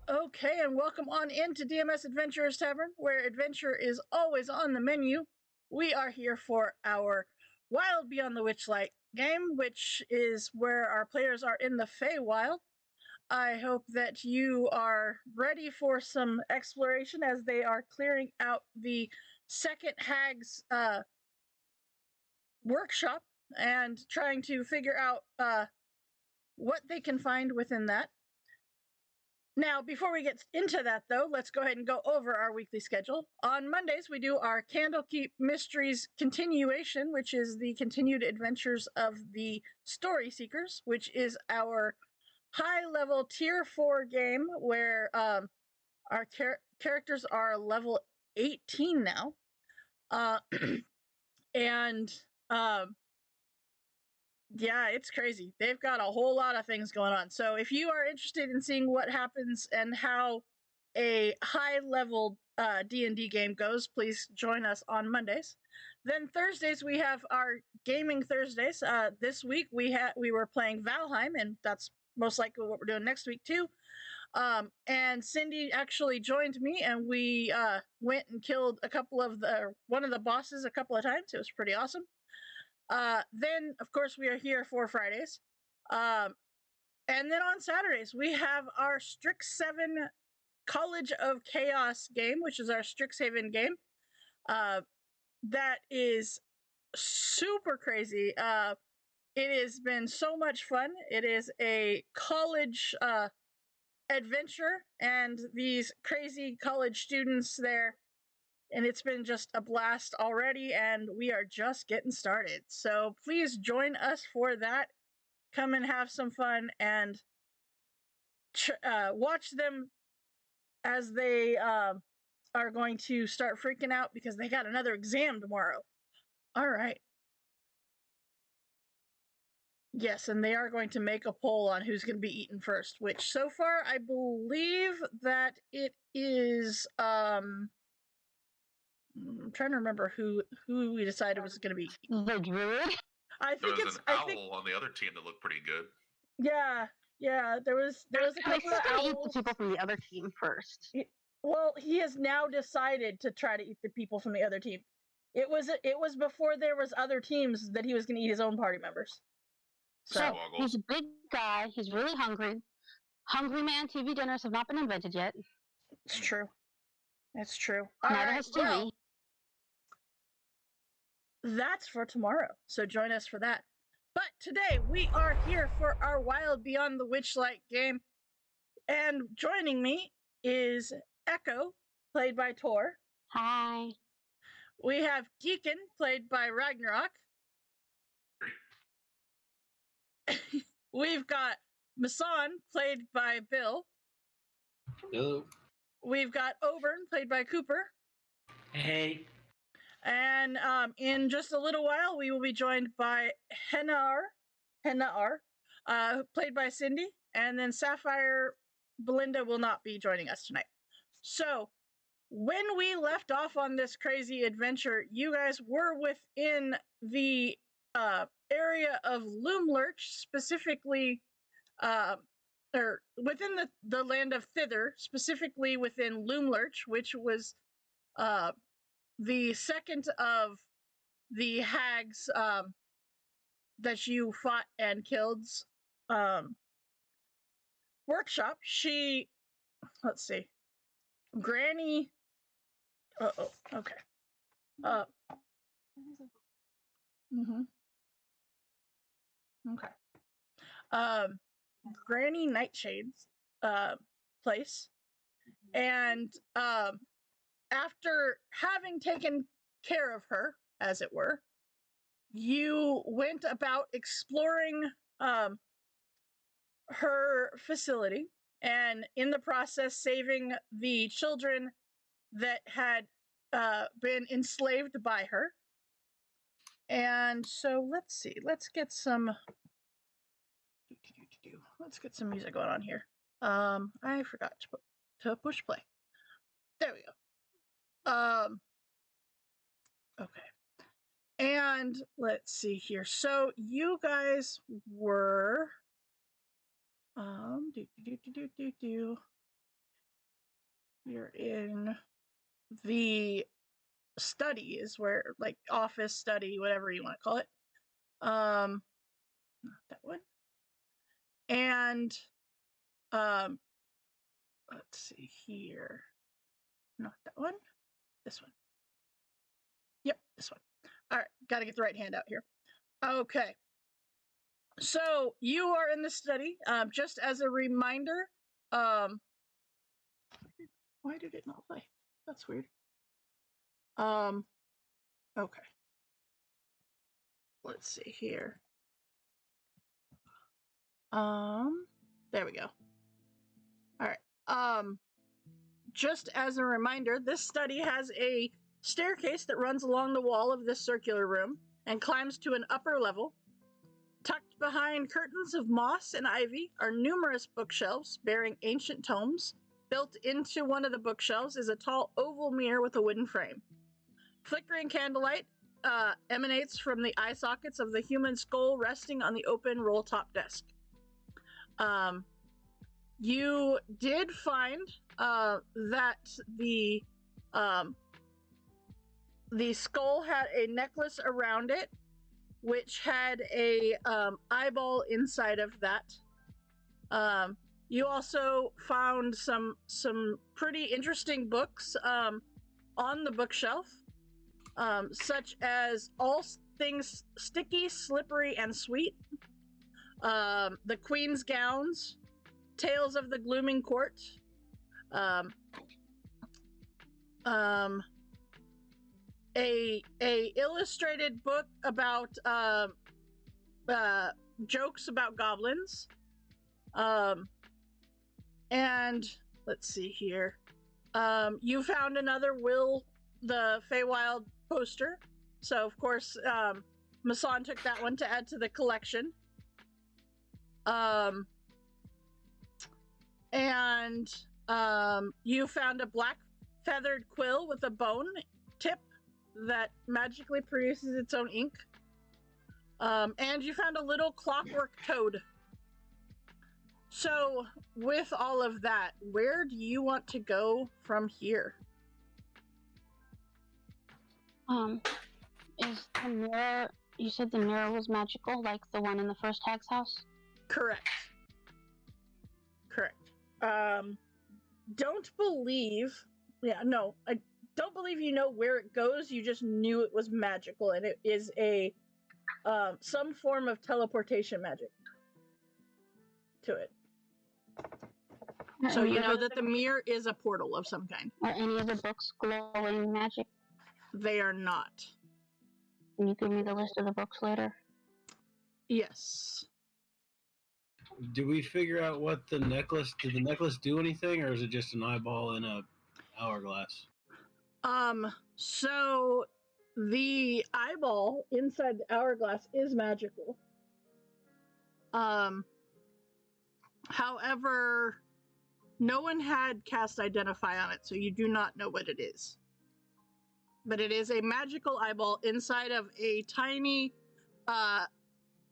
Okay, and welcome on into DMS Adventurers Tavern, where adventure is always on the menu. We are here for our Wild Beyond the Witchlight game, which is where our players are in the Feywild. I hope that you are ready for some exploration as they are clearing out the second hag's workshop and trying to figure out what they can find within that. Now, before we get into that, though, let's go ahead and go over our weekly schedule. On Mondays, we do our Candlekeep Mysteries continuation, which is the continued adventures of the Story Seekers, which is our high-level Tier 4 game where our characters are level 18 now. And yeah, it's crazy. They've got a whole lot of things going on. So if you are interested in seeing what happens and how a high-level D&D game goes, please join us on Mondays. Then Thursdays we have our Gaming Thursdays. This week we were playing Valheim, and that's most likely what we're doing next week too. And Cindy actually joined me, and we went and killed one of the bosses a couple of times. It was pretty awesome. Then, of course, we are here for Fridays. And then on Saturdays, we have our Strixhaven College of Chaos game, which is our Strixhaven game. That is super crazy. It has been so much fun. It is a college adventure, and these crazy college students there. And it's been just a blast already, and we are just getting started. So please join us for that. Come and have some fun and watch them as they are going to start freaking out because they got another exam tomorrow. All right. Yes, and they are going to make a poll on who's going to be eaten first, which so far I believe that it is I'm trying to remember who we decided was going to be the druid. I think there was an owl on the other team that looked pretty good. Yeah, there was a couple of owls. Eat the people from the other team first. Well, he has now decided to try to eat the people from the other team. It was before there was other teams that he was going to eat his own party members. So he's a big guy. He's really hungry. Hungry man TV dinners have not been invented yet. It's true. It's true. Neither has TV. Well, that's for tomorrow. So join us for that. But today we are here for our Wild Beyond the Witchlight game. And joining me is Echo, played by Tor. Hi. We have Deacon, played by Ragnarok. We've got Mason, played by Bill. Hello. We've got Auburn, played by Cooper. Hey. And in just a little while, we will be joined by Hennar, played by Cindy. And then Sapphire Belinda will not be joining us tonight. So, when we left off on this crazy adventure, you guys were within the area of Loomlurch, specifically, or within the land of Thither, specifically within Loomlurch, which was the second of the hags that you fought and killed workshop. Let's see, Granny. Okay. Okay. Granny Nightshade's place, and after having taken care of her, as it were, you went about exploring her facility, and in the process saving the children that had been enslaved by her. And so let's see, let's get some music going on here. I forgot to push play. There we go. Okay. And let's see here. So you guys were You're in the study, is where, like, office, study, whatever you want to call it. Not that one. And let's see here. Not that one. This one. Yep, this one. All right, got to get the right hand out here. Okay. So you are in the study. Just as a reminder, why did it not play? That's weird. Okay. Let's see here. There we go. All right. Just as a reminder, this study has a staircase that runs along the wall of this circular room and climbs to an upper level. Tucked behind curtains of moss and ivy are numerous bookshelves bearing ancient tomes. Built into one of the bookshelves is a tall oval mirror with a wooden frame. Flickering candlelight emanates from the eye sockets of the human skull resting on the open roll-top desk. You did find that the skull had a necklace around it, which had a eyeball inside of that. You also found some pretty interesting books on the bookshelf, such as All Things Sticky, Slippery, and Sweet, The Queen's Gowns, Tales of the Glooming Court, a illustrated book about jokes about goblins, and let's see here. You found another Will the Feywild poster, so of course Masan took that one to add to the collection. And you found a black feathered quill with a bone tip that magically produces its own ink. And you found a little clockwork toad. So, with all of that, where do you want to go from here? Is the mirror, you said the mirror was magical, like the one in the first hag's house? Correct. Don't believe, I don't believe you know where it goes. You just knew it was magical, and it is a some form of teleportation magic to it. So you know that the mirror is a portal of some kind. Are any of the books glowing magic? They are not. Can you give me the list of the books later? Yes. Do we figure out what the necklace? Did the necklace do anything, or is it just an eyeball in a hourglass? So the eyeball inside the hourglass is magical. However, no one had cast Identify on it, so you do not know what it is. But it is a magical eyeball inside of a tiny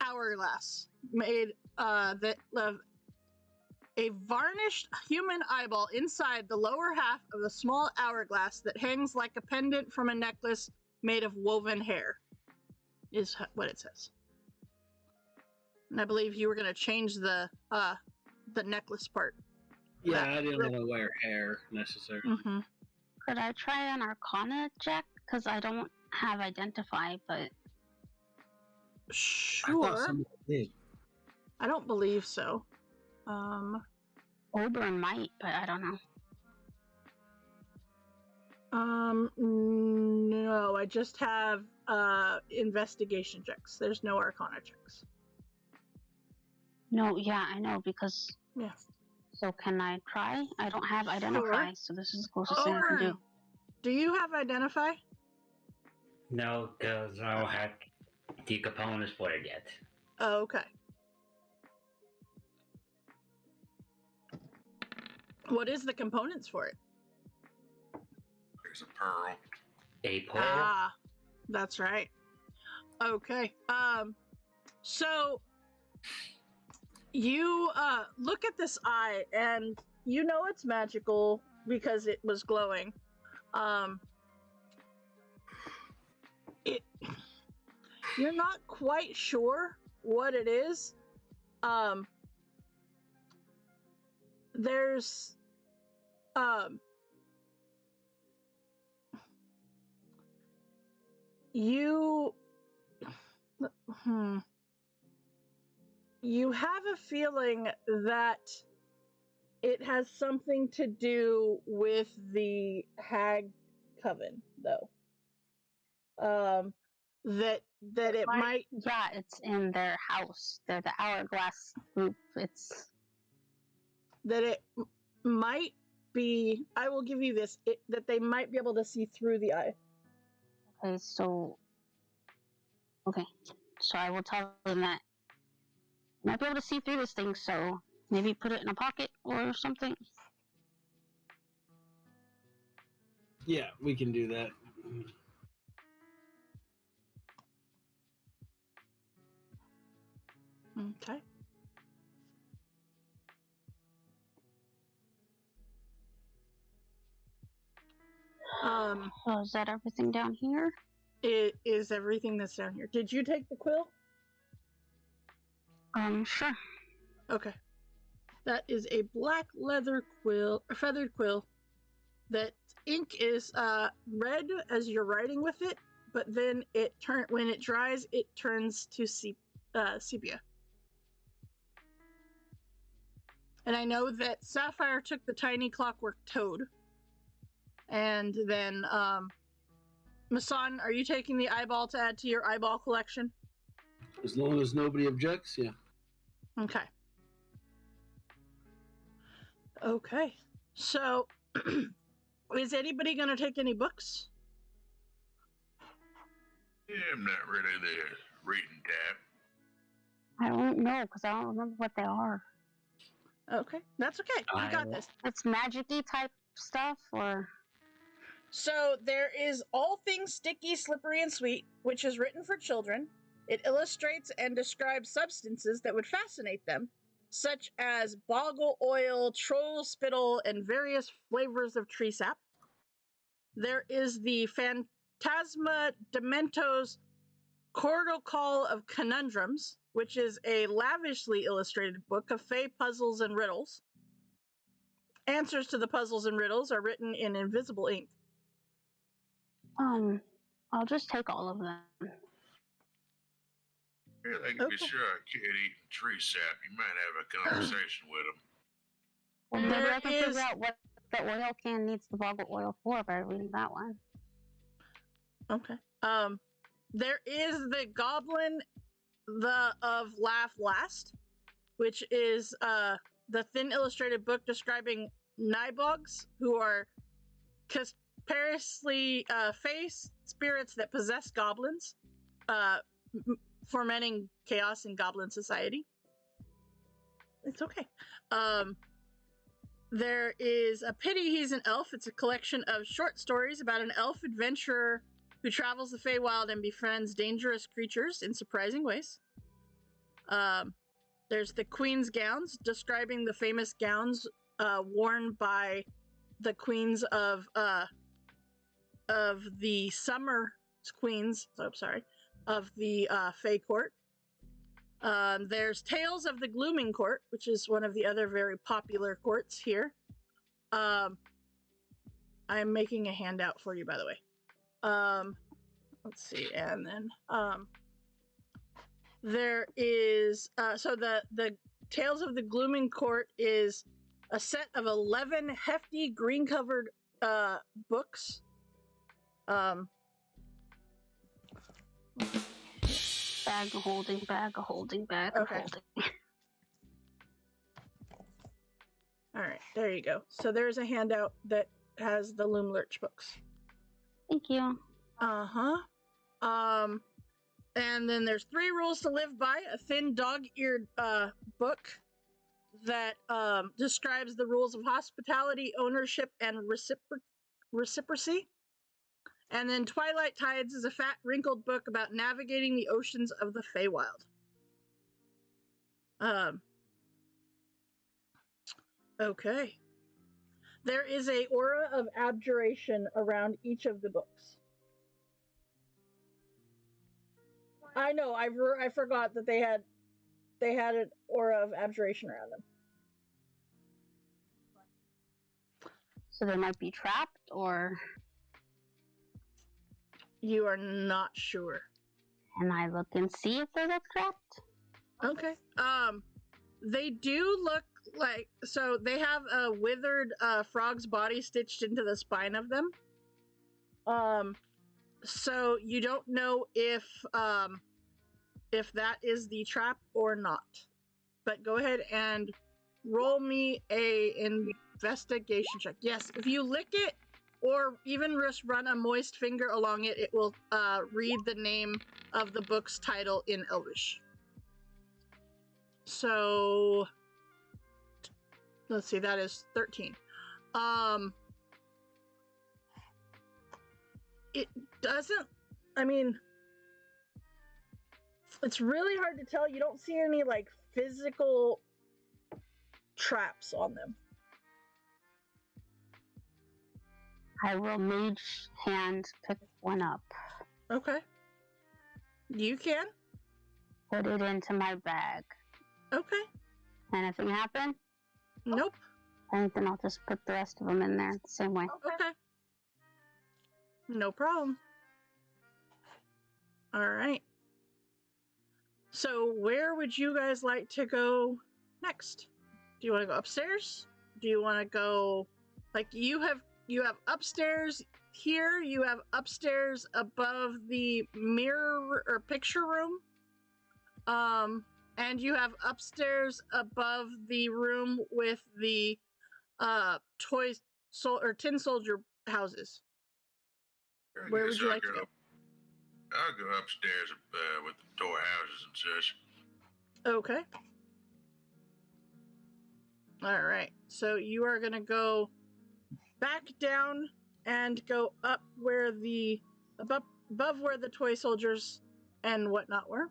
hourglass made that of a varnished human eyeball inside the lower half of a small hourglass that hangs like a pendant from a necklace made of woven hair, is what it says. And I believe you were going to change the necklace part. Yeah, I didn't want to wear hair necessarily. Mm-hmm. Could I try an Arcana check? Because I don't have Identify, but... Sure. I thought somebody did. I don't believe so. Oberon might, but I don't know. No, I just have investigation checks. There's no Arcana checks. No, yeah, I know, because... Yeah. So can I try? I don't have Identify, so this is the closest thing I can do. Do you have Identify? No, because I don't have the components for it yet. Oh, okay. What is the components for it? There's a pearl. A pearl? Ah, that's right. Okay. So you look at this eye, and you know it's magical. because it was glowing. It you're not quite sure what it is. There's you you have a feeling that it has something to do with the Hag Coven, though. That it might. Yeah, it's in their house. They're the Hourglass group. It's That it might be. I will give you this. That they might be able to see through the eye. okay. So I will tell them that I might be able to see through this thing. So maybe put it in a pocket or something. Yeah, we can do that. Okay. So is that everything down here? It is everything that's down here. Did you take the quill? Sure. Okay. That is a black leather quill, a feathered quill. That ink is red as you're writing with it, but then when it dries, it turns to sepia. And I know that Sapphire took the tiny clockwork toad. And then, Masan, are you taking the eyeball to add to your eyeball collection? As long as nobody objects, yeah. Okay. Okay. So, is anybody going to take any books? Yeah, I'm not really the reading type. I don't know because I don't remember what they are. Okay, that's okay. You got this. It's magic-y type stuff, or So there is All Things Sticky, Slippery, and Sweet, which is written for children. It illustrates and describes substances that would fascinate them, such as boggle oil, troll spittle, and various flavors of tree sap. There is the Phantasma Dementos Cordial Call of Conundrums, which is a lavishly illustrated book of fey puzzles and riddles. Answers to the puzzles and riddles are written in invisible ink. I'll just take all of them. Yeah, they can be sure a kid eating tree sap. You might have a conversation with them. Well, maybe I can figure out what the oil can needs the boggle oil for by reading that one. Okay. There is the Goblin of Laugh Last, which is the thin illustrated book describing Nybogs, who are conspicuously fey spirits that possess goblins, fomenting chaos in goblin society. It's okay. There is A Pity He's an Elf. It's a collection of short stories about an elf adventurer who travels the Feywild and befriends dangerous creatures in surprising ways. There's The Queen's Gowns, describing the famous gowns worn by the queens of the summer queens. Of the Fey Court. There's Tales of the Glooming Court, which is one of the other very popular courts here. I'm making a handout for you, by the way. Let's see, and then there is so the Tales of the Glooming Court is a set of 11 hefty green-covered books. Bag of holding. Okay. All right, there you go. So there's a handout that has the Loom Lurch books. Thank you. And then there's 3 Rules to Live By, a thin dog-eared book that describes the rules of hospitality, ownership, and reciprocity. And then Twilight Tides is a fat, wrinkled book about navigating the oceans of the Feywild. Okay. There is a aura of abjuration around each of the books. I know. I forgot that they had an aura of abjuration around them. So they might be trapped, or You are not sure. can I look and see if they're trapped? Okay. They do look like, so they have a withered frog's body stitched into the spine of them. So you don't know if that is the trap or not. But go ahead and roll me a investigation check. Yes, if you lick it or even just run a moist finger along it, it will read the name of the book's title in Elvish. So let's see, that is 13. It doesn't, I mean, it's really hard to tell. You don't see any like physical traps on them. I will mage hand pick one up. Okay. You can? Put it into my bag. Okay. Anything happen? Nope. And then I'll just put the rest of them in there the same way. Okay. No problem. All right. So where would you guys like to go next? Do you want to go upstairs? Do you want to go, like, you have upstairs here, you have upstairs above the mirror or picture room. And you have upstairs above the room with the tin soldier houses. Where would you like to go? I'll go upstairs with the toy houses and such. Okay. All right. So you are going to go back down and go up where the above where the toy soldiers and whatnot were.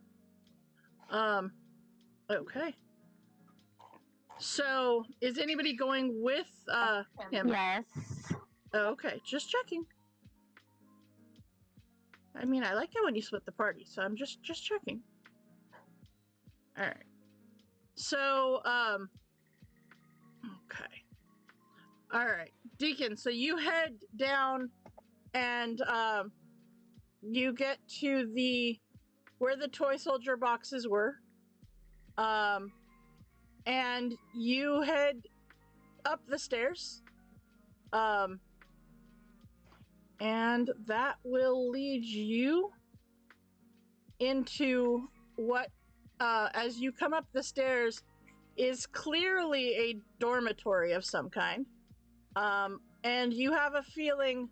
Okay. So is anybody going with him? Yes. Okay, just checking. I mean, I like it when you split the party, so I'm just checking. All right. So, okay. All right, Deacon. So you head down, and you get to where the toy soldier boxes were, and you head up the stairs. And that will lead you into what, as you come up the stairs, is clearly a dormitory of some kind. And you have a feeling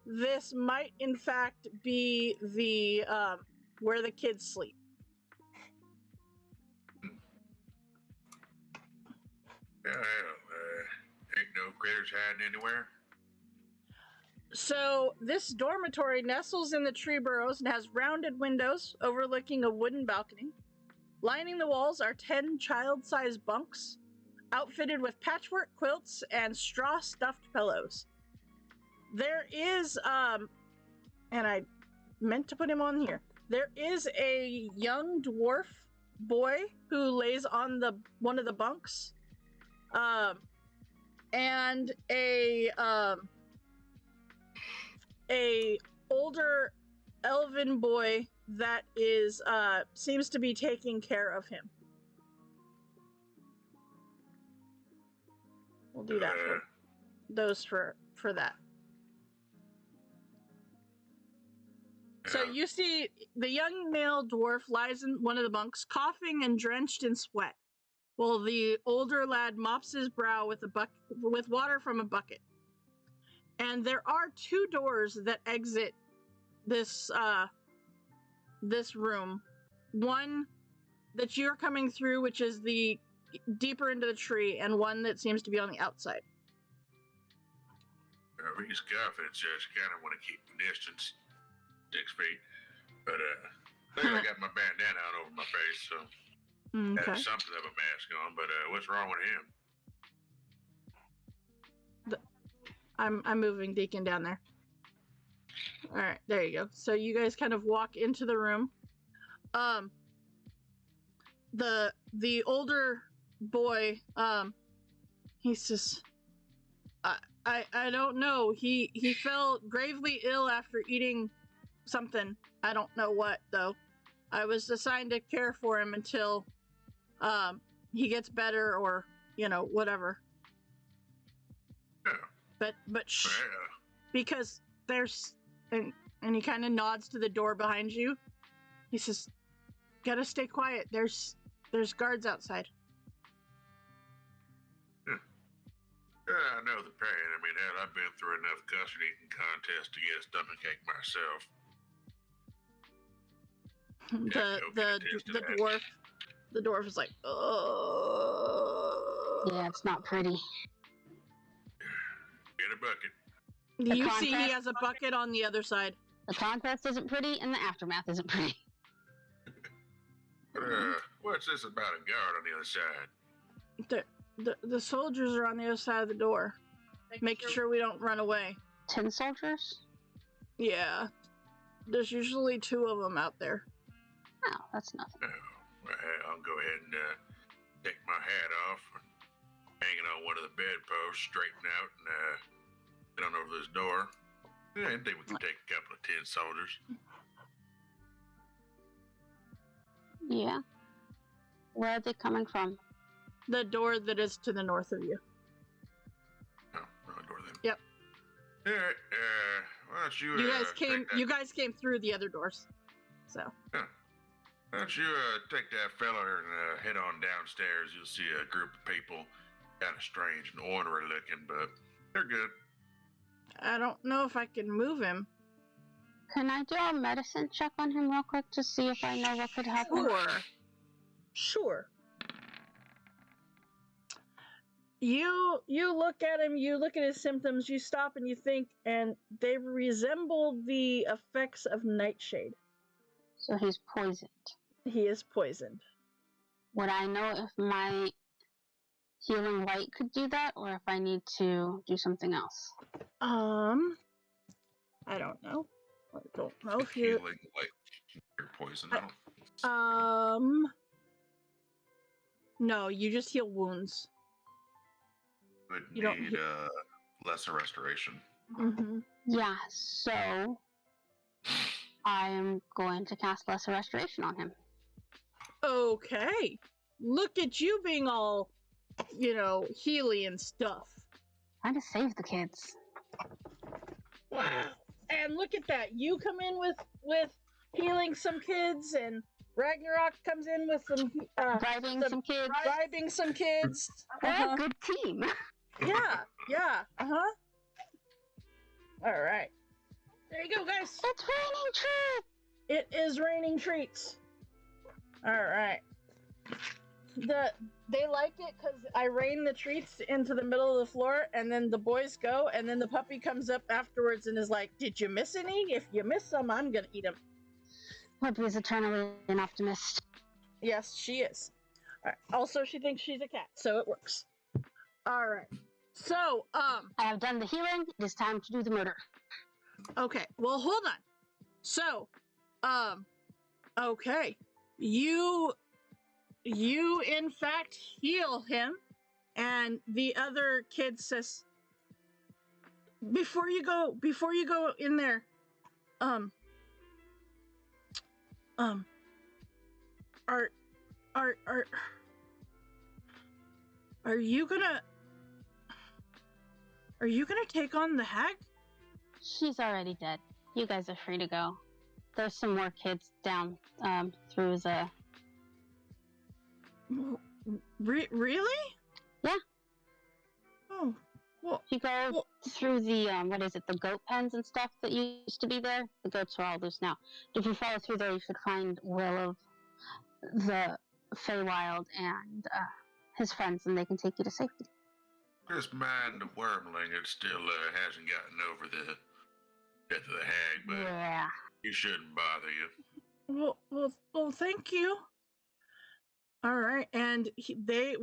this might, in fact, be the where the kids sleep. Yeah, ain't no critters hiding anywhere. So this dormitory nestles in the tree burrows and has rounded windows overlooking a wooden balcony. Lining the walls are 10 child-sized bunks, outfitted with patchwork quilts and straw-stuffed pillows. There is, and I meant to put him on here, there is a young dwarf boy who lays on one of the bunks, and a older elven boy that is seems to be taking care of him. We'll do that for those for that. So you see the young male dwarf lies in one of the bunks, coughing and drenched in sweat, while the older lad mops his brow with water from a bucket. And there are 2 doors that exit this room. One that you're coming through, which is the deeper into the tree, and one that seems to be on the outside. If he's coughing, it's just kind of want to keep the distance, 6 feet. But I think I got my bandana on over my face, so Okay. have something of a mask on. But what's wrong with him? I'm moving Deacon down there. All right, there you go. So you guys kind of walk into the room. The older boy, he says, I don't know. He fell gravely ill after eating something. I don't know what though. I was assigned to care for him until he gets better or whatever. Yeah. But shh, Well, because there's and he kind of nods to the door behind you. He says, "Gotta stay quiet. There's guards outside." yeah, I know the pain. I mean, hell, I've been through enough custard eating contests to get a stomachache myself. The dwarf is like, oh. Yeah, it's not pretty. Get a bucket. You see he has a bucket on the other side. The contest isn't pretty, and the aftermath isn't pretty. What's this about a guard on the other side? The soldiers are on the other side of the door, making sure we don't run away. 10 soldiers? Yeah, there's usually 2 of them out there. Oh, that's nothing. Well, I'll go ahead and take my hat off, hang it on one of the bedposts, straighten out, and get on over this door. Yeah, I think we can take a couple of 10 soldiers. Yeah. Where are they coming from? The door that is to the north of you. Oh, no door then. Yep. All right, why don't you, You guys came through the other doors. So. Why don't you take that fella and head on downstairs? You'll see a group of people, kind of strange and ornery looking, but they're good. I don't know if I can move him. Can I do a medicine check on him real quick to see if I know what could happen? Sure. You look at him, you look at his symptoms, you stop and you think, and they resemble the effects of nightshade. So he's poisoned. He is poisoned. Would I know if my healing light could do that, or if I need to do something else? I don't know. I don't know if you. Healing like your poison. I don't. No, you just heal wounds. Would You don't need lesser restoration. Mm-hmm. Yeah, so I am going to cast Lesser Restoration on him. Okay. Look at you being all, healy and stuff. Trying to save the kids. Wow. And look at that. You come in with healing some kids, and Ragnarok comes in with some Bribing some kids. bribing some kids. We're a good team. Yeah. Uh-huh. All right. There you go, guys. It's raining trees! It is raining treats. All right. They like it because I rain the treats into the middle of the floor, and then the boys go, and then the puppy comes up afterwards and is like, "Did you miss any? If you miss some, I'm gonna eat them." Puppy is eternally an optimist. Yes, she is. All right. Also, she thinks she's a cat, so it works. All right. So, I have done the healing. It is time to do the murder. okay. Well, hold on. So, okay. You in fact heal him, and the other kid says, before you go in there, are you gonna take on the hag? She's already dead. You guys are free to go. There's some more kids down through the... Really? Yeah. Oh, well, If you go through the, the goat pens and stuff that used to be there, the goats are all loose now. If you follow through there, you should find Will of the Feywild and his friends, and they can take you to safety. Just mind the wormling. It still hasn't gotten over the death of the hag, but Yeah. it shouldn't bother you. Well, thank you. All right, and the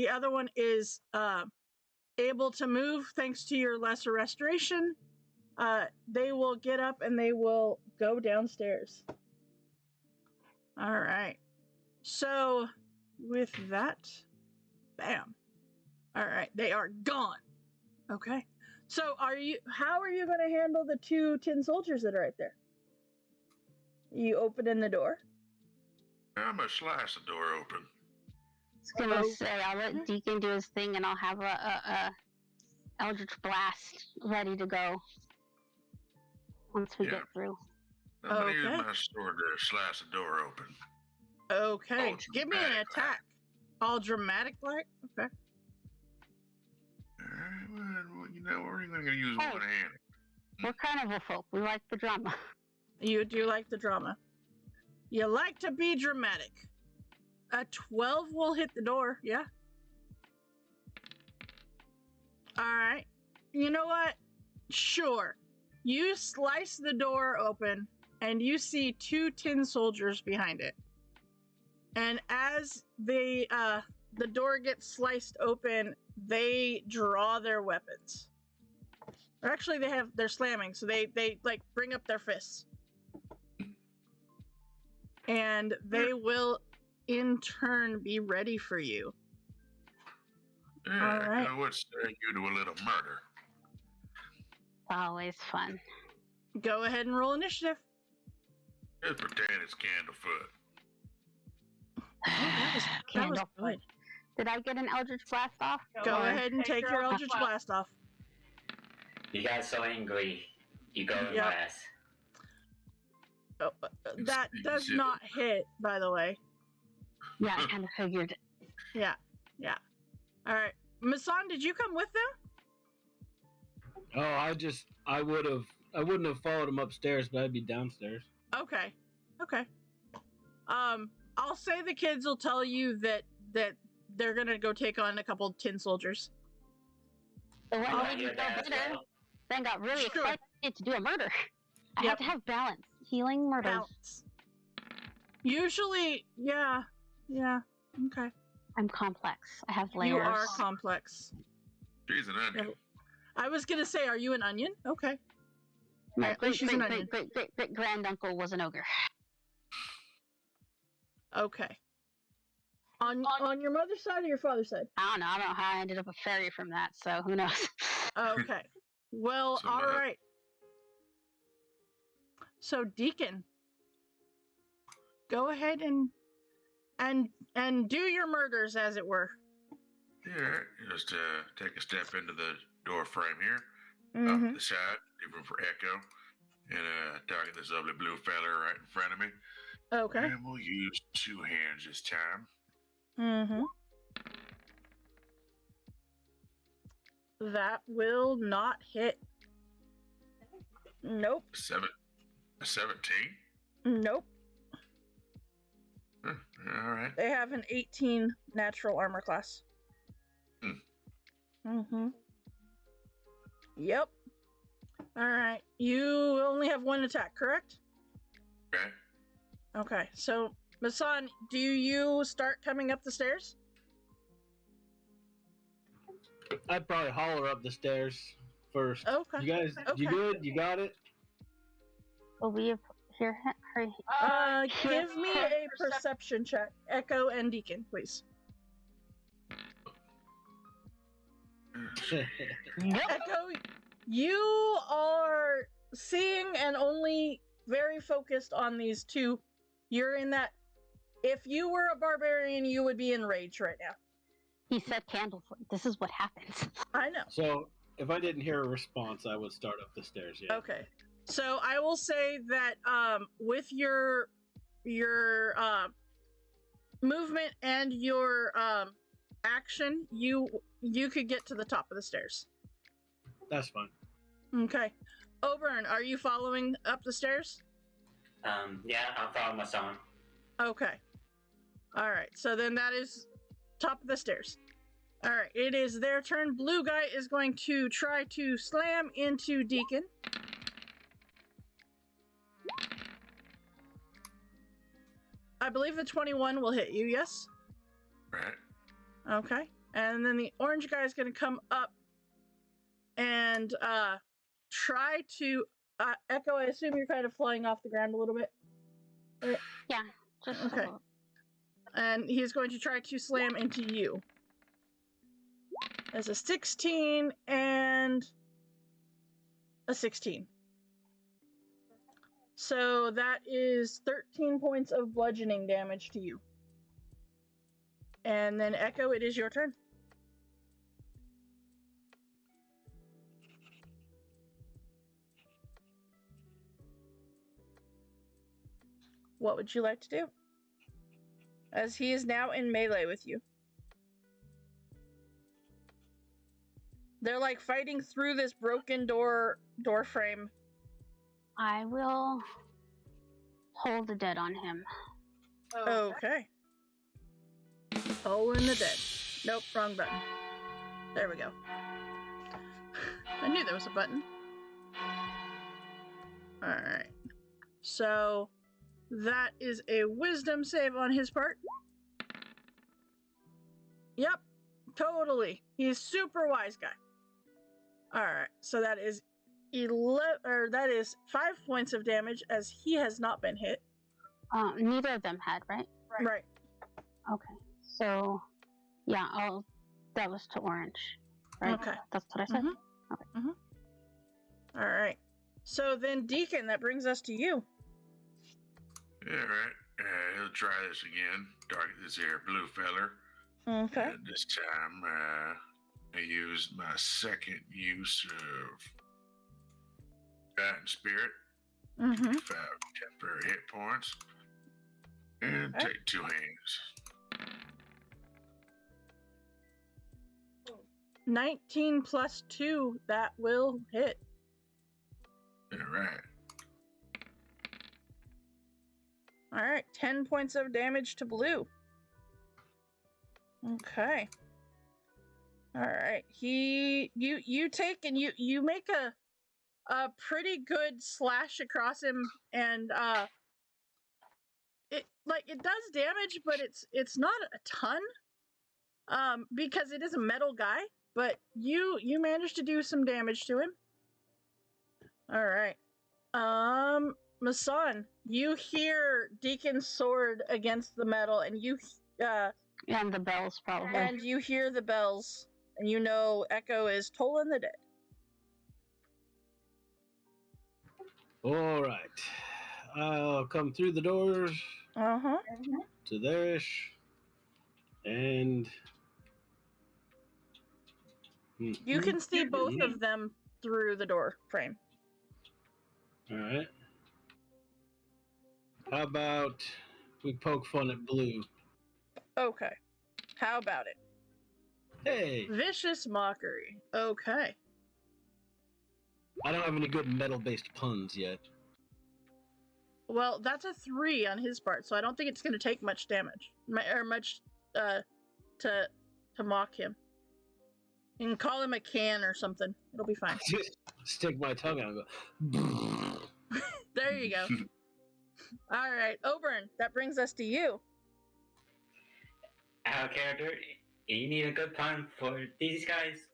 other one is able to move thanks to your lesser restoration, they will get up and they will go downstairs. All right. So with that, bam. All right, they are gone. Okay. So how are you going to handle the 2 tin soldiers that are right there? You opening the door? I'm gonna slice the door open. I was gonna say, I'll let Deacon do his thing and I'll have a Eldritch Blast ready to go once we get through. I'm gonna use my sword to slice the door open. Okay. Give me an attack. All dramatic like? Okay. Well, you know, we're even gonna use one hand. We're carnival folk. We like the drama. You do like the drama. You like to be dramatic. A 12 will hit the door, yeah. Alright. You know what? Sure. You slice the door open, and you see 2 tin soldiers behind it. And as the door gets sliced open, they draw their weapons. Or actually, they're slamming, so they like bring up their fists. And they will, in turn, be ready for you. Yeah, All right. What's you to a little murder? Always fun. Go ahead and roll initiative. Just pretend it's Candlefoot. That was good. Did I get an Eldritch Blast off? Go ahead and take your Eldritch Blast off. You got so angry, you go in last. Oh, that does not hit, by the way. Yeah, I kind of figured. Yeah. All right. Masan, did you come with them? Oh, I wouldn't have followed him upstairs, but I'd be downstairs. Okay. I'll say the kids will tell you that they're gonna go take on a couple tin soldiers. The one made me feel better, then got really excited to do a murder. I have to have balance. Healing, murder. Balance. Usually, yeah. Okay. I'm complex. I have layers. You are complex. She's an onion. I was gonna say, are you an onion? Okay. My she's an onion. great granduncle was an ogre. Okay. On your mother's side or your father's side? I don't know how I ended up a fairy from that, so who knows? Okay. Well, all right. So Deacon, go ahead and do your murders, as it were. Yeah, just take a step into the door frame here, Mm-hmm. off the side, leave room for echo, and target this lovely blue fella right in front of me. Okay. And we'll use 2 hands this time. Mm-hmm. That will not hit. Nope. 17? Nope. All right. They have an 18 natural armor class. Mm-hmm. Yep. All right. You only have 1 attack, correct? Okay. Okay. So, Masan, do you start coming up the stairs? I'd probably holler up the stairs first. Okay. You guys, Okay. you good? You got it? Will we hear her? Give me a perception check, Echo and Deacon, please. Echo, you are seeing and only very focused on these 2. You're in that. If you were a barbarian, you would be in rage right now. He said Candlefoot. This is what happens. I know. So if I didn't hear a response, I would start up the stairs. Yeah. Okay. So I will say that with your movement and your action, you could get to the top of the stairs. That's fine. Okay. Oberon, are you following up the stairs? Yeah, I'll follow my son. Okay. All right. So then that is top of the stairs. All right. It is their turn. Blue guy is going to try to slam into Deacon. I believe the 21 will hit you, yes? Right. Okay. And then the orange guy is going to come up and try to Echo. I assume you're kind of flying off the ground a little bit. Yeah, just Okay. And he's going to try to slam into you. As a 16 and a 16. So that is 13 points of bludgeoning damage to you. And then Echo, it is your turn. What would you like to do? As he is now in melee with you. They're like fighting through this broken door frame. I will hold the dead on him. Okay. Hole in the dead. Nope, wrong button. There we go. I knew there was a button. Alright. So, that is a wisdom save on his part. Yep, totally. He's super wise guy. Alright, so that is 5 points of damage as he has not been hit. Neither of them had, right? Right. Okay. So, yeah, that was to orange, right? Okay. That's what I said? Mhm. Okay. Mm-hmm. Alright. So then, Deacon, that brings us to you. Alright, he'll try this again. Target this here blue feller. Okay. This time, I used my second use of Fighting Spirit. Mm-hmm. 5 temporary hit points. And Okay. take 2 hands. 19 plus 2, that will hit. Alright. Alright, 10 points of damage to blue. Okay. Alright, you take and you make a pretty good slash across him, and it does damage, but it's not a ton. Because it is a metal guy, but you managed to do some damage to him. Alright. Masan, you hear Deacon's sword against the metal, and And the bells, probably. and you hear the bells, and you know Echo is tolling the dead. All right. I'll come through the doors Uh-huh. to there-ish. And... You can see both of them through the door frame. All right. How about we poke fun at Blue? Okay. How about it? Hey, Vicious mockery. Okay. I don't have any good metal-based puns yet. Well, that's a 3 on his part, so I don't think it's going to take much damage. Or much, to mock him. You can call him a can or something. It'll be fine. Just stick my tongue out and go. There you go. Alright, Oberon, that brings us to you. Our character, you need a good pun for these guys?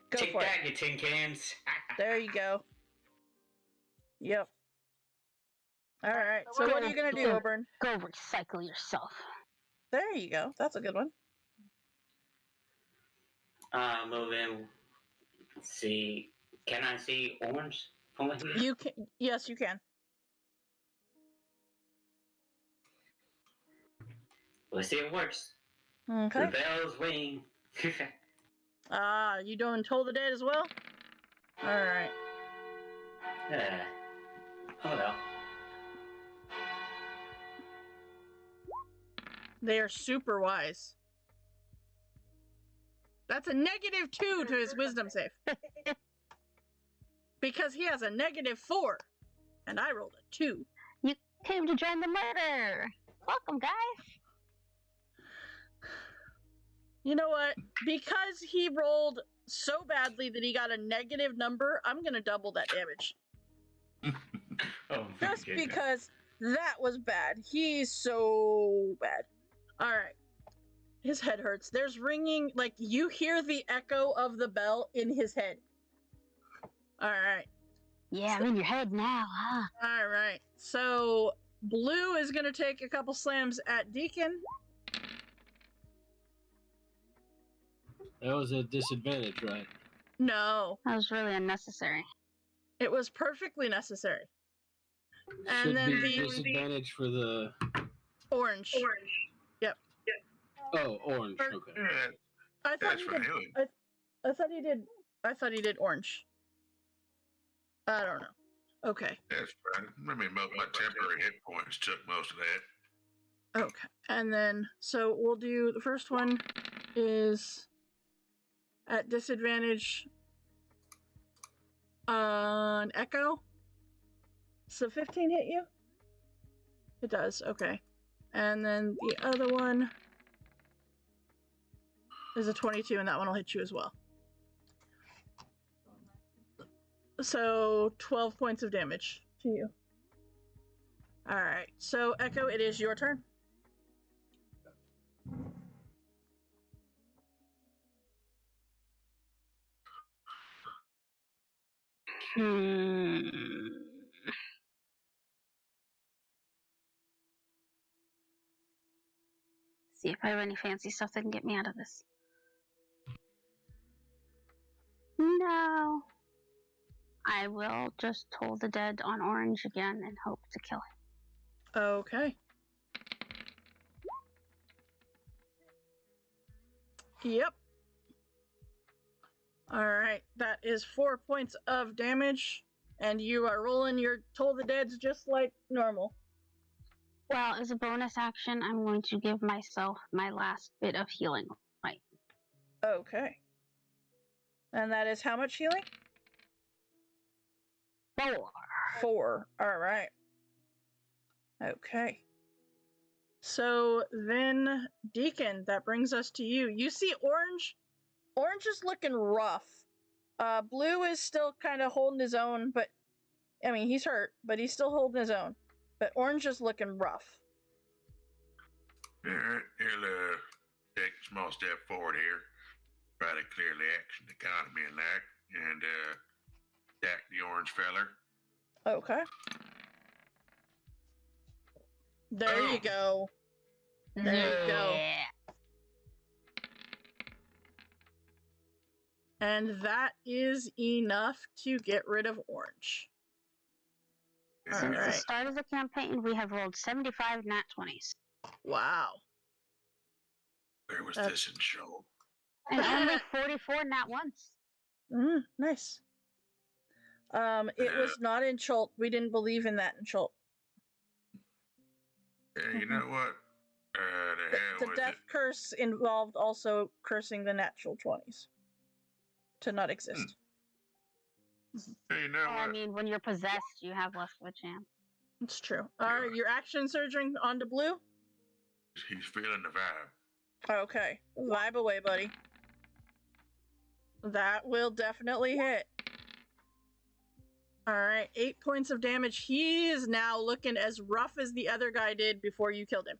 Go Take for that, it. you tin cans. There you go. Yep. Alright, so what are you going to do, Oberon? Go recycle yourself. There you go. That's a good one. Move in. Let's see. Can I see orange from here? You can. Yes, you can. Let's see if it works. Okay. The bells ring. You doing Toll the Dead as well? Alright. Oh well. They are super wise. That's a -2 to his wisdom save. Because he has a -4. And I rolled a 2. You came to join the murder. Welcome, guys. You know what? Because he rolled so badly that he got a negative number, I'm gonna double that damage. Oh, Just goodness. because that was bad. He's so bad. Alright. His head hurts. There's ringing, like, you hear the echo of the bell in his head. All right. Yeah, I'm in your head now, huh? All right. So Blue is going to take a couple slams at Deacon. That was a disadvantage, right? No, That was really unnecessary. it was perfectly necessary. And Should then be the disadvantage for the. orange. Yep. Oh, orange. Or- Okay. Yeah, I thought that's he fine. did. He'll- I thought he did. I thought he did orange. I don't know. Okay. That's fine. I mean, my temporary hit points took most of that. Okay. And then, so we'll do the first one is at disadvantage on Echo. So 15 hit you? It does. Okay. And then the other one is a 22, and that one will hit you as well. So 12 points of damage to you. All right. So Echo, it is your turn. See if I have any fancy stuff that can get me out of this. No. I will just toll the dead on orange again and hope to kill him. Okay. Yep. All right. That is 4 points of damage, and you are rolling your Toll the Deads just like normal. Well, as a bonus action, I'm going to give myself my last bit of healing. Right. Okay. And that is how much healing? 4. 4. All right. Okay. So then, Deacon, that brings us to you. You see Orange. Orange is looking rough. Blue is still kind of holding his own, but I mean, he's hurt, but he's still holding his own. But Orange is looking rough. All right, he'll take a small step forward here, try to clear the action economy and that, and attack the orange feller. Okay. There you go. There you go. And that is enough to get rid of Orange. All Since the right. start of the campaign, we have rolled 75 nat 20s. Wow. Where was That's- this in show? And only 44 nat 1s. Nice. It was not in Chult. We didn't believe in that in Chult. Yeah, you know what? The hell The with death it. curse involved also cursing the natural 20s to not exist. Hey, you know Well, I what? mean, when you're possessed, you have less of a chance. It's true. All right, your action surging onto Blue? He's feeling the vibe. Okay. Vibe away, buddy. That will definitely hit. All right, 8 points of damage. He is now looking as rough as the other guy did before you killed him.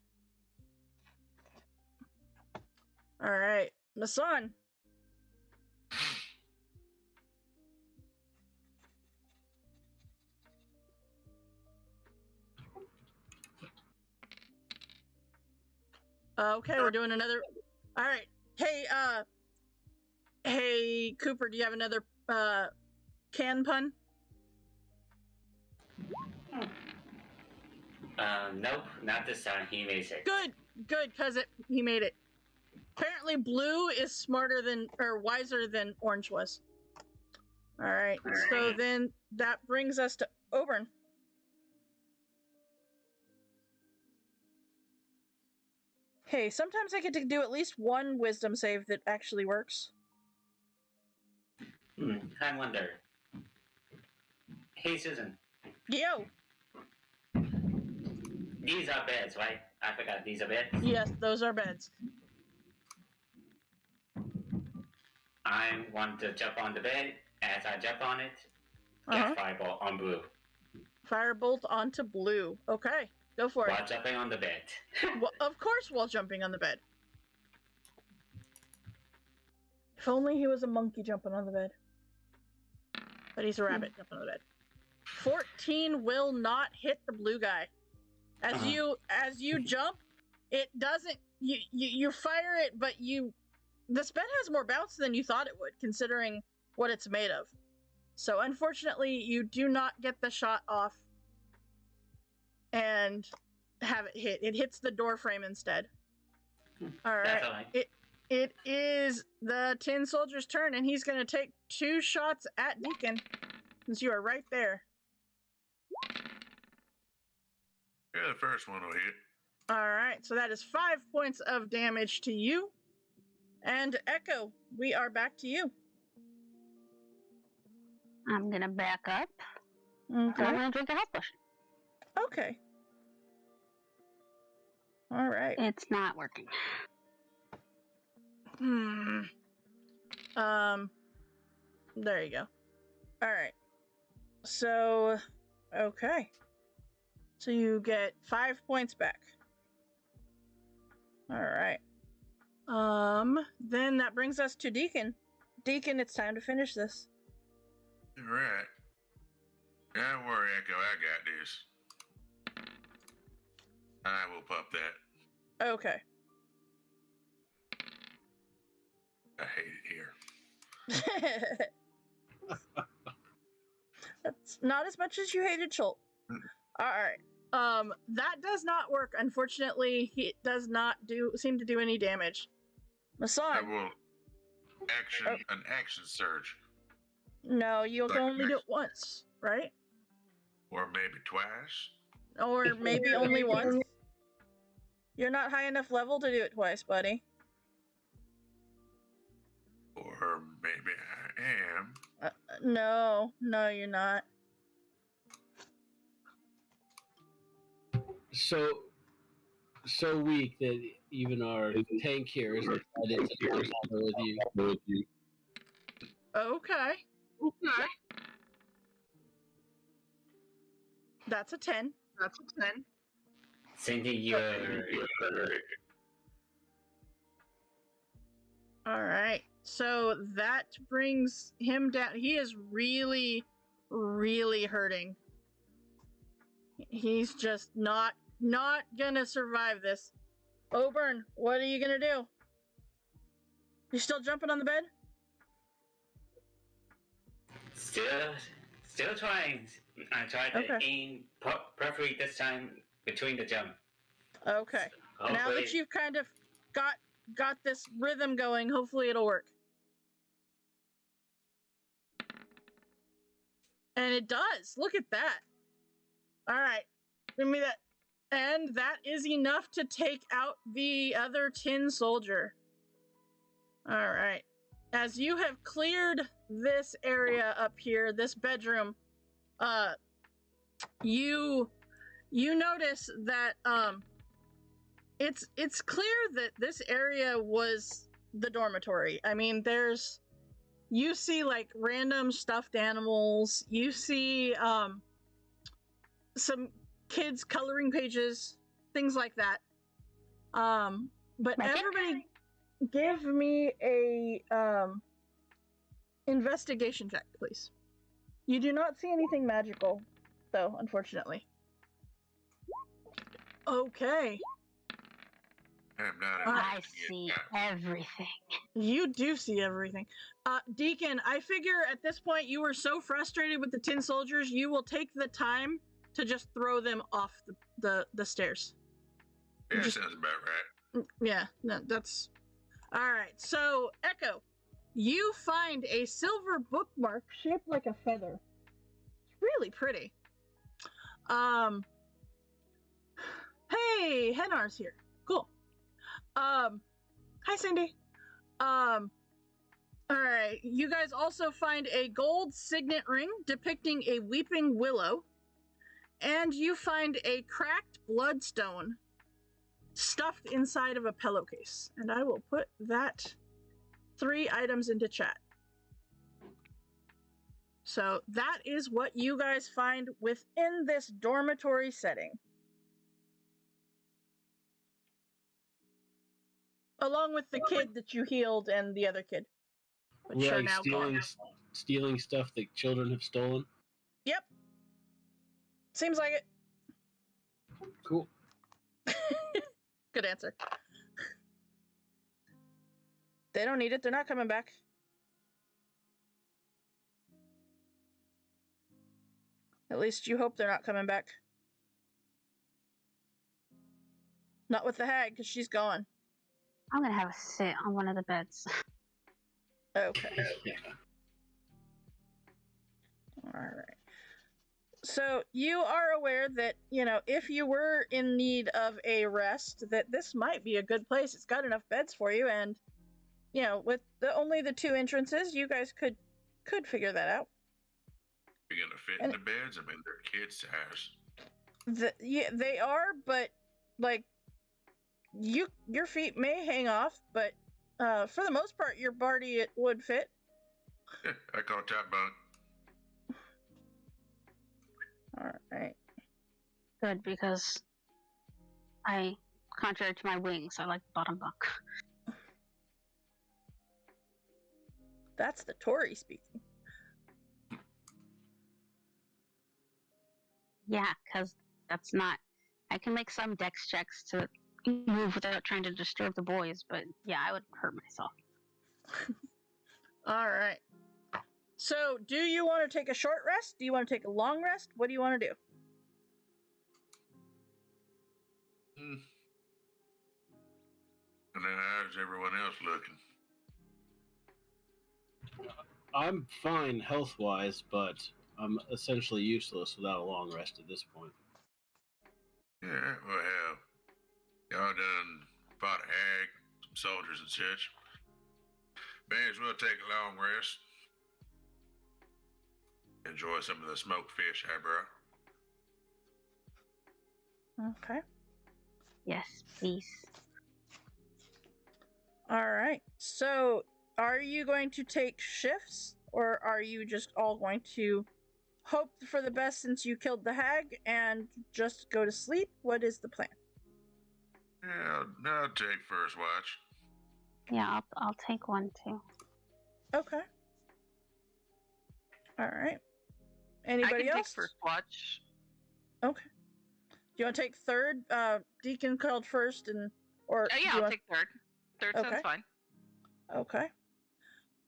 All right, Masan. Okay, we're doing another. All right. Hey, Cooper, do you have another can pun? Nope, not this time. He makes it. Good, cause he made it. Apparently, Blue is smarter than or wiser than Orange was. All right. So then that brings us to Oberon. Hey, sometimes I get to do at least one wisdom save that actually works. I wonder. Hey, Susan. Yo. These are beds, right? I forgot these are beds. Yes, those are beds. I want to jump on the bed. As I jump on it, Uh-huh. get fireball on Blue. Firebolt onto Blue. Okay, go for it. While jumping on the bed. Well, of course, while jumping on the bed. If only he was a monkey jumping on the bed. But he's a rabbit. Jump on the bed. 14 will not hit the blue guy. As you jump, it doesn't. You fire it, but this bed has more bounce than you thought it would, considering what it's made of. So unfortunately, you do not get the shot off and have it hit. It hits the door frame instead. All right. It is the Tin Soldier's turn, and he's going to take 2 shots at Deacon, since you are right there. Yeah, the first one will hit. All right, so that is 5 points of damage to you. And Echo, we are back to you. I'm gonna back up. Okay. And I'm gonna drink a health potion. Okay. All right. It's not working. There you go. All right. So, okay. So you get 5 points back. All right. Then that brings us to Deacon. Deacon, it's time to finish this. All right. Don't worry, Echo. I got this. I will pop that. Okay. I hate it here. That's not as much as you hated Schultz. All right. That does not work. Unfortunately, he does not seem to do any damage. I Masan. will an action surge. No, you'll Like only do next- it once, right? Or maybe twice. Or maybe only once. You're not high enough level to do it twice, buddy. Or maybe I am. No, you're not. So weak that even our tank here is decided to not bother with you. Okay. That's a 10. Cindy, you're All right. So that brings him down. He is really, really hurting. He's just not gonna survive this. Oburn, what are you gonna do? You still jumping on the bed? still trying. I tried to aim perfectly this time between the jump. Okay. Now that you've kind of got this rhythm going, hopefully it'll work. And it does. Look at that. All right. Give me that. And that is enough to take out the other Tin Soldier. All right. As you have cleared this area up here, this bedroom, you notice that it's clear that this area was the dormitory. I mean, you see like random stuffed animals, you see some kids coloring pages, things like that. But everybody give me a investigation check, please. You do not see anything magical, though, unfortunately. Okay. I'm not I see everything. You do see everything. Deacon, I figure at this point you were so frustrated with the Tin Soldiers, you will take the time to just throw them off the stairs. Yeah, sounds about right. Yeah, no, that's... Alright, so, Echo, you find a silver bookmark shaped like a feather. It's really pretty. Hey, Henar's here. Cool. Hi, Cindy. Alright, you guys also find a gold signet ring depicting a weeping willow, and you find a cracked bloodstone stuffed inside of a pillowcase. And I will put that 3 items into chat. So that is what you guys find within this dormitory setting. Along with the kid that you healed and the other kid. Which are now gone. stealing stuff that children have stolen? Yep. Seems like it. Cool. Good answer. They don't need it. They're not coming back. At least you hope they're not coming back. Not with the hag, because she's gone. I'm gonna have a sit on one of the beds. Okay. Yeah. Alright. So you are aware that, if you were in need of a rest, that this might be a good place. It's got enough beds for you, and, with only the 2 entrances, you guys could figure that out. You're gonna fit in the beds? I mean, they're kids' house. Yeah, they are, but, like, your feet may hang off, but for the most part, your Bardi, it would fit. Yeah, I call top bunk. Alright. Good, because contrary to my wings, I like the bottom bunk. That's the Tory speaking. Yeah, because that's not. I can make some dex checks to move without trying to disturb the boys, but yeah, I would hurt myself. Alright. So, do you want to take a short rest? Do you want to take a long rest? What do you want to do? And then how's everyone else looking? I'm fine health-wise, but I'm essentially useless without a long rest at this point. Yeah, well, y'all done fought a hag, some soldiers and such. May as well take a long rest. Enjoy some of the smoked fish I brought. Okay. Yes, please. Alright. So, are you going to take shifts, or are you just all going to hope for the best since you killed the hag and just go to sleep? What is the plan? Yeah, I'll take first watch. Yeah, I'll take one too. Okay. Alright. I Anybody can else? take first watch. Okay. Do you want to take third? Deacon called first, or Yeah, I'll take third. Third Okay. sounds fine. Okay.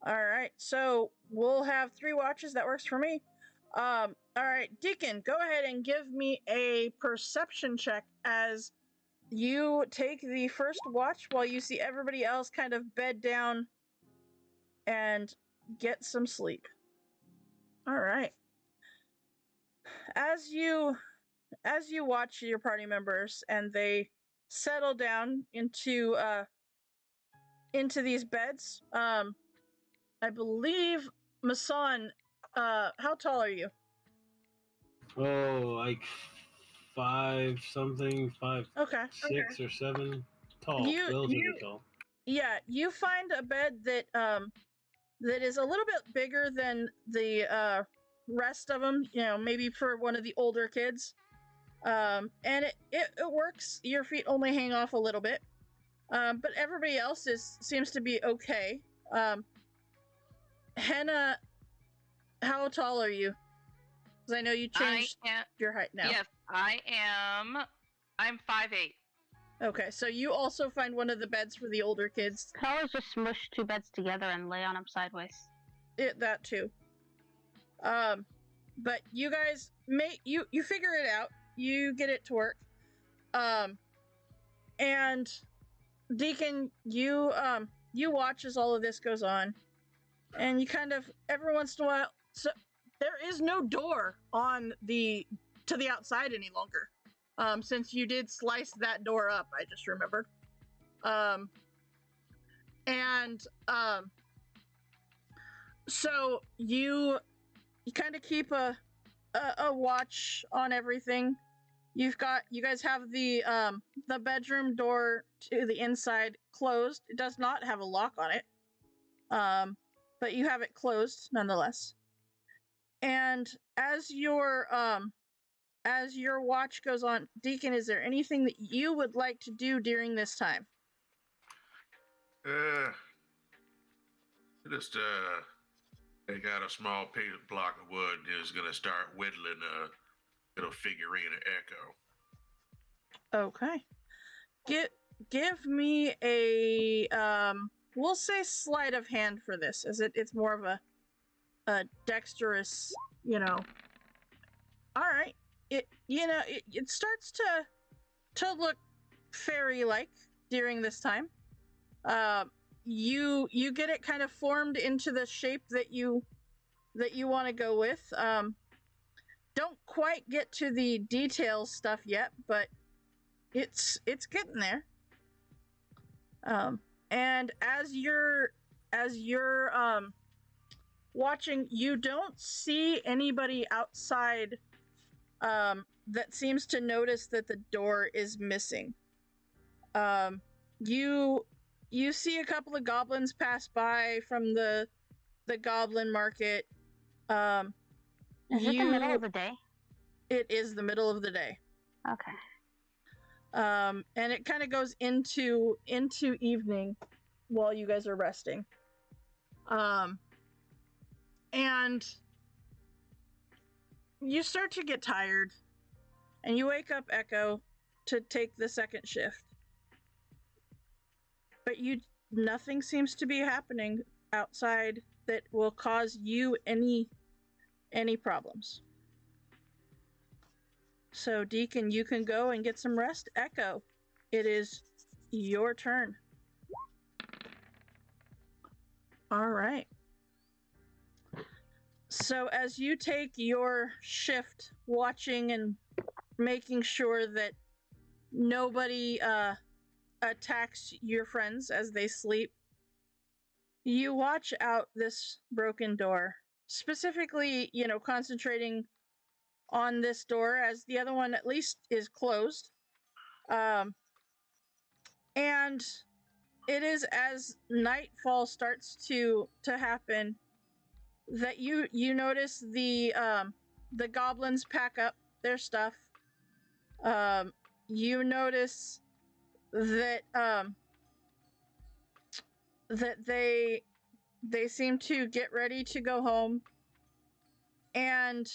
All right. So we'll have 3 watches. That works for me. All right, Deacon, go ahead and give me a perception check as you take the first watch while you see everybody else kind of bed down and get some sleep. All right. As you watch your party members and they settle down into these beds, I believe Masan, how tall are you? Oh, like 5 something, 5, Okay. 6 or 7 tall, relatively tall. Yeah, you find a bed that that is a little bit bigger than the rest of them. Maybe for one of the older kids. And it works. Your feet only hang off a little bit. But everybody else seems to be okay. Henna, how tall are you? Because I know you changed your height now. Yes, I'm 5'8". Okay, so you also find one of the beds for the older kids. Could always just smush 2 beds together and lay on them sideways. That too. But you guys you figure it out. You get it to work. And Deacon, you watch as all of this goes on, and you kind of every once in a while. So there is no door to the outside any longer, since you did slice that door up. I just remembered. So you kind of keep a watch on everything. You guys have the bedroom door to the inside closed. It does not have a lock on it. But you have it closed nonetheless. And as your watch goes on, Deacon, is there anything that you would like to do during this time? Just They got a small block of wood and is going to start whittling a little figurine of Echo. Okay. Give me a we'll say sleight of hand for this, as it's more of a dexterous, All right. It starts to look fairy like during this time. You get it kind of formed into the shape that you want to go with. Don't quite get to the details stuff yet, but it's getting there. And as you're watching, you don't see anybody outside that seems to notice that the door is missing. You see a couple of goblins pass by from the Goblin Market. Is it the middle of the day? It is the middle of the day. Okay. And it kind of goes into evening while you guys are resting. And you start to get tired, and you wake up Echo to take the second shift. But nothing seems to be happening outside that will cause you any problems. So Deacon, you can go and get some rest. Echo, it is your turn. All right. So as you take your shift watching and making sure that nobody attacks your friends as they sleep, you watch out this broken door, specifically, concentrating on this door, as the other one at least is closed. And it is as nightfall starts to happen that you notice the goblins pack up their stuff. You notice that that they seem to get ready to go home, and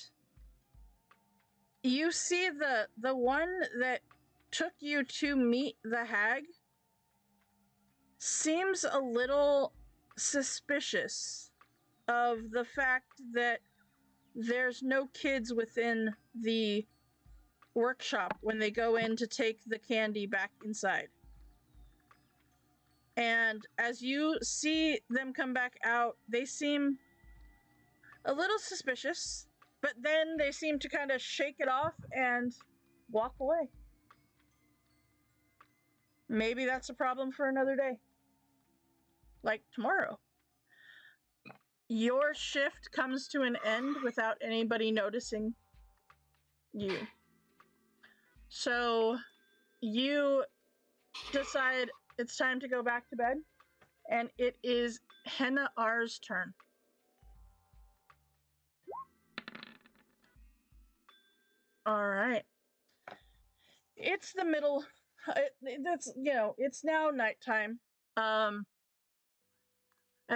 you see the one that took you to meet the hag seems a little suspicious of the fact that there's no kids within the workshop when they go in to take the candy back inside. And as you see them come back out, they seem a little suspicious, but then they seem to kind of shake it off and walk away. Maybe that's a problem for another day. Like tomorrow. Your shift comes to an end without anybody noticing you. So you decide it's time to go back to bed, and it is Henna R's turn. All right. It's the middle. It's now nighttime. As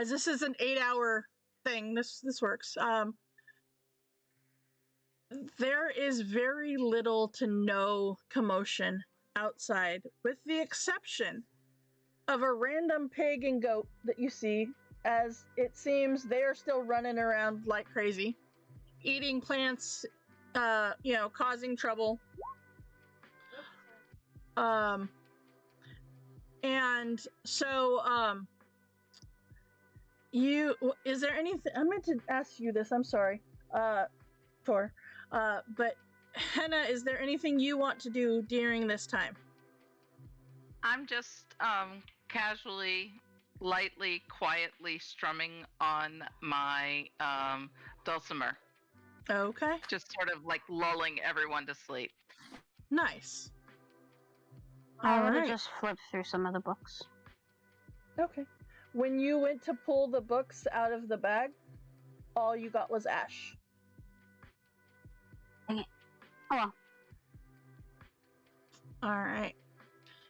this is an 8-hour thing, this works. There is very little to no commotion outside, with the exception of a random pig and goat that you see, as it seems they're still running around like crazy, eating plants, causing trouble. And so, is there anything, I meant to ask you this, I'm sorry, Tor, but Henna, is there anything you want to do during this time? I'm just casually, lightly, quietly strumming on my dulcimer. Okay. Just sort of like lulling everyone to sleep. Nice. I would have Alright. just flipped through some of the books. Okay. When you went to pull the books out of the bag, all you got was ash. Dang it. Oh well. Alright.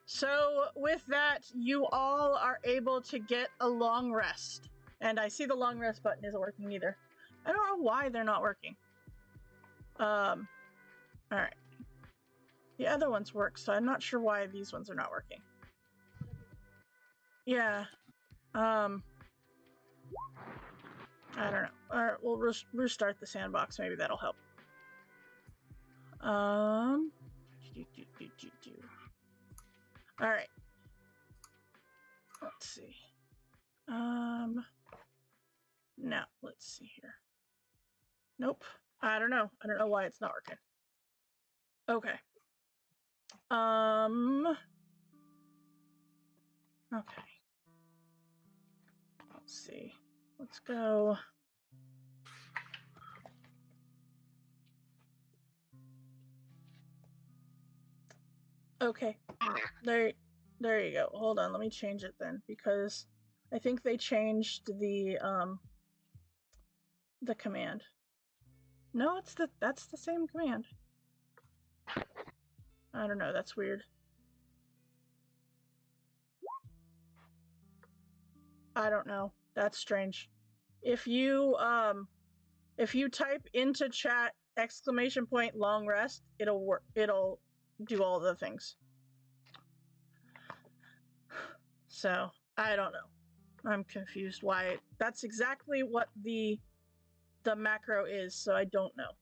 So with that, you all are able to get a long rest. And I see the long rest button isn't working either. I don't know why they're not working. Alright. The other ones work, so I'm not sure why these ones are not working. Yeah. I don't know. Alright, we'll restart the sandbox. Maybe that'll help. Alright. Let's see. Now, let's see here. Nope. I don't know. I don't know why it's not working. Okay. Okay. Let's see. Let's go. Okay. There you go. Hold on, let me change it then, because I think they changed the command. No, that's the same command. I don't know, that's weird. I don't know. That's strange. If you type into chat !long rest, it'll work. It'll do all the things. So, I don't know. I'm confused why. That's exactly what the macro is, so I don't know.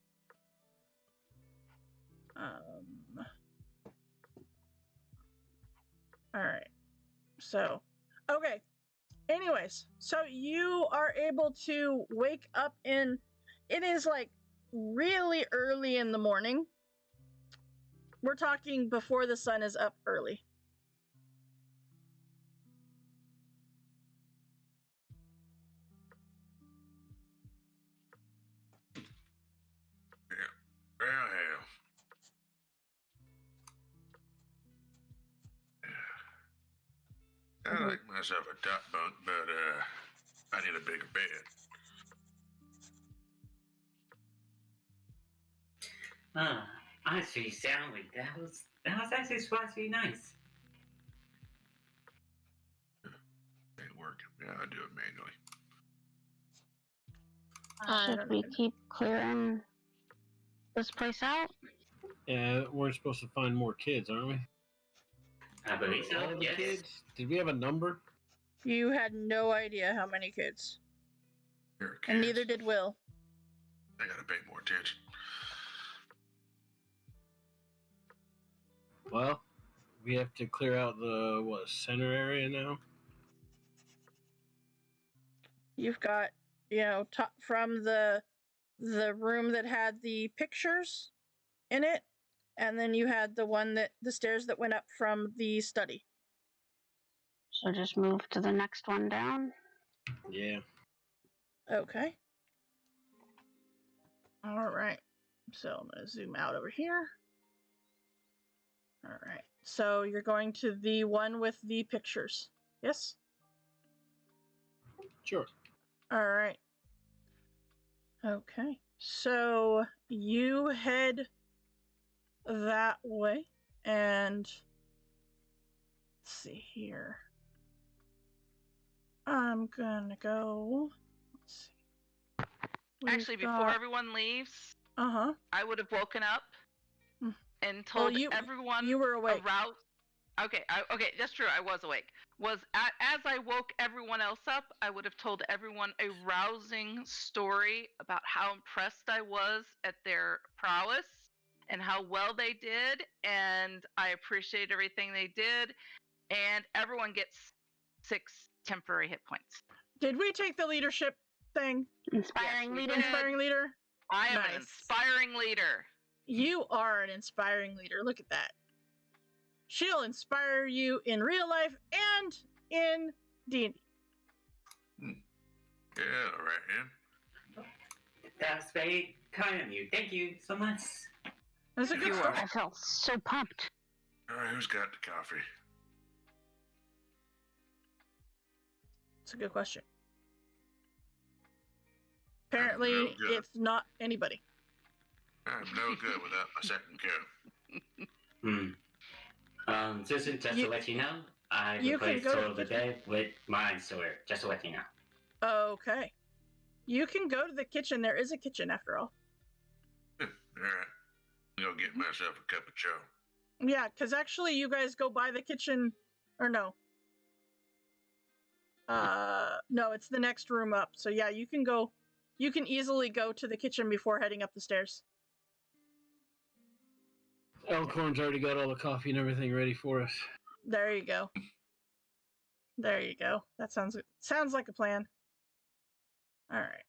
Alright. So, okay. Anyways, so you are able to wake up in, it is like really early in the morning. We're talking before the sun is up early. Well, hell. I like myself a top bunk, but I need a bigger bed. Honestly, soundly, that was actually surprisingly nice. Ain't working. Yeah, I do it manually. Should we keep clearing this place out? Yeah, we're supposed to find more kids, aren't we? I believe so, All the yes. kids? Did we have a number? You had no idea how many kids. Here, kids. And neither did Will. I gotta pay more attention. Well, we have to clear out the, center area now? You've got, from the room that had the pictures in it, and then you had the stairs that went up from the study. So just move to the next one down. Yeah. Okay. All right. So I'm going to zoom out over here. All right. So you're going to the one with the pictures. Yes? Sure. All right. Okay. So you head that way, and let's see here. I'm gonna go. Let's see. Actually, before everyone leaves, I would have woken up and told everyone you were awake. Okay, that's true. I was awake. As I woke everyone else up, I would have told everyone a rousing story about how impressed I was at their prowess and how well they did, and I appreciate everything they did, and everyone gets 6 temporary hit points. Did we take the leadership thing? Inspiring leader. Inspiring leader? I am an inspiring leader. You are an inspiring leader. Look at that. She'll inspire you in real life and in D&D. Yeah, all right, man. That's very kind of you. Thank you so much. That's a good story. I felt so pumped. All right, who's got the coffee? It's a good question. Apparently, it's not anybody. I'm no good without my second coat. Just to let you know, I replaced Sword of the Dead with my sword, just to let you know. Okay. You can go to the kitchen. There is a kitchen after all. All right. Go get myself a cup of joe. Yeah, because actually you guys go by the kitchen, or no. No, it's the next room up. So yeah, you can easily go to the kitchen before heading up the stairs. Elkhorn's already got all the coffee and everything ready for us. There you go. There you go. That sounds like a plan. All right.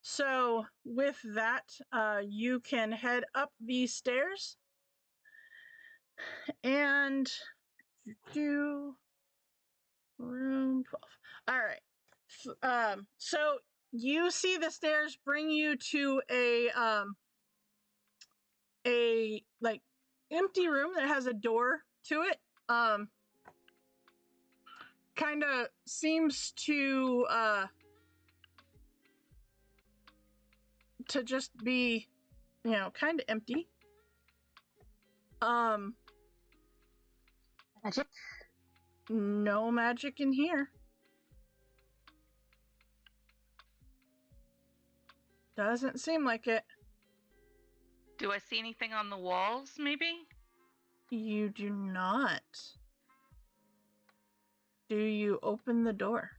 So with that, you can head up these stairs and do room 12. All right. So you see the stairs bring you to a like empty room that has a door to it. Kind of seems to just be, kind of empty. Magic? No magic in here. Doesn't seem like it. Do I see anything on the walls, maybe? You do not. Do you open the door?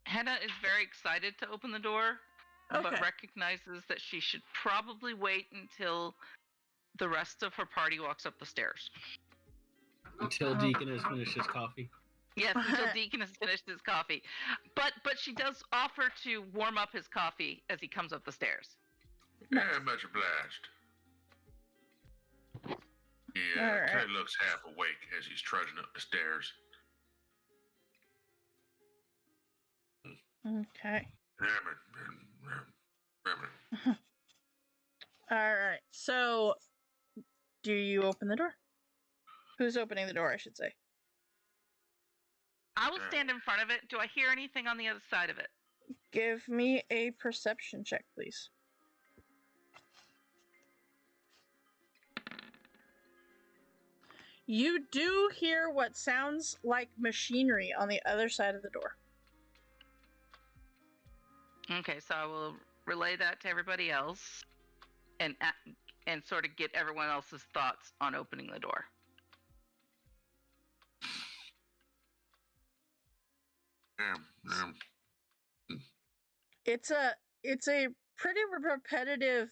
Henna is very excited to open the door, Okay. but recognizes that she should probably wait until the rest of her party walks up the stairs. Until Deacon has finished his coffee. Yes, until Deacon has finished his coffee. But she does offer to warm up his coffee as he comes up the stairs. Yeah, much obliged. He All right. kind of looks half awake as he's trudging up the stairs. Okay. Remember. All right. So, do you open the door? Who's opening the door, I should say? I will stand in front of it. Do I hear anything on the other side of it? Give me a perception check, please. You do hear what sounds like machinery on the other side of the door. Okay, so I will relay that to everybody else and sort of get everyone else's thoughts on opening the door. It's a pretty repetitive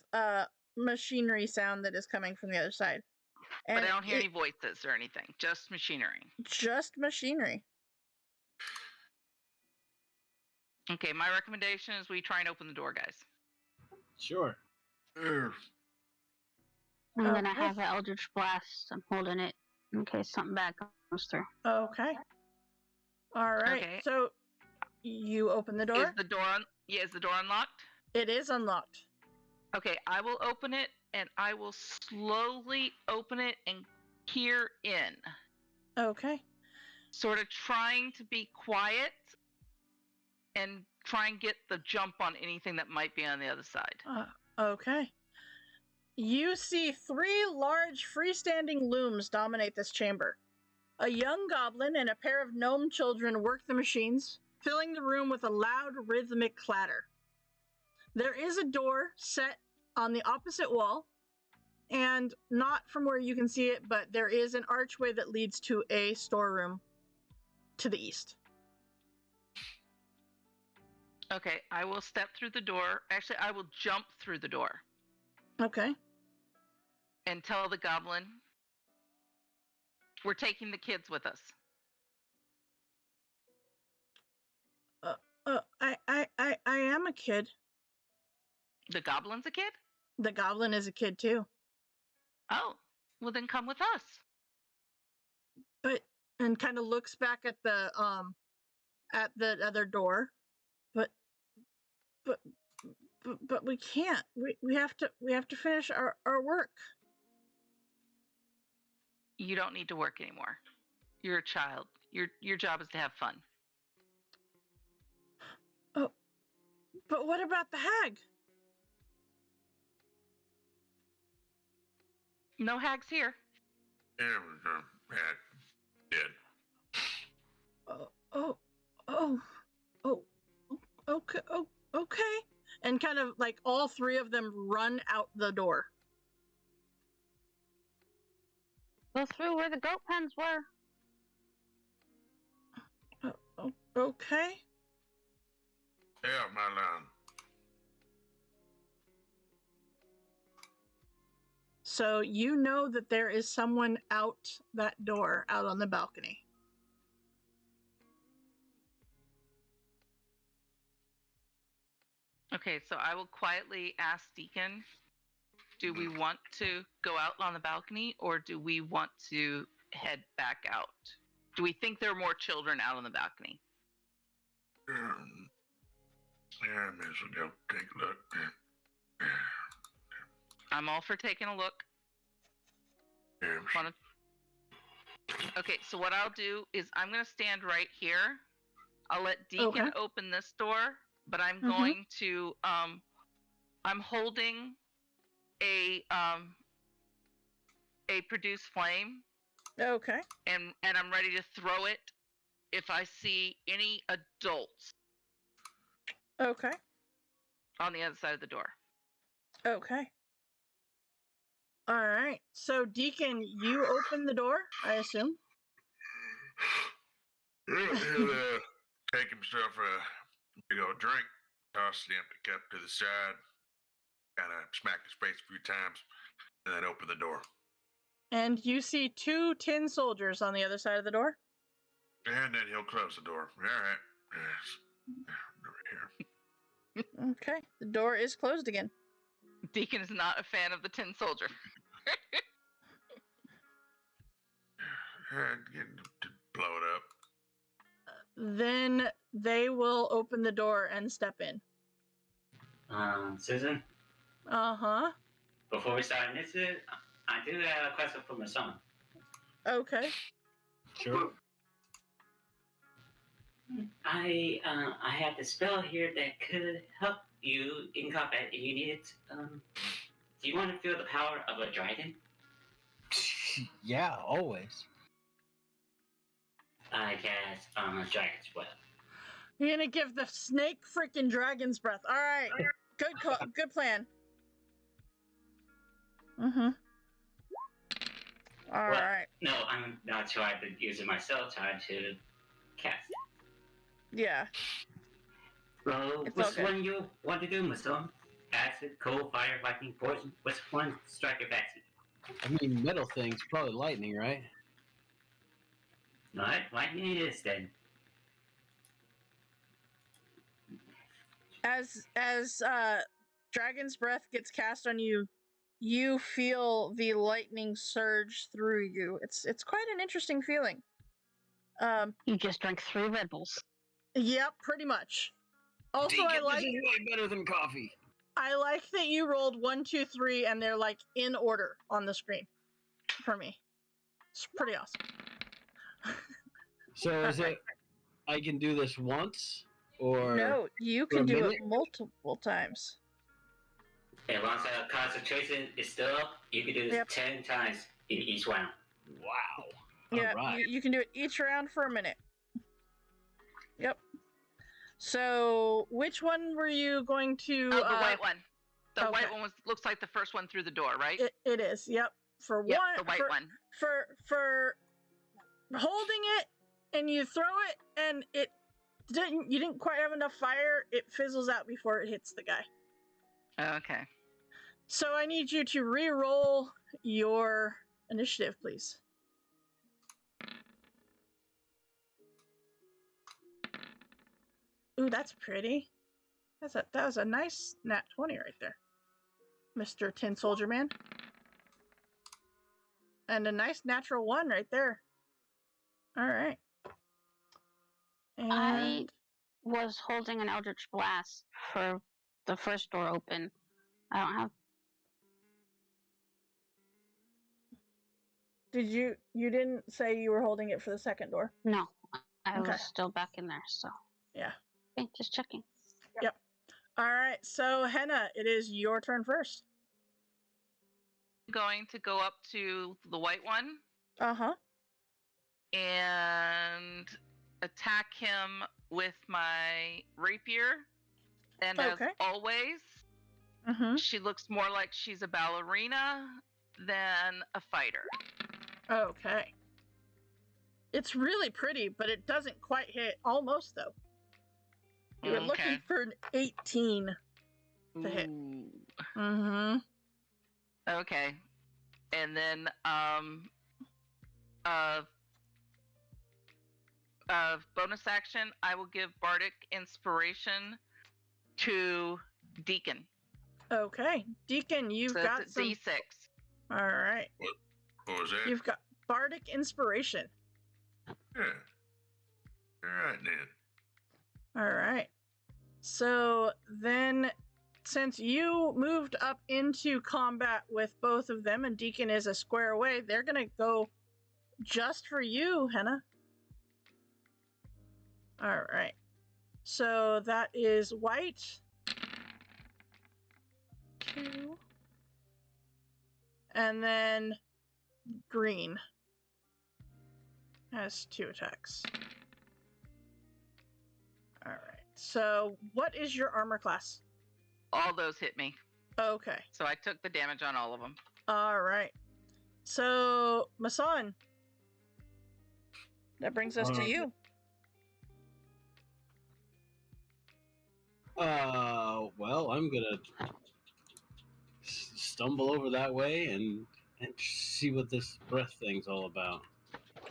machinery sound that is coming from the other side. And but I don't hear any voices or anything, just machinery. Just machinery. Okay, my recommendation is we try and open the door, guys. Sure. I'm gonna have an Eldritch Blast. I'm holding it in case something bad comes through. Okay. All right. Okay. So you open the door. Is the door unlocked? It is unlocked. Okay, I will open it and I will slowly open it and peer in. Okay. Sort of trying to be quiet and try and get the jump on anything that might be on the other side. Okay. You see 3 large freestanding looms dominate this chamber. A young goblin and a pair of gnome children work the machines, filling the room with a loud rhythmic clatter. There is a door set on the opposite wall, and not from where you can see it, but there is an archway that leads to a storeroom to the east. Okay, I will step through the door. Actually, I will jump through the door Okay. and tell the goblin, we're taking the kids with us. I am a kid. The goblin's a kid? The goblin is a kid too. Oh, well then come with us. And kind of looks back at the other door. But we can't. We have to finish our work. You don't need to work anymore. You're a child. Your job is to have fun. Oh, but what about the hag? No hags here. Yeah, dead. Okay. Okay. And kind of like all three of them run out the door. Go through where the goat pens were. Okay. Yeah, my line. So you know that there is someone out that door, out on the balcony. Okay, so I will quietly ask Deacon, do we want to go out on the balcony or do we want to head back out? Do we think there are more children out on the balcony? Yeah, I may as well go take a look. I'm all for taking a look. Yeah. Okay, so what I'll do is I'm going to stand right here. I'll let Deacon open this door, but I'm going to I'm holding a produce flame. Okay. And I'm ready to throw it if I see any adults. Okay. On the other side of the door. Okay. All right. So Deacon, you open the door, I assume. He'll take himself a big old drink, toss the empty cup to the side, kind of smack his face a few times, and then open the door. And you see two tin soldiers on the other side of the door. And then he'll close the door. All right. Yes. Over here. Okay. The door is closed again. Deacon is not a fan of the tin soldier. To blow it up. Then they will open the door and step in. Susan? Uh-huh. Before we start initiative, I do have a question for my son. Okay. Sure. I had the spell here that could help you in combat if you need it. Do you want to feel the power of a dragon? Yeah, always. I guess dragon's breath. You're gonna give the snake freaking dragon's breath. All right. Good plan. All right. No, I'm not trying to use it myself. Trying to cast it. Yeah. Well, It's which okay. one you want to do, Miss Stone? Acid, cold, fire, lightning, poison. Which one strike your fancy? I mean, metal things, probably lightning, right? Alright, lightning it is then. As dragon's breath gets cast on you, you feel the lightning surge through you. It's quite an interesting feeling. You just drank 3 Red Bulls. Yep, pretty much. Also, Deacon, I like this is way better than coffee. I like that you rolled 1, 2, 3, and they're like in order on the screen for me. It's pretty awesome. So is it? I can do this once, or No, you for a can do minute? it multiple times. As long as that concentration is still up, you can do this 10 times in each round. Wow. Yeah, Alright. you can do it each round for a minute. Yep. So, which one were you going to? Oh, the white one. The okay. white one looks like the first one through the door, right? It is. Yep. For Yep, one, the white one. For holding it and you throw it and you didn't quite have enough fire. It fizzles out before it hits the guy. Okay. So I need you to re-roll your initiative, please. Ooh, that's pretty. That was a nice nat 20 right there, Mr. Tin Soldier Man. And a nice natural 1 right there. All right. And I was holding an Eldritch Blast for the first door open. I don't have. you didn't say you were holding it for the second door? No, I Okay. was still back in there, so. Yeah. Okay, just checking. Yep. All right. So Henna, it is your turn first. going to go up to the white one Uh-huh. and attack him with my rapier. And Okay. as always, Mm-hmm. she looks more like she's a ballerina than a fighter. Okay. It's really pretty, but it doesn't quite hit. Almost, though. You were looking for an 18 to hit. Ooh. Mm-hmm. Okay. And then bonus action, I will give Bardic Inspiration to Deacon. Okay. Deacon, you've So got it's a some... D6. All right. What was that? You've got Bardic Inspiration. Yeah. All right, then. All right. So then, since you moved up into combat with both of them and Deacon is a square away, they're going to go just for you, Henna. All right. So that is white. 2. And then green has 2 attacks. All right. So what is your armor class? All those hit me. Okay. So I took the damage on all of them. All right. So, Masan, that brings us to you. Well, I'm gonna stumble over that way and see what this breath thing's all about.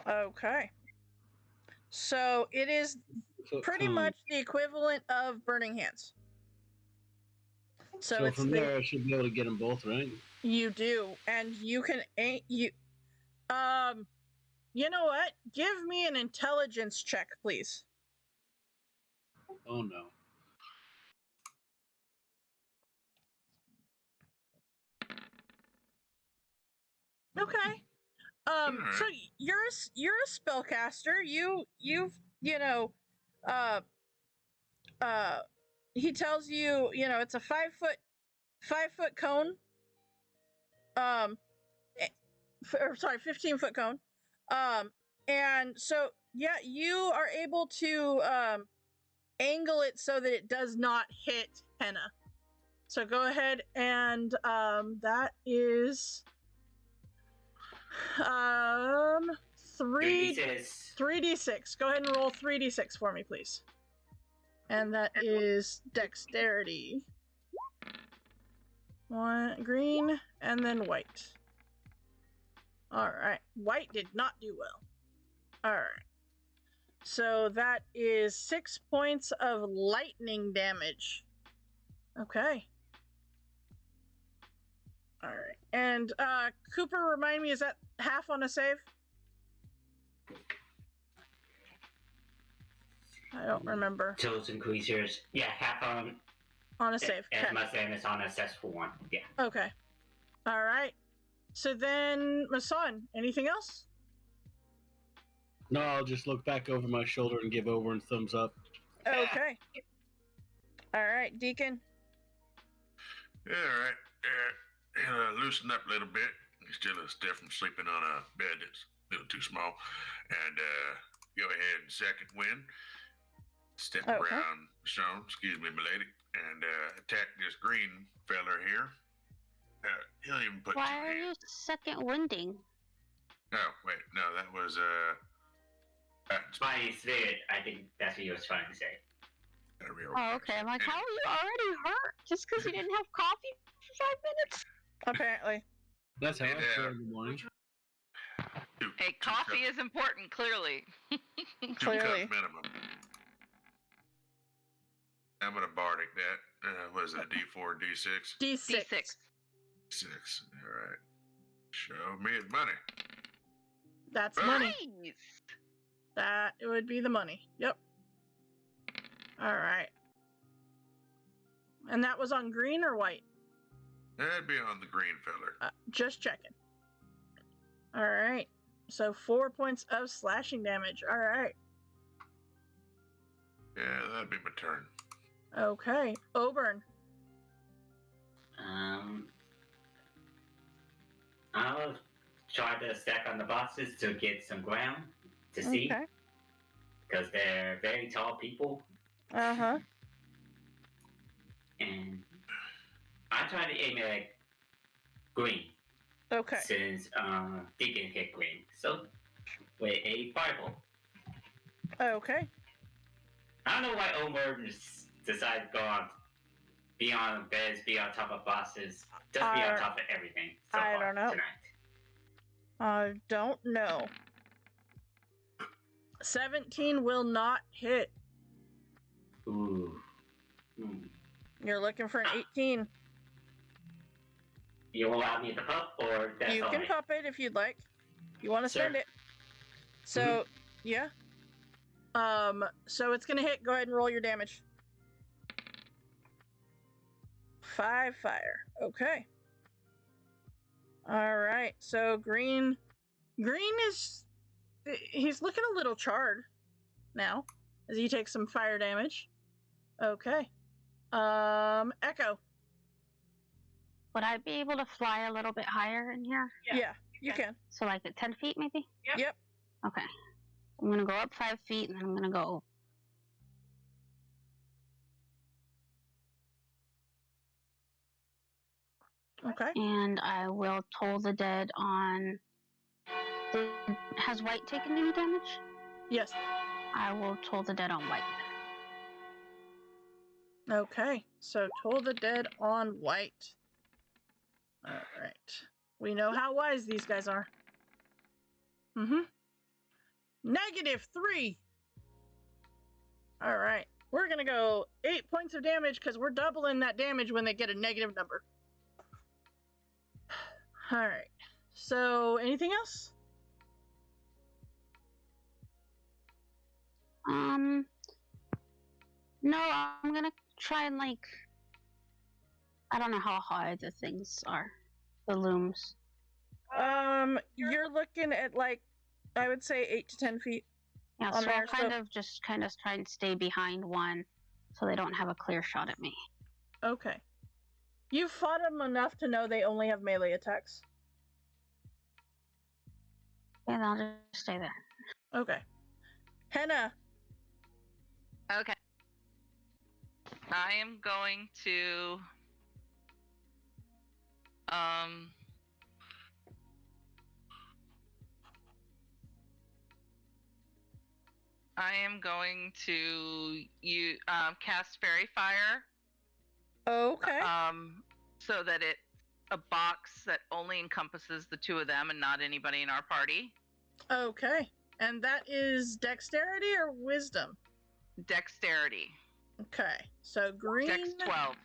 Okay. So it is pretty much the equivalent of Burning Hands. So it's from there, I should be able to get them both, right? You do, and you can you know what? Give me an intelligence check, please. Oh no. Okay. So you're a spellcaster. He tells you, it's a 5-foot cone. 15-foot cone. And so yeah, you are able to angle it so that it does not hit Henna. So go ahead and that is 3d6. Go ahead and roll 3d6 for me, please. And that is dexterity. 1 green and then white. All right. White did not do well. All right. So that is 6 points of lightning damage. Okay. All right. And Cooper, remind me, is that half on a save? I don't remember. Chosen creatures. Yeah, half on a save. As much as on a successful one. Yeah. Okay. All right. So then, Masan, anything else? No, I'll just look back over my shoulder and give Oberon thumbs up. Okay. All right, Deacon. Yeah, all right. Loosen up a little bit. You're still stiff from sleeping on a bed that's a little too small. And go ahead and second wind. Step around Sean, excuse me, milady, and attack this green feller here. He'll even put Why are you second winding? Oh, wait, no, that was Spiny Spirit, I think that's what you was trying to say. Oh, okay. I'm like, how are you already hurt? Just because you didn't have coffee for 5 minutes? Apparently. That's how I feel in the morning. Hey, coffee is important, clearly. 2 cup minimum. I'm gonna Bardic that. Was it a D4, D6? D6. D6. All right. Show me his money. That's money. That would be the money. Yep. All right. And that was on green or white? That'd be on the green feller. Just checking. All right. So 4 points of slashing damage. All right. Yeah, that'd be my turn. Okay. Oberon. I'll try to stack on the boxes to get some ground to see, Okay. because they're very tall people, Uh-huh. and I try to aim at green Okay. since Deacon hit green. So with a fireball. Okay. I don't know why Omer decided to go on, be on beds, be on top of boxes, just be on top of everything so I far don't know. tonight. I don't know. 17 will not hit. Ooh. You're looking for an 18. You allow me to pup, or that's You all can right? pop it if you'd like. You want to Sure. spend it. So, yeah. So it's gonna hit. Go ahead and roll your damage. 5 fire. Okay. All right. So green is he's looking a little charred now as he takes some fire damage. Okay. Echo. Would I be able to fly a little bit higher in here? Yeah, you can. So like at 10 feet maybe? Yep. Okay. I'm going to go up 5 feet and then I'm going to go. Okay. And I will toll the dead on. Has White taken any damage? Yes. I will toll the dead on White. Okay. So toll the dead on White. All right. We know how wise these guys are. -3. All right. We're going to go 8 points of damage because we're doubling that damage when they get a negative number. All right. So, anything else? No, I'm going to try and like. I don't know how high the things are. The looms. You're looking at like, I would say 8 to 10 feet. Yeah, on so I'll there, kind of try and stay behind one so they don't have a clear shot at me. Okay. You've fought them enough to know they only have melee attacks. And I'll just stay there. Okay. Henna. Okay. I am going to cast Fairy Fire. Okay. So that it's a box that only encompasses the two of them and not anybody in our party. Okay. And that is dexterity or wisdom? Dexterity. Okay. So green. Dex 12.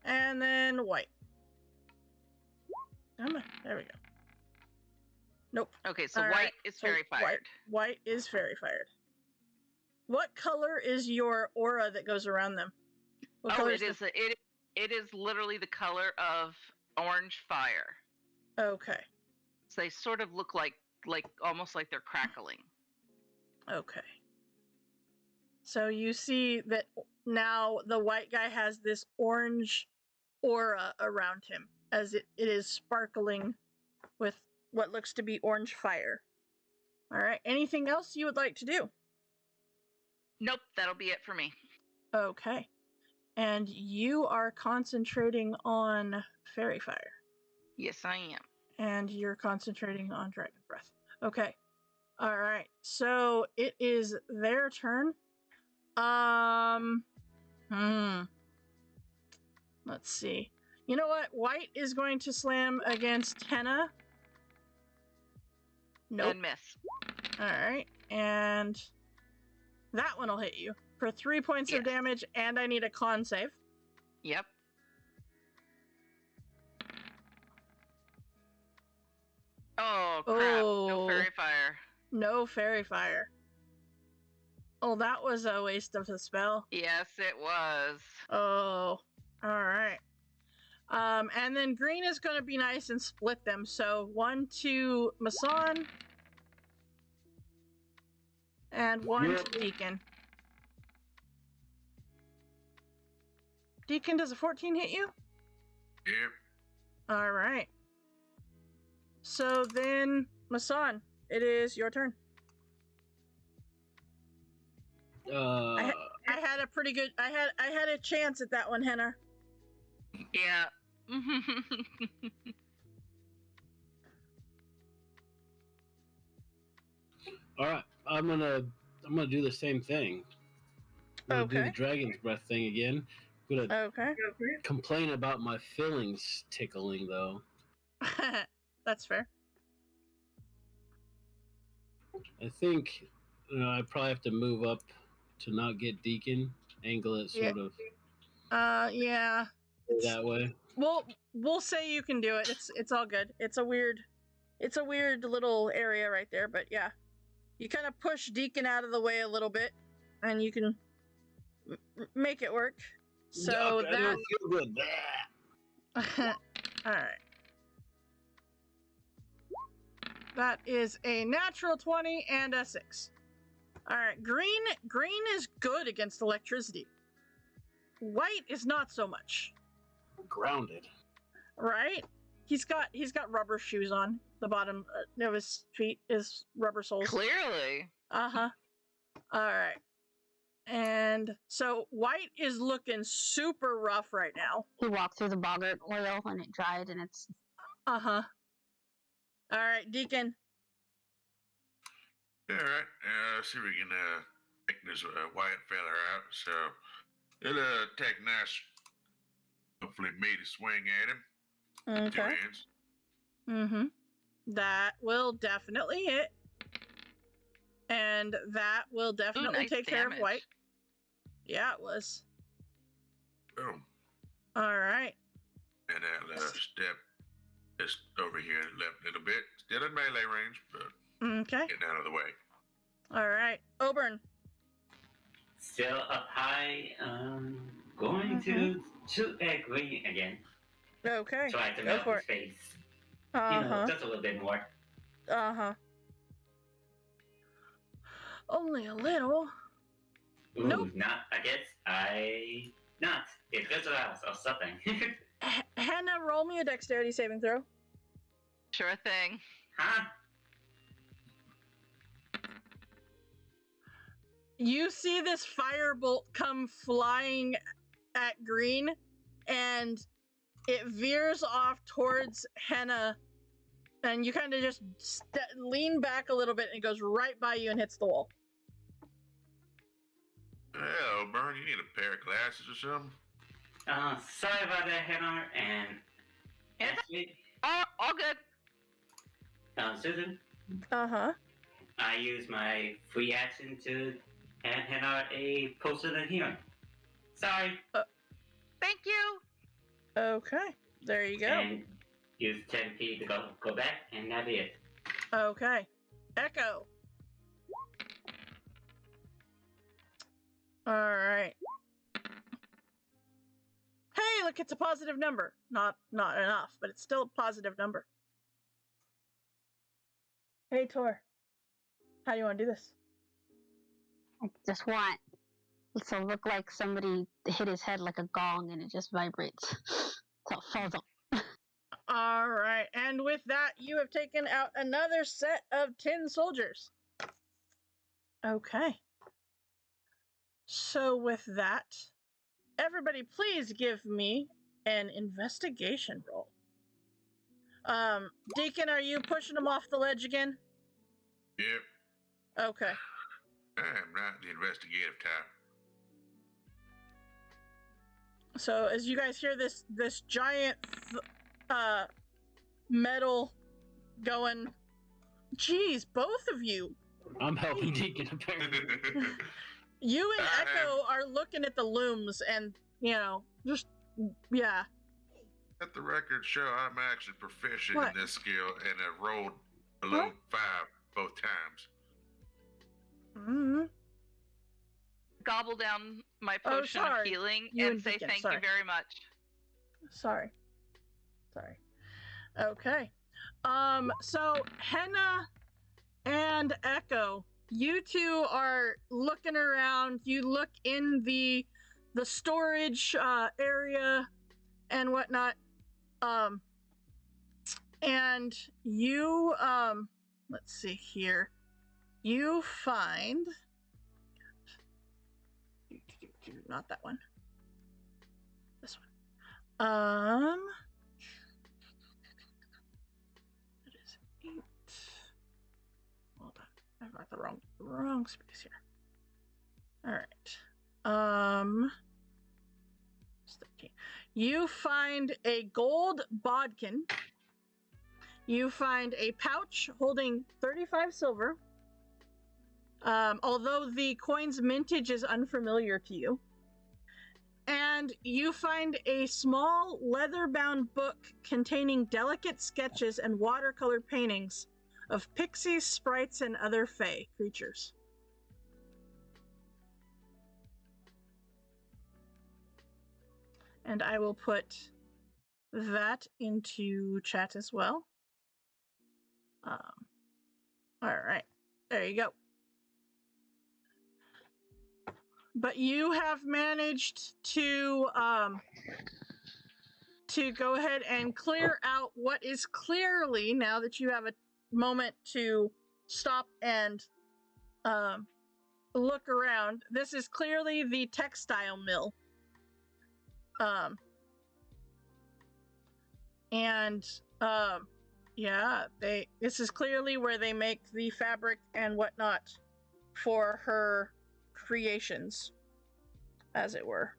And then white. Come on. There we go. Nope. Okay, so All white right, is so Fairy Fired. White is fairy fired. What color is your aura that goes around them? What color it is literally the color of orange fire. Okay. So they sort of look like almost like they're crackling. Okay. So you see that now the white guy has this orange aura around him as it is sparkling with what looks to be orange fire. All right. Anything else you would like to do? Nope, that'll be it for me. Okay. And you are concentrating on fairy fire. Yes, I am. And you're concentrating on dragon breath. Okay. All right. So it is their turn. Let's see. You know what? White is going to slam against Henna. Nope. And miss. All right. And that one will hit you for 3 points of damage, and I need a con save. Yep. Oh, crap. No fairy fire. No fairy fire. Oh, that was a waste of a spell. Yes, it was. Oh, all right. And then green is going to be nice and split them. So 1 to Masan and 1 to Deacon. Deacon, does a 14 hit you? Yep. All right. So then, Masan, it is your turn. I had a pretty good. I had a chance at that one, Henna. Yeah. All right, I'm gonna do the same thing. I'm gonna do the Okay. dragon's breath thing again. I'm gonna Okay. complain about my feelings tickling though. That's fair. I think I probably have to move up to not get Deacon. Angle it sort of Yeah. that way. We'll say you can do it. It's all good. It's a weird little area right there, but yeah. You kind of push Deacon out of the way a little bit, and you can make it work. So Doc, I that don't feel good. all right. That is a natural 20 and a 6. All right, green is good against electricity. White is not so much. Grounded. Right? He's got rubber shoes on. The bottom of his feet is rubber soles. Clearly. Uh-huh. All right. And so White is looking super rough right now. He walked through the boggart oil and it dried and it's... Uh-huh. All right, Deacon. All right, see if we can pick this white fella out. So it'll take nice, hopefully me to swing at him. Two Okay. hands. Mm-hmm. That will definitely hit. And that will definitely nice take care of damage. White. Yeah, it was. Boom. All right. And I'll step just over here left a little bit. Still in melee range, but Okay. getting out of the way. All right. Oberon. Still up high. Going to shoot at Green again. Okay. Try to Go melt for his it. face. Uh-huh. Just a little bit more. Uh-huh. Only a little. Ooh, Nope. not. I guess not. It goes around or something. Henna, roll me a dexterity saving throw. Sure thing. Huh? You see this firebolt come flying at Green, and it veers off towards Henna, and you kind of just lean back a little bit, and it goes right by you and hits the wall. Well, Burn, you need a pair of glasses or something? Sorry about that, Hannah, and It's actually, all good. Susan, Uh-huh. I use my free action to hand Hannah a potion of healing. Sorry. Thank you. Okay. There you go. And use 10 feet to go back, and that'll be it. Okay. Echo. All right. Hey, look, it's a positive number. Not enough, but it's still a positive number. Hey, Tor. How do you want to do this? I just want it to look like somebody hit his head like a gong and it just vibrates. So it falls off. All right. And with that, you have taken out another set of 10 soldiers. Okay. So with that, everybody please give me an investigation roll. Deacon, are you pushing them off the ledge again? Yep. Okay. I'm not the investigative type. So as you guys hear this giant metal going, geez, both of you. I'm helping Deacon apparently. You and Echo are looking at the looms and, just, yeah. Let the record show I'm actually proficient What? in this skill and have rolled below 5 both times. Mm-hmm. Gobble down my Oh, potion sorry. of healing You and and say Deacon, thank sorry. you very much. Sorry. Okay. So Henna and Echo, you two are looking around. You look in the storage area and whatnot. And you, let's see here. You find, not that one. This one. It is 8. Hold on, I've got the wrong space here. All right. 13. You find a gold bodkin. You find a pouch holding 35 silver. Although the coin's mintage is unfamiliar to you. And you find a small leather-bound book containing delicate sketches and watercolor paintings of pixies, sprites, and other fey creatures. And I will put that into chat as well. All right, there you go. But you have managed to go ahead and clear out what is clearly, now that you have a moment to stop and look around, this is clearly the textile mill. Yeah, this is clearly where they make the fabric and whatnot for her creations, as it were.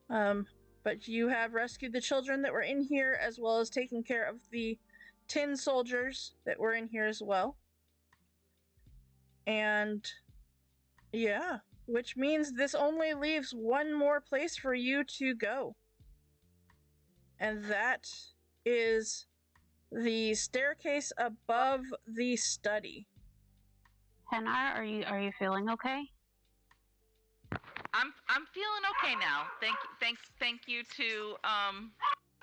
But you have rescued the children that were in here, as well as taking care of the tin soldiers that were in here as well. And yeah, which means this only leaves one more place for you to go. And that is the staircase above the study. Hennar, are you feeling okay? I'm feeling okay now. Thank you to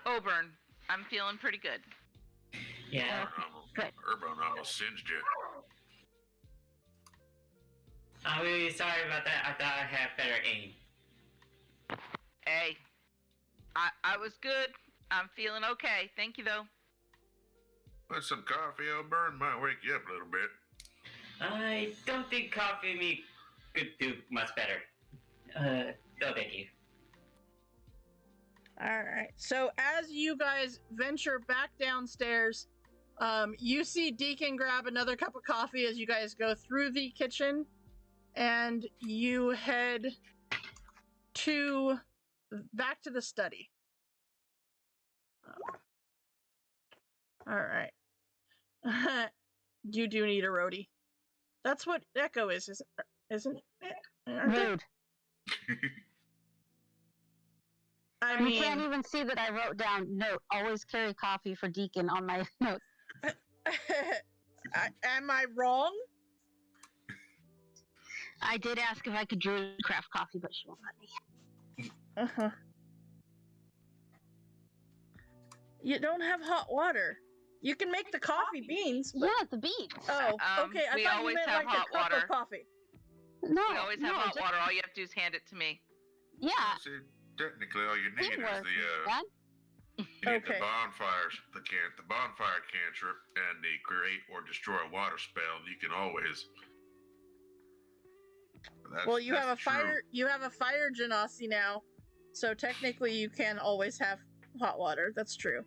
Oberon. I'm feeling pretty good. Yeah. Good. Urban almost singed you. I'm really sorry about that. I thought I had better aim. Hey, I was good. I'm feeling okay. Thank you though. With some coffee, Oberon might wake you up a little bit. I don't think coffee me could do much better. No thank you. Alright, so as you guys venture back downstairs, you see Deacon grab another cup of coffee as you guys go through the kitchen, and you head back to the study. Alright. You do need a roadie. That's what Echo is, isn't it? Rude. I You mean, can't even see that I wrote down, note, always carry coffee for Deacon on my notes. am I wrong? I did ask if I could craft coffee, but she won't let me. Uh-huh. You don't have hot water. You can make the coffee beans. But... Yeah, the beans. Oh, okay. I we thought you always meant have like hot a cup water. of coffee. No, We always have hot just- water. All you have to do is hand it to me. Yeah. See, technically, all you need is teamwork, the man. you need Okay. the bonfires, the bonfire cantrip, and the create or destroy water spell. You can always. Well, you have a true. fire. You have a fire genasi now, so technically you can always have hot water. That's true.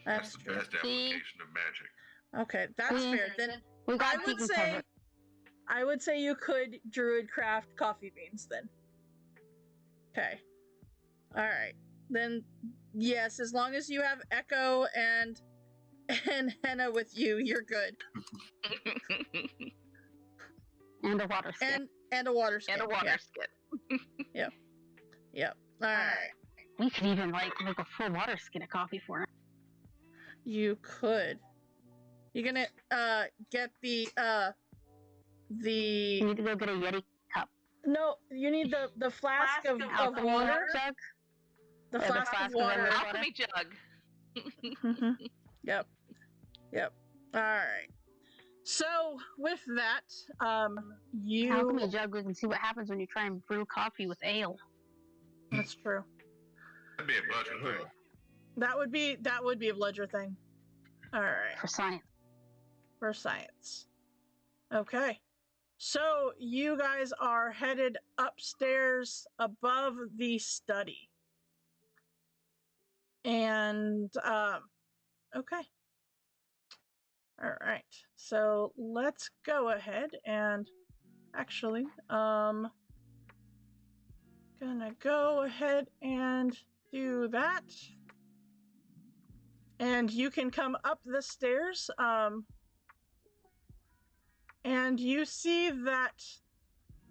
That's That's the true. best application of magic. Okay, that's See? fair. Then We got I would Deacon say, covered. I would say you could druid craft coffee beans then. Okay. All right. Then yes, as long as you have Echo and Henna with you, you're good. And a water skin. And a water skin. And a water skin. Yep. All right. We could even make a full water skin of coffee for him. You could. You're gonna get the You need to go get a Yeti cup. no, you need the flask of water. Jug. The Yeah, the flask flask of of water. water. Alchemy jug. Yep. All right. So with that, you. Alchemy jug. We can see what happens when you try and brew coffee with ale. That's true. That'd be a budget thing. That would be a ledger thing. All right. For science. For science. Okay. So you guys are headed upstairs above the study. And okay. All right. So let's go ahead and actually gonna go ahead and do that. And you can come up the stairs and you see that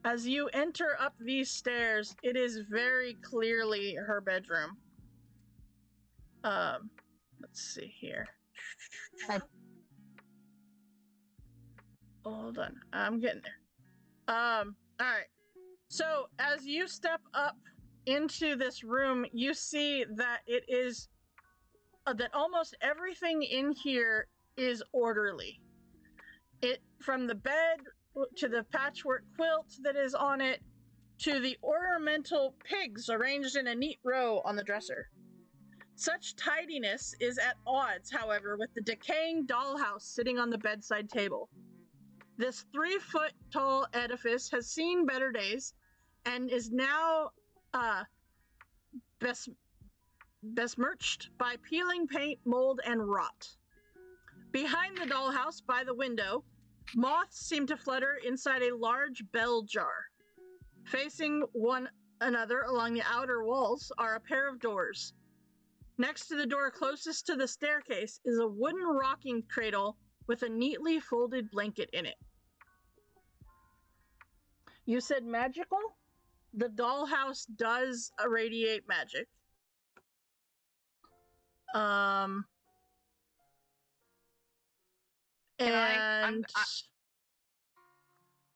as you enter up these stairs, it is very clearly her bedroom. Let's see here. Hold on, I'm getting there. All right. So as you step up into this room, you see that it is that almost everything in here is orderly. It from the bed to the patchwork quilt that is on it to the ornamental pigs arranged in a neat row on the dresser. Such tidiness is at odds, however, with the decaying dollhouse sitting on the bedside table. This 3-foot-tall edifice has seen better days and is now besmirched by peeling paint, mold, and rot. Behind the dollhouse, by the window, moths seem to flutter inside a large bell jar. Facing one another along the outer walls are a pair of doors. Next to the door closest to the staircase is a wooden rocking cradle with a neatly folded blanket in it. You said magical? The dollhouse does irradiate magic.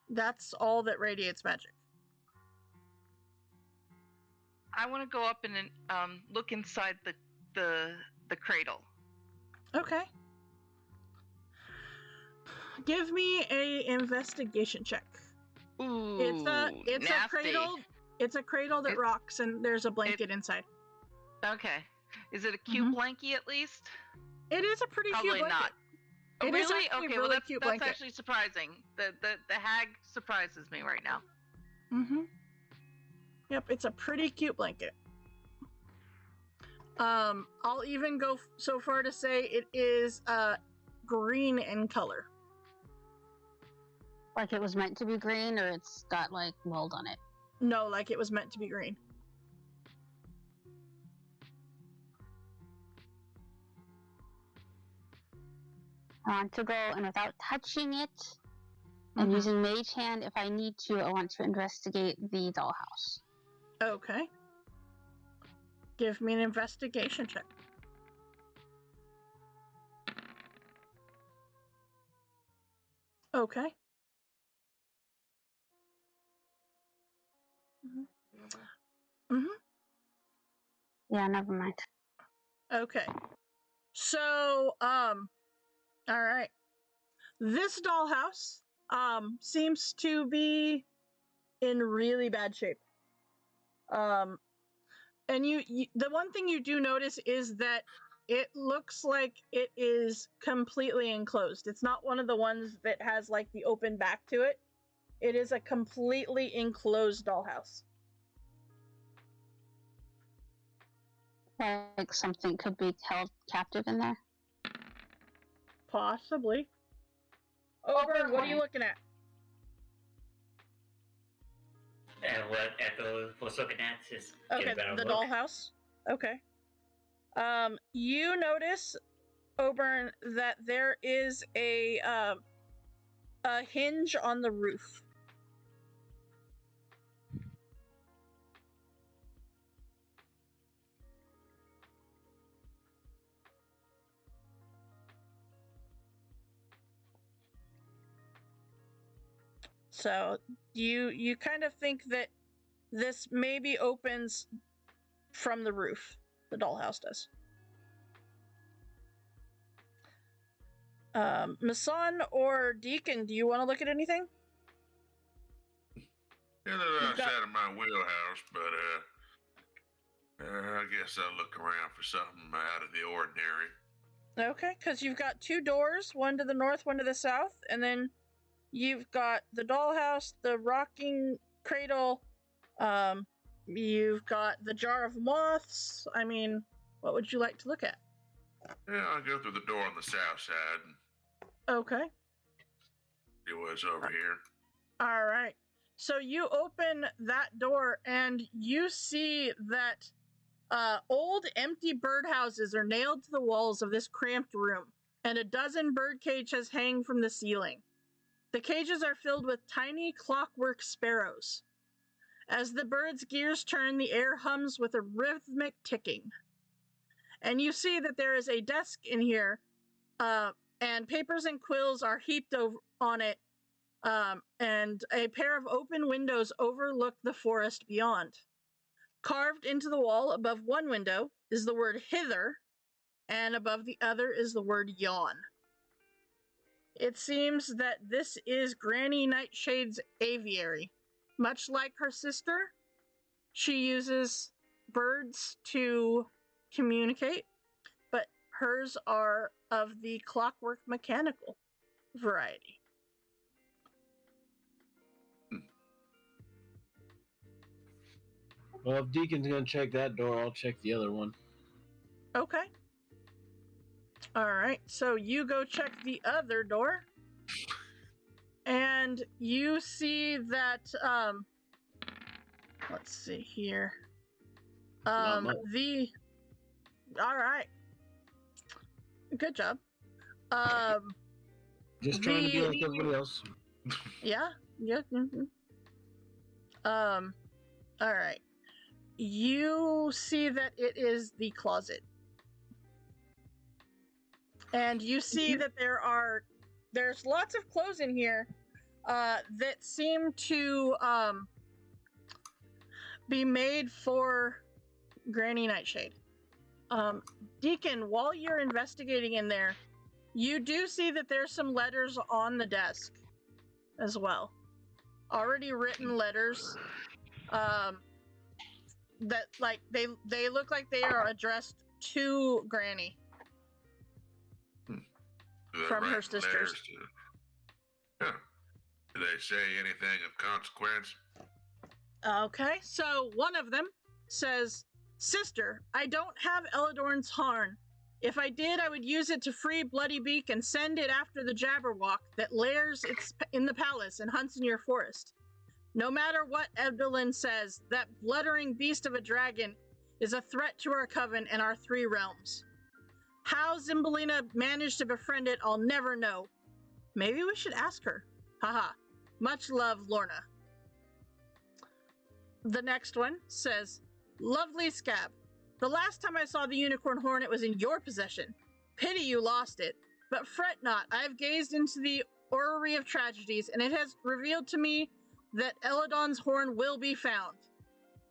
That's all that radiates magic. I want to go up and look inside the cradle. Okay. Give me a investigation check. Ooh, It's nasty. a cradle. It's a cradle that rocks, and there's a blanket inside. Okay. Is it a cute blankie at least? It is a pretty Probably cute blanket. not. Oh, It is really? actually Okay, a really well cute that's blanket. actually surprising. The hag surprises me right now. Mm-hmm. Yep, it's a pretty cute blanket. I'll even go so far to say it is green in color. Like it was meant to be green, or it's got like mold on it? No, like it was meant to be green. I want to go, and without touching it, and using Mage Hand if I need to, I want to investigate the dollhouse. Okay. Give me an investigation check. Okay. Yeah, never mind. Okay. So, all right. This dollhouse, seems to be in really bad shape. And the one thing you do notice is that it looks like it is completely enclosed. It's not one of the ones that has like the open back to it. It is a completely enclosed dollhouse. Like something could be held captive in there? Possibly. Oberon, what are you looking at? What Echo was looking at is Okay, the dollhouse. Okay. You notice, Oberon, that there is a hinge on the roof. So you kind of think that this maybe opens from the roof. The dollhouse does. Masan or Deacon, do you want to look at anything? Yeah, that's outside of my wheelhouse, but I guess I'll look around for something out of the ordinary. Okay, because you've got 2 doors, one to the north, one to the south, and then you've got the dollhouse, the rocking cradle, you've got the jar of moths. I mean, what would you like to look at? Yeah, I'll go through the door on the south side and Okay. see what's over here. All right. So you open that door and you see that old empty birdhouses are nailed to the walls of this cramped room, and a dozen bird cages hang from the ceiling. The cages are filled with tiny clockwork sparrows. As the birds' gears turn, the air hums with a rhythmic ticking. And you see that there is a desk in here, and papers and quills are heaped over on it, and a pair of open windows overlook the forest beyond. Carved into the wall above one window is the word Thither, and above the other is the word Yawn. It seems that this is Granny Nightshade's aviary. Much like her sister, she uses birds to communicate, but hers are of the clockwork mechanical variety. Well, if Deacon's gonna check that door, I'll check the other one. Okay. All right, so you go check the other door, and you see that, let's see here. Not much. All right. Good job. Just trying to be like everybody else. Yeah. All right. You see that it is the closet. And you see that there's lots of clothes in here that seem to be made for Granny Nightshade. Deacon, while you're investigating in there, you do see that there's some letters on the desk as well. Already written letters that they look like they are addressed to Granny. From her sisters. Do they say anything of consequence? Okay, so one of them says, "Sister, I don't have Eladorn's horn. If I did, I would use it to free Bloody Beak and send it after the Jabberwock that lairs in the palace and hunts in your forest. No matter what Ebdelin says, that bluttering beast of a dragon is a threat to our coven and our 3 realms. How Zimbalina managed to befriend it, I'll never know. Maybe we should ask her. Haha. Much love, Lorna." The next one says, "Lovely Scab. The last time I saw the unicorn horn, it was in your possession. Pity you lost it. But fret not, I have gazed into the orrery of tragedies, and it has revealed to me that Eladon's horn will be found.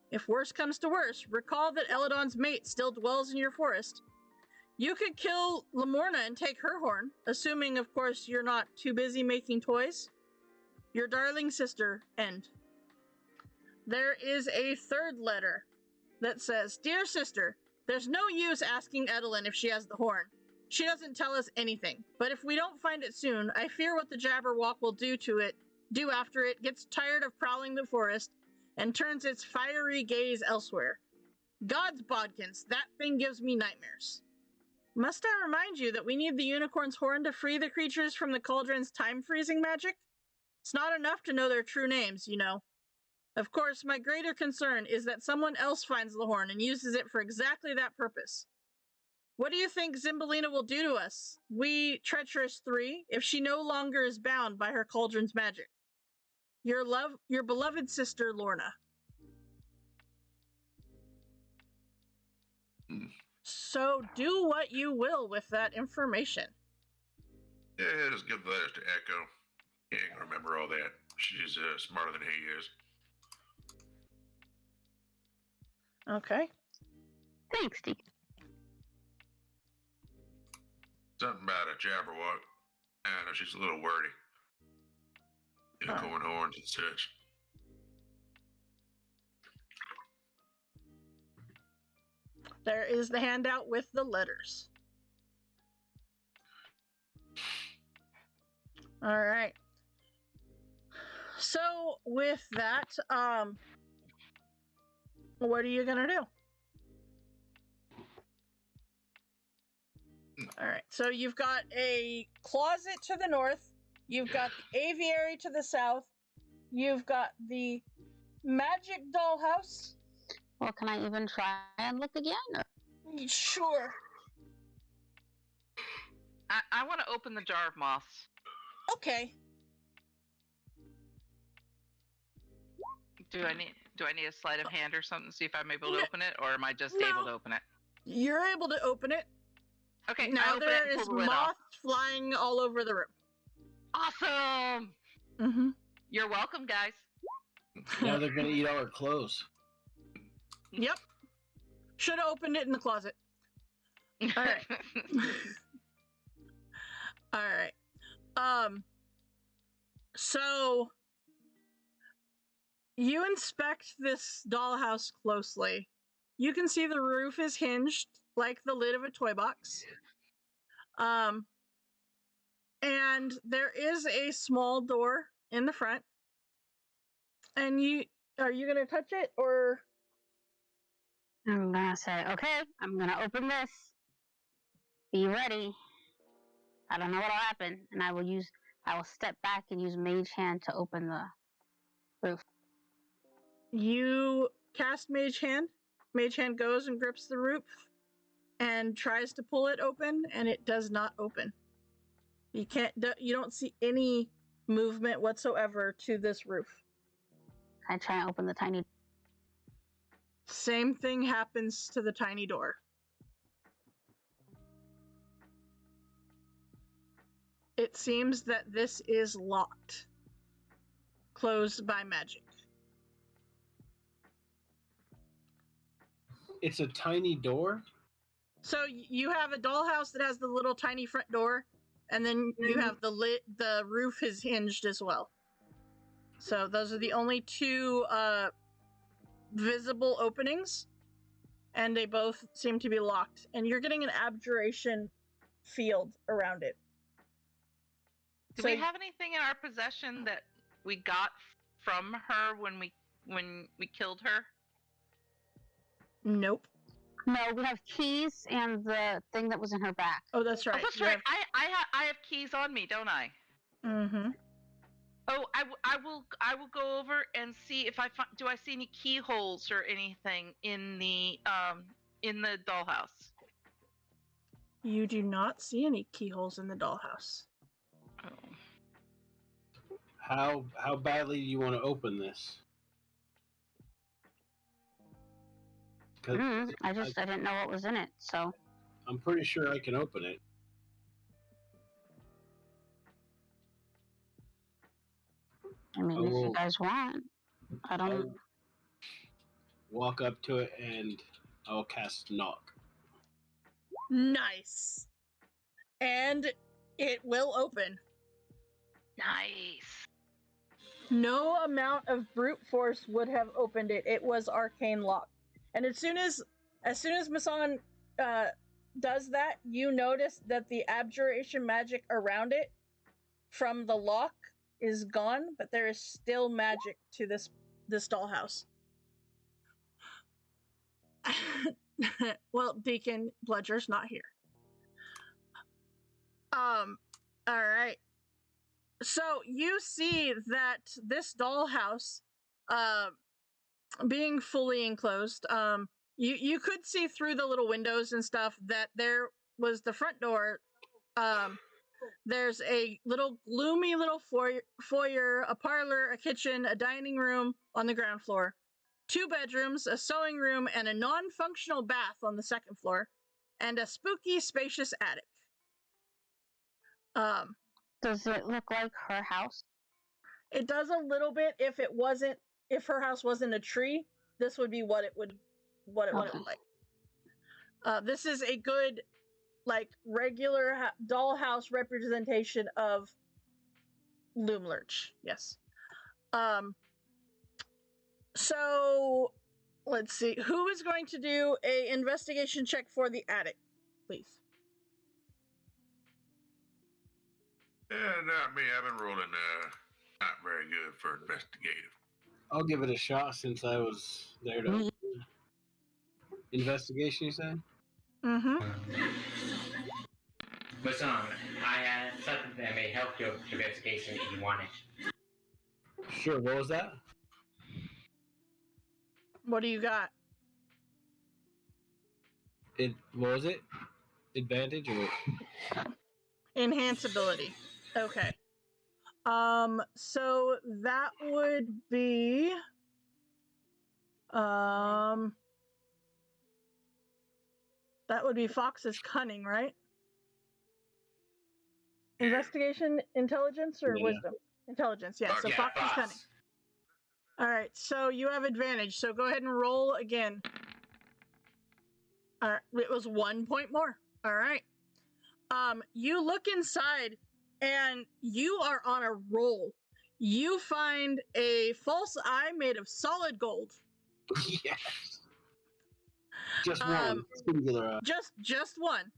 If worse comes to worse, recall that Eladon's mate still dwells in your forest. You could kill Lamorna and take her horn, assuming, of course, you're not too busy making toys. Your darling sister, End." There is a third letter that says, "Dear sister, there's no use asking Edelin if she has the horn. She doesn't tell us anything, but if we don't find it soon, I fear what the Jabberwock will do after it gets tired of prowling the forest and turns its fiery gaze elsewhere. God's bodkins, that thing gives me nightmares. Must I remind you that we need the unicorn's horn to free the creatures from the cauldron's time-freezing magic? It's not enough to know their true names, you know. Of course, my greater concern is that someone else finds the horn and uses it for exactly that purpose. What do you think Zimbalina will do to us, we treacherous 3, if she no longer is bound by her cauldron's magic? Your beloved sister, Lorna." So do what you will with that information. Yeah, just give the letters to Echo. He ain't gonna remember all that. She's smarter than he is. Okay. Thanks, Deacon. Something about a Jabberwock. I know she's a little wordy. Unicorn horns and such. There is the handout with the letters. All right. So with that, what are you gonna do? All right. So you've got a closet to the north. You've got the aviary to the south. You've got the magic dollhouse. Well, can I even try and look again? Or... Sure. I want to open the jar of moths. Okay. Do I need a sleight of hand or something to see if I'm able to No. open it, or am I just No. able to open it? You're able to open it. Okay, I Now open there it and is pull the lid off. moths flying all over the room. Awesome! Mm-hmm. You're welcome, guys. Now they're gonna eat all our clothes. Yep. Should have opened it in the closet. All right. All right. So you inspect this dollhouse closely. You can see the roof is hinged like the lid of a toy box. And there is a small door in the front. And are you gonna touch it or? I'm gonna say, okay, I'm gonna open this. Be ready. I don't know what'll happen, and I will step back and use Mage Hand to open the roof. You cast Mage Hand. Mage Hand goes and grips the roof and tries to pull it open, and it does not open. You don't see any movement whatsoever to this roof. I try and open the tiny. Same thing happens to the tiny door. It seems that this is locked. Closed by magic. It's a tiny door? So you have a dollhouse that has the little tiny front door, and then you have the roof is hinged as well. So those are the only two visible openings, and they both seem to be locked. And you're getting an abjuration field around it. Do we have anything in our possession that we got from her when we killed her? Nope. No, we have keys and the thing that was in her back. Oh, that's right. Oh, that's right. I have keys on me, don't I? Mm-hmm. Oh, I will go over and see if do I see any keyholes or anything in the dollhouse. You do not see any keyholes in the dollhouse. Oh. How badly do you want to open this? I didn't know what was in it, so. I'm pretty sure I can open it. I mean, if you guys want, I don't. I'll walk up to it and I'll cast knock. Nice. And it will open. Nice. No amount of brute force would have opened it. It was arcane locked. And as soon as Masan does that, you notice that the abjuration magic around it from the lock is gone, but there is still magic to this dollhouse. Well, Deacon Bludger's not here. All right. So you see that this dollhouse, being fully enclosed, you could see through the little windows and stuff that there was the front door. There's a little gloomy little foyer, a parlor, a kitchen, a dining room on the ground floor, 2 bedrooms, a sewing room, and a non-functional bath on the second floor, and a spooky, spacious attic. Does it look like her house? It does a little bit. If her house wasn't a tree, this would be what it would look like. This is a good, like, regular dollhouse representation of Loomlurch. Yes. So Let's see. Who is going to do a investigation check for the attic, please? Yeah, not me. I've been rolling not very good for investigative. I'll give it a shot since I was there to investigation. You said? Mm-hmm. But I have something that may help your investigation if you want it. Sure. What was that? What do you got? What was it? Advantage or what? Enhance ability. Okay. So that would be that would be Fox's cunning, right? Investigation, intelligence, or Yeah. wisdom? Intelligence, yeah. So Yeah, Fox's cunning. All right, so you have advantage. So go ahead and roll again. All right, it was 1 point more. All right. You look inside, and you are on a roll. You find a false eye made of solid gold. Yes. Just one singular. Just one.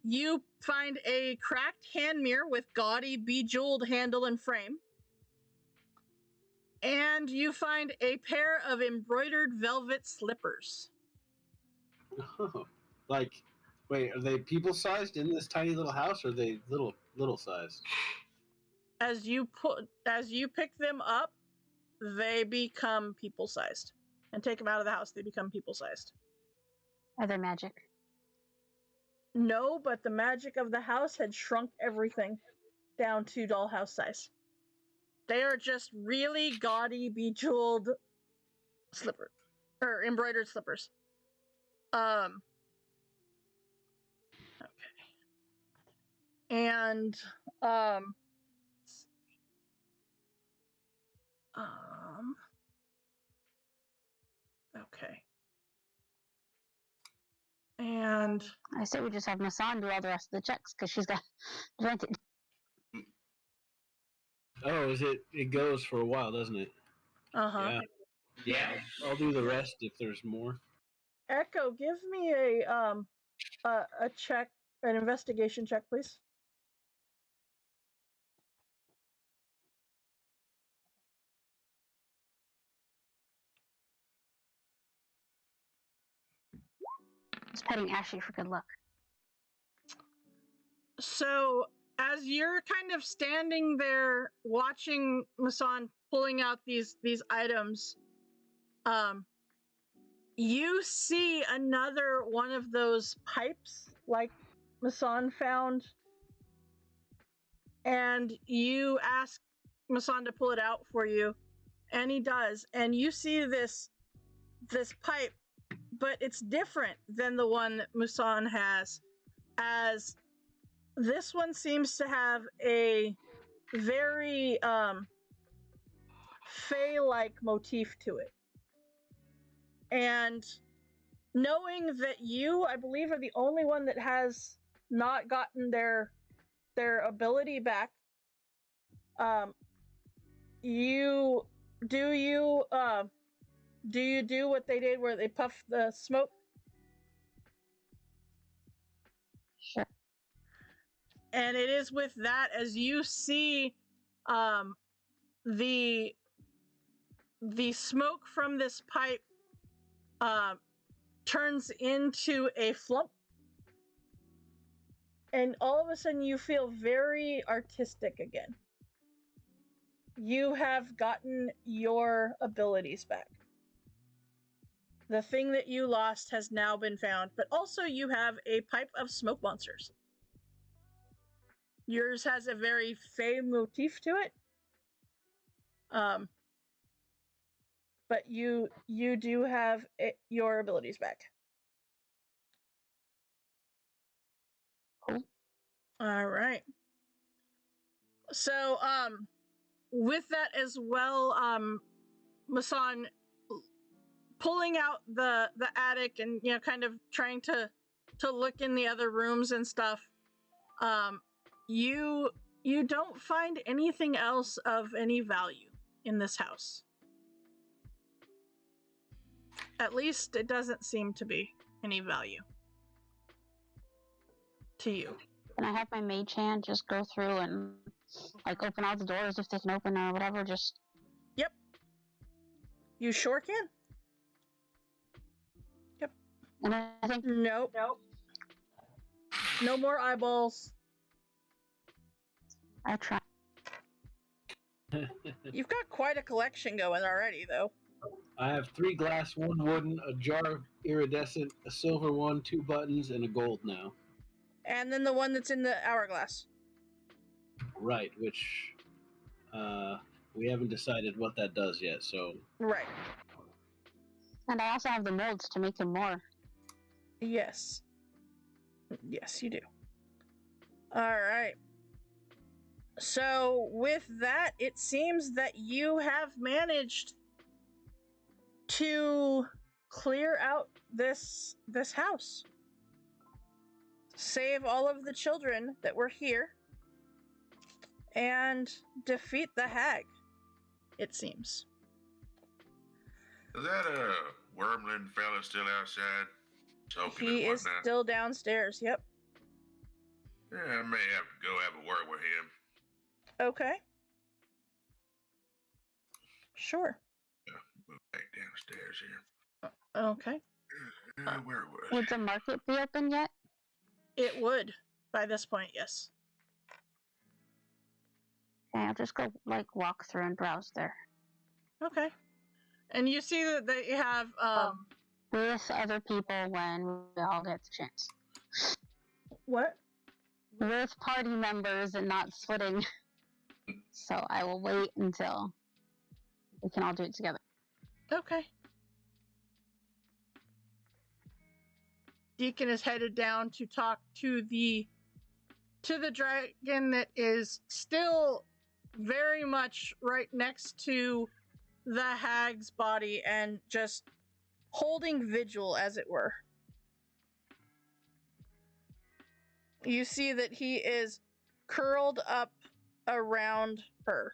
You find a cracked hand mirror with gaudy bejeweled handle and frame. And you find a pair of embroidered velvet slippers. Oh, like, wait, are they people sized in this tiny little house, or are they little sized? As you pick them up, they become people sized. And take them out of the house, they become people sized. Are they magic? No, but the magic of the house had shrunk everything down to dollhouse size. They are just really gaudy, bejeweled slippers. Or embroidered slippers. Okay. And, okay. And I say we just have Masan do all the rest of the checks because she's got advantage. Oh, is it? It goes for a while, doesn't it? uh-huh. Yeah. I'll do the rest if there's more. Echo, give me a check, an investigation check, please. Just petting Ashley for good luck. So, as you're kind of standing there watching Masan pulling out these items, you see another one of those pipes like Masan found, and you ask Masan to pull it out for you, and he does, and you see this pipe, but it's different than the one that Masan has, as this one seems to have a very Fey-like motif to it. And knowing that you, I believe, are the only one that has not gotten their ability back, you do what they did where they puff the smoke? Sure. And it is with that, as you see the smoke from this pipe turns into a flump, and all of a sudden you feel very artistic again. You have gotten your abilities back. The thing that you lost has now been found, but also you have a pipe of smoke monsters. Yours has a very Fey motif to it. But you do have your abilities back. Cool. All right. So, with that as well, Masan pulling out the attic and, you know, kind of trying to look in the other rooms and stuff. You don't find anything else of any value in this house. At least it doesn't seem to be any value to you. Can I have my mage hand just go through and like open all the doors if they can open or whatever? Just Yep. You sure can. and I think Nope. No more eyeballs. I try. You've got quite a collection going already, though. I have 3 glass, 1 wooden, a jar of iridescent, a silver one, 2 buttons, and a gold now. And then the one that's in the hourglass. Right, which we haven't decided what that does yet, so... Right. And I also have the molds to make them more. Yes. Yes, you do. Alright. So, with that, it seems that you have managed to clear out this house. Save all of the children that were here. And defeat the hag, it seems. Is that a wormling fella still outside? Soaking He and is whatnot? still downstairs, yep. Yeah, I may have to go have a word with him. Okay. Sure. Move back downstairs here. Okay. Where was Would the market be open yet? It would, by this point, yes. Okay, I'll just go like walk through and browse there. Okay. And you see that they have With other people when we all get the chance. what? With party members and not splitting. So I will wait until we can all do it together. Okay. Deacon is headed down to talk to the dragon that is still very much right next to the hag's body and just holding vigil, as it were. You see that he is curled up around her.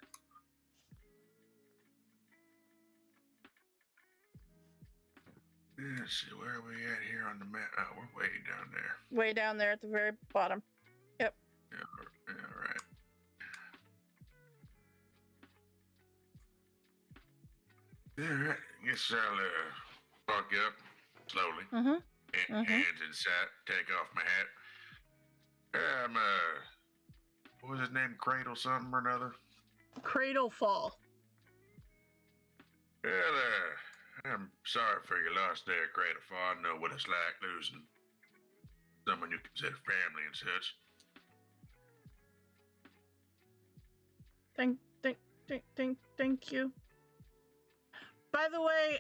Let's see, where are we at here on the map? Oh, we're way down there. Way down there at the very bottom. Yep. Yeah, all right. All right, guess I'll walk up slowly. Mm-hmm. Hands inside, take off my hat. I'm, what was his name? Cradle something or another? Cradle fall. Well, I'm sorry for your loss there, Cradle Fall. I know what it's like losing someone you consider family and such. Thank you. By the way,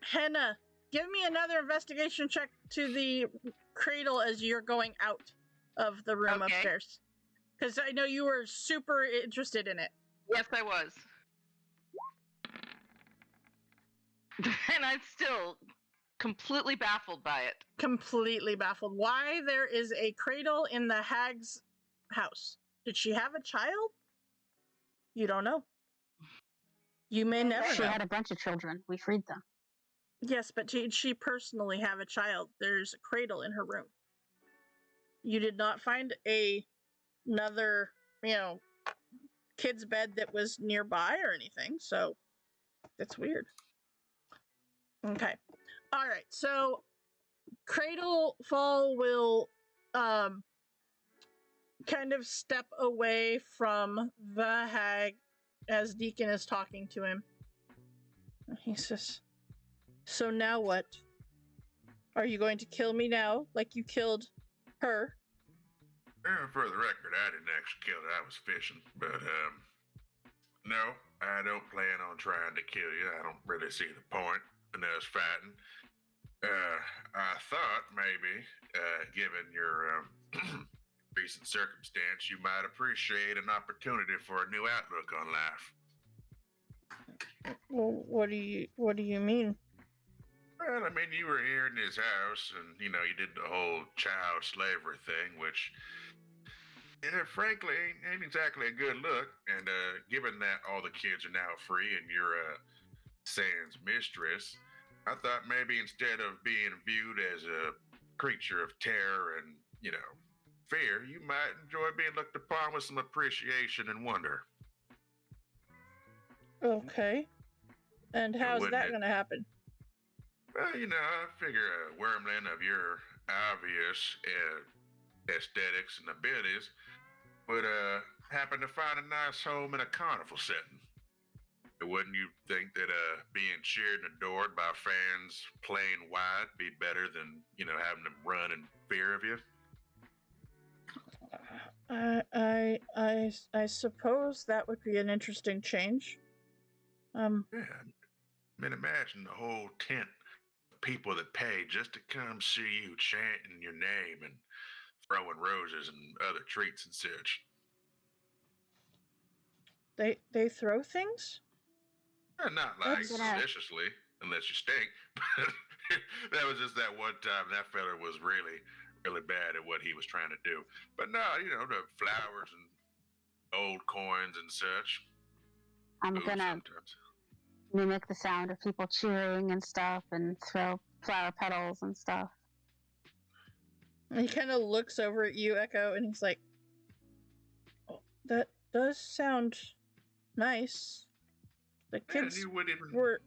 Henna, give me another investigation check to the cradle as you're going out of the room Okay. upstairs. Because I know you were super interested in it. Yes, I was. And I'm still completely baffled by it. Completely baffled. Why there is a cradle in the hag's house? Did she have a child? You don't know. You may never She know. had a bunch of children. We freed them. Yes, but did she personally have a child? There's a cradle in her room. You did not find another, kid's bed that was nearby or anything, so that's weird. Okay. All right. So Cradle Fall will kind of step away from the hag as Deacon is talking to him. He says, "So now what? Are you going to kill me now, like you killed her?" For the record, I didn't actually kill her. I was fishing. But, no, I don't plan on trying to kill you. I don't really see the point in us fighting. I thought maybe, given your recent circumstance, you might appreciate an opportunity for a new outlook on life. Well, what do you mean? Well, I mean, you were here in this house, and, you did the whole child slavery thing, which, frankly, ain't exactly a good look. And given that all the kids are now free and you're Sans mistress, I thought maybe instead of being viewed as a creature of terror and, fear, you might enjoy being looked upon with some appreciation and wonder. Okay. And how's wouldn't that it- going to happen? Well, I figure a wormling of your obvious aesthetics and abilities would happen to find a nice home in a carnival setting. Wouldn't you think that being cheered and adored by fans playing wide be better than, having them run in fear of you? I suppose that would be an interesting change. Yeah. I mean, imagine the whole tent of people that pay just to come see you chanting your name and throwing roses and other treats and such. They throw things? Not like That's- maliciously, unless you stink. But that was just that one time that fella was really, really bad at what he was trying to do. But no, the flowers and old coins and such. I'm Food gonna sometimes. mimic the sound of people cheering and stuff and throw flower petals and stuff. He kind of looks over at you, Echo, and he's like, oh, that does sound nice. The Man, kids you wouldn't even. were,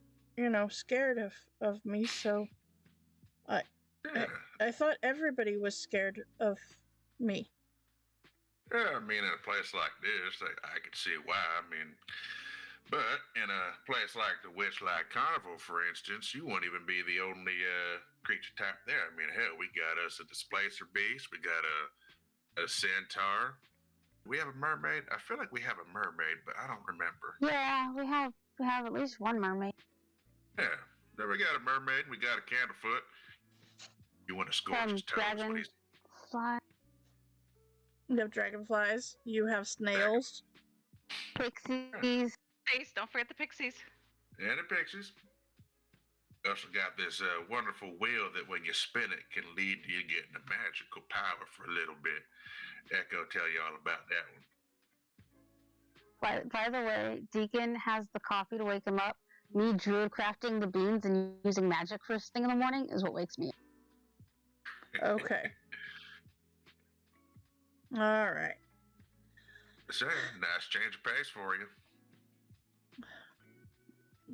scared of me, so Yeah. I thought everybody was scared of me. Yeah, I mean, in a place like this, I could see why. But in a place like the Witchlight Carnival, for instance, you won't even be the only creature type there. Hell, we got us a displacer beast, we got a centaur. We have a mermaid. I feel like we have a mermaid, but I don't remember. Yeah, we have at least one mermaid. Yeah, then we got a mermaid, and we got a candlefoot. You want to scorch his toes when Dragon he's fly, You have dragonflies. You have snails. pixies. Pixies, don't forget the pixies. and the pixies. We also got this wonderful wheel that when you spin it can lead to you getting a magical power for a little bit. Echo tell you all about that one. By the way, Deacon has the coffee to wake him up. Me druid crafting the beans and using magic first thing in the morning is what wakes me up. Okay. All right. So, nice change of pace for you.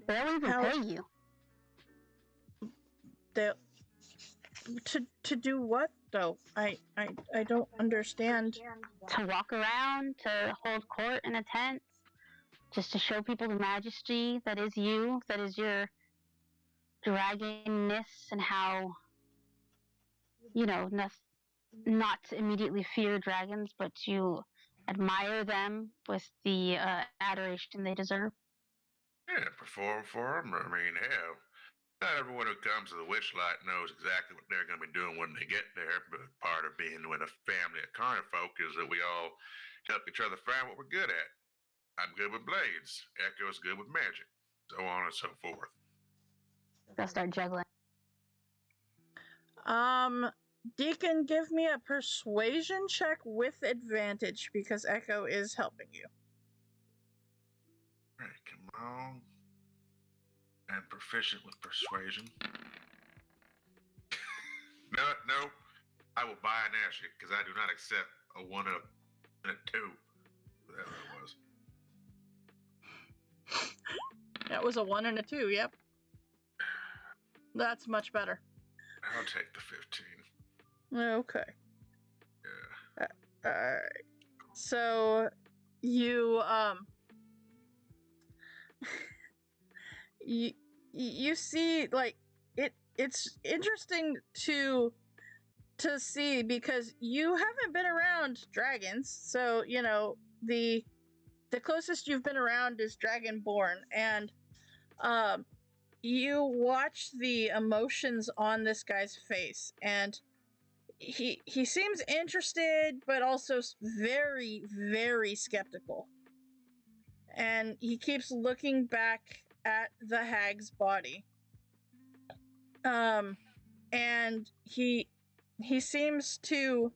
They'll even How- pay you. They to do what though? I don't understand. To walk around, to hold court in a tent, just to show people the majesty that is you, that is your dragonness, and how, not to immediately fear dragons, but to admire them with the adoration they deserve. Yeah, perform for them. Hell, not everyone who comes to the Witchlight knows exactly what they're going to be doing when they get there, but part of being with a family of carnifolk is that we all help each other find what we're good at. I'm good with blades. Echo's good with magic. So on and so forth. They'll start juggling. Deacon, give me a persuasion check with advantage because Echo is helping you. All right, come on. I'm proficient with persuasion. No. I will buy an ashy because I do not accept a 1 and a 2. Whatever it was. That was a 1 and a 2, yep. That's much better. I'll take the 15. Okay. Yeah. Alright. So you you see like it's interesting to see because you haven't been around dragons, so the closest you've been around is Dragonborn, and you watch the emotions on this guy's face, and he seems interested but also very, very skeptical, and he keeps looking back at the hag's body, and he seems to,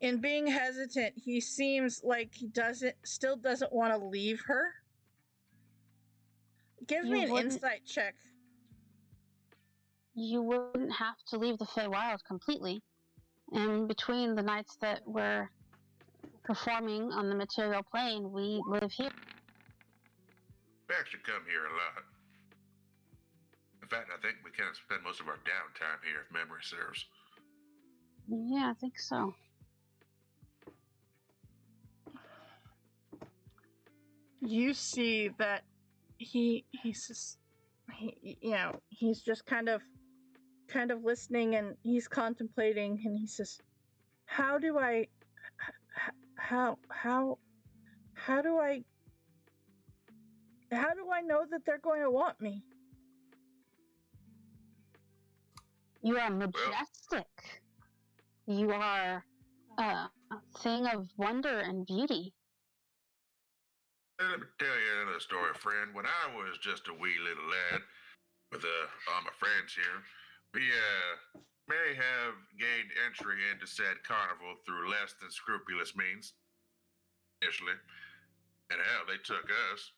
in being hesitant, he seems like he still doesn't want to leave her. Give me an insight check. you wouldn't have to leave the Feywild completely. In between the nights that we're performing on the material plane, we live here. We actually come here a lot. In fact, I think we kind of spend most of our downtime here, if memory serves. Yeah, I think so. You see that he's just he's just kind of listening, and he's contemplating, and he says, how do I know that they're going to want me? You are majestic. You are a thing of wonder and beauty. Let me tell you another story, friend. When I was just a wee little lad with all my friends here, we may have gained entry into said carnival through less than scrupulous means initially. And hell, they took us.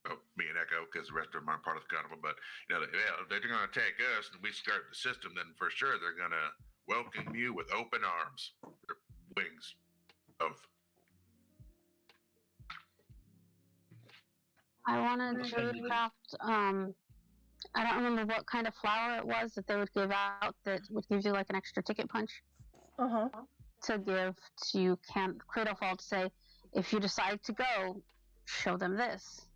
Oh, me and Echo, because the rest of them aren't part of the carnival. But if they're going to take us and we start the system, then for sure they're going to welcome you with open arms, or wings, both. I wanted to craft, I don't remember what kind of flower it was that they would give out that would give you like an extra ticket punch. Uh-huh. To give to Camp Cradlefall to say, if you decide to go, show them this.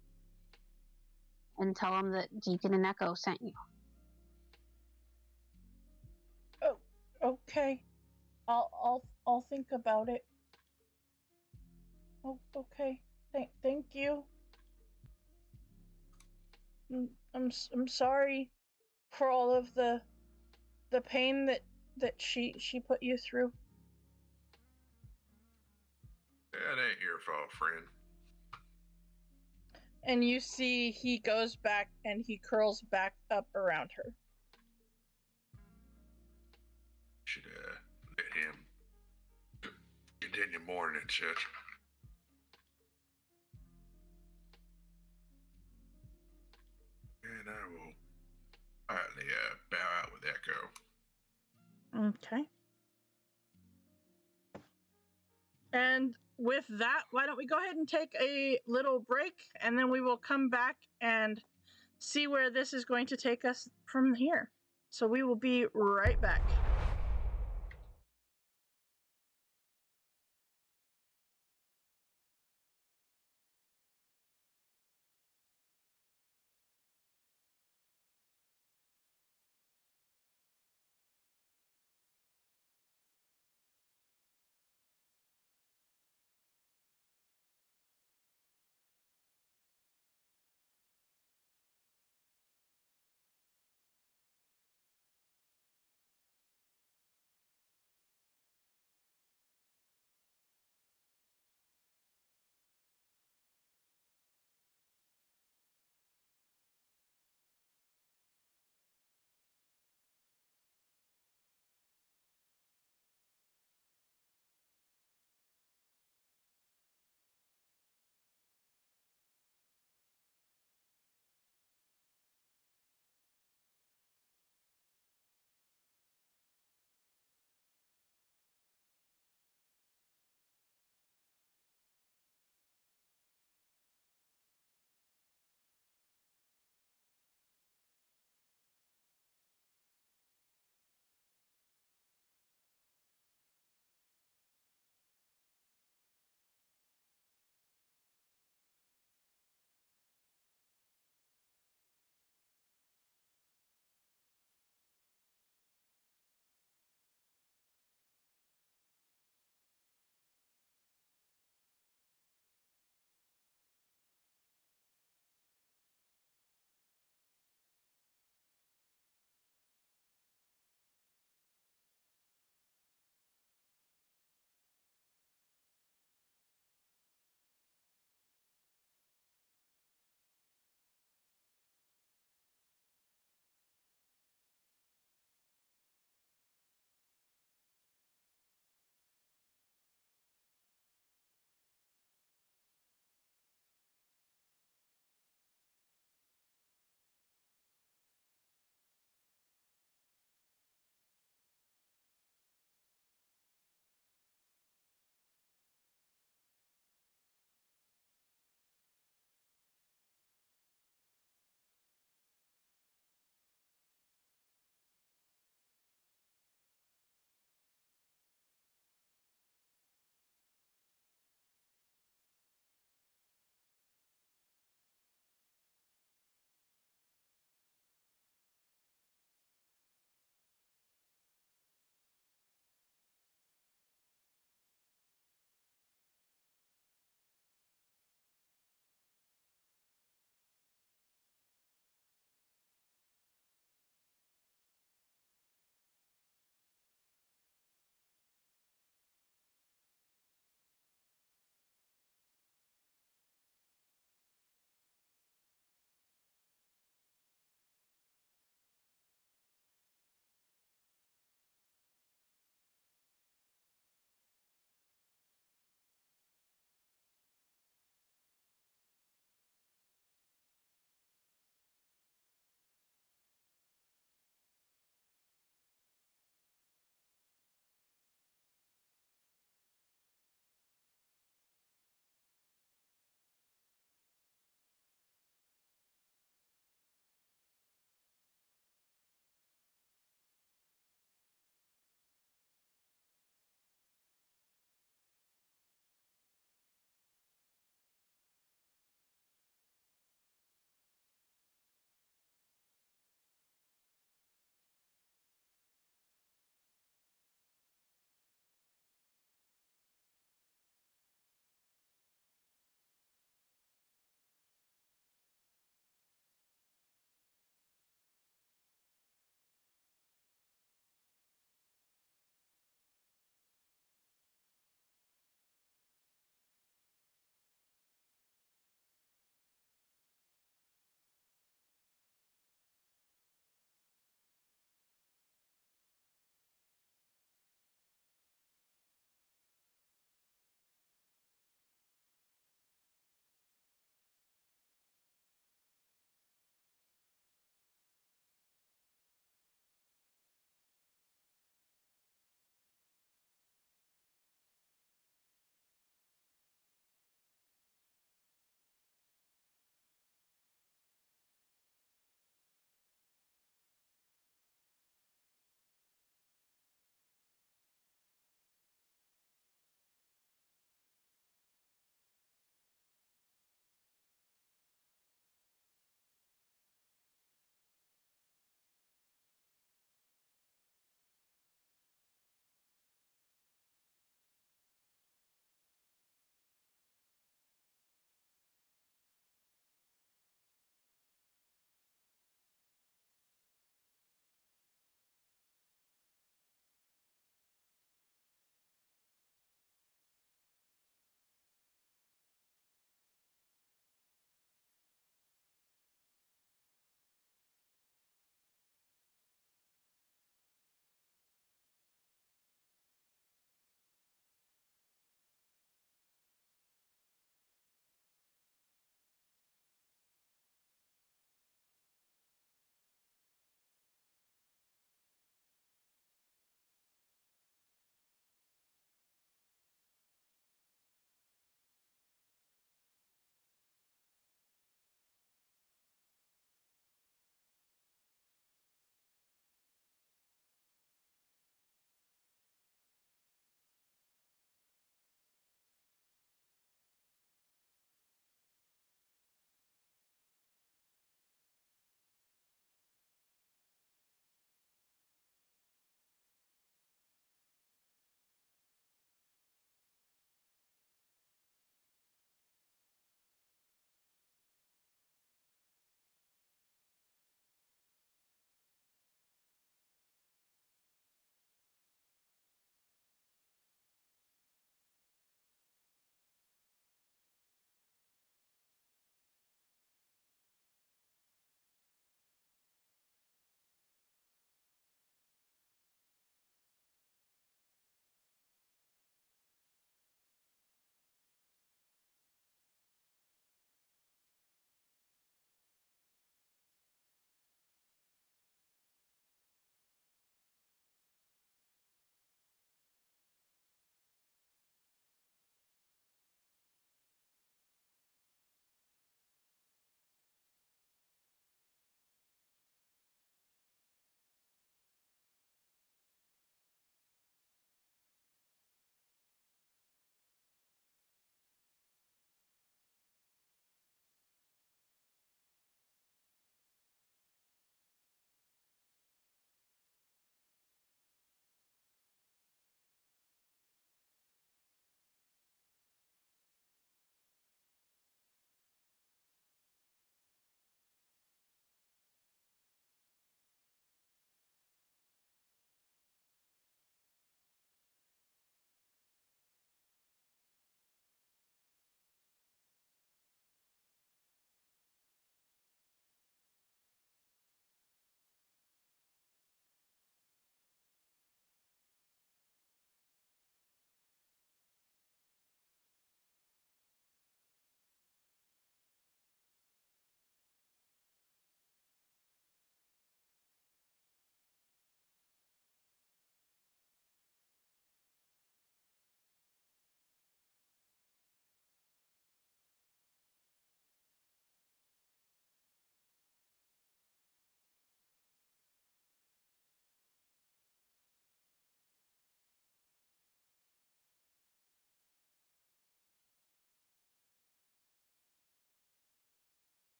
And tell them that Deacon and Echo sent you. Oh, okay. I'll think about it. Oh, okay. Thank you. I'm sorry for all of the pain that she put you through. That ain't your fault, friend. And you see he goes back and he curls back up around her. Should let him continue mourning and such. And I will quietly bow out with Echo. Okay. And with that, why don't we go ahead and take a little break, and then we will come back and see where this is going to take us from here. So we will be right back.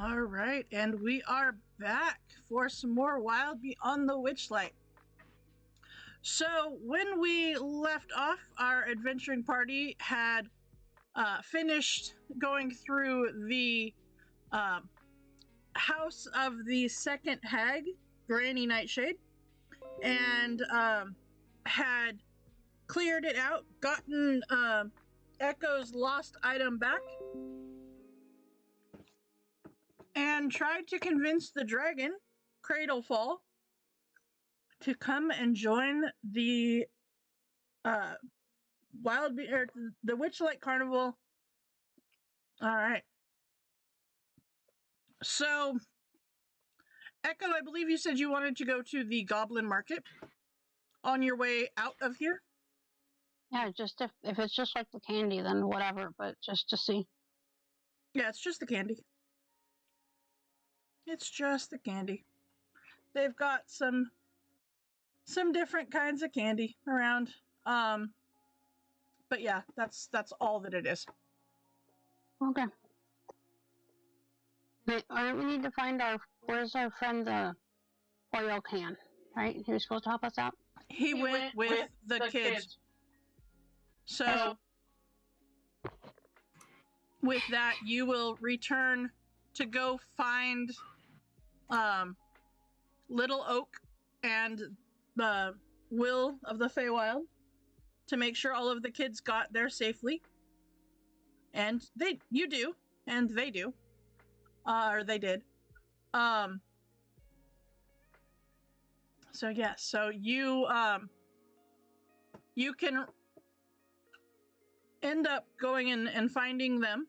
All right, and we are back for some more Wild Beyond the Witchlight. So when we left off, our adventuring party had finished going through the house of the second hag, Granny Nightshade, and had cleared it out, gotten Echo's lost item back, and tried to convince the dragon, Cradlefall, to come and join the the Witchlight Carnival. All right. So, Echo, I believe you said you wanted to go to the Goblin Market on your way out of here. Yeah, just if it's just like the candy, then whatever. But just to see. Yeah, it's just the candy. It's just the candy. They've got some different kinds of candy around. But yeah, that's all that it is. Okay. Wait, we need to find where's our friend the oil can, right? He was supposed to help us out. He went with the kids. So with that, you will return to go find Little Oak and the Will of the Feywild to make sure all of the kids got there safely. And you do, and they do. Or they did. So yeah, so you can end up going in and finding them.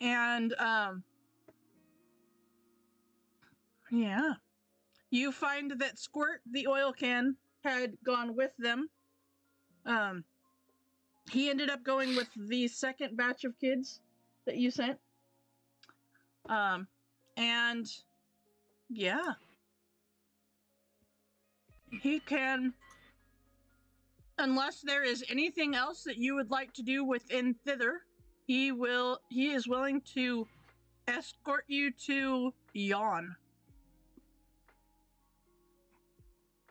And yeah. You find that Squirt, the oil can, had gone with them. He ended up going with the second batch of kids that you sent. And yeah. He can, unless there is anything else that you would like to do within Thither, he is willing to escort you to Yawn.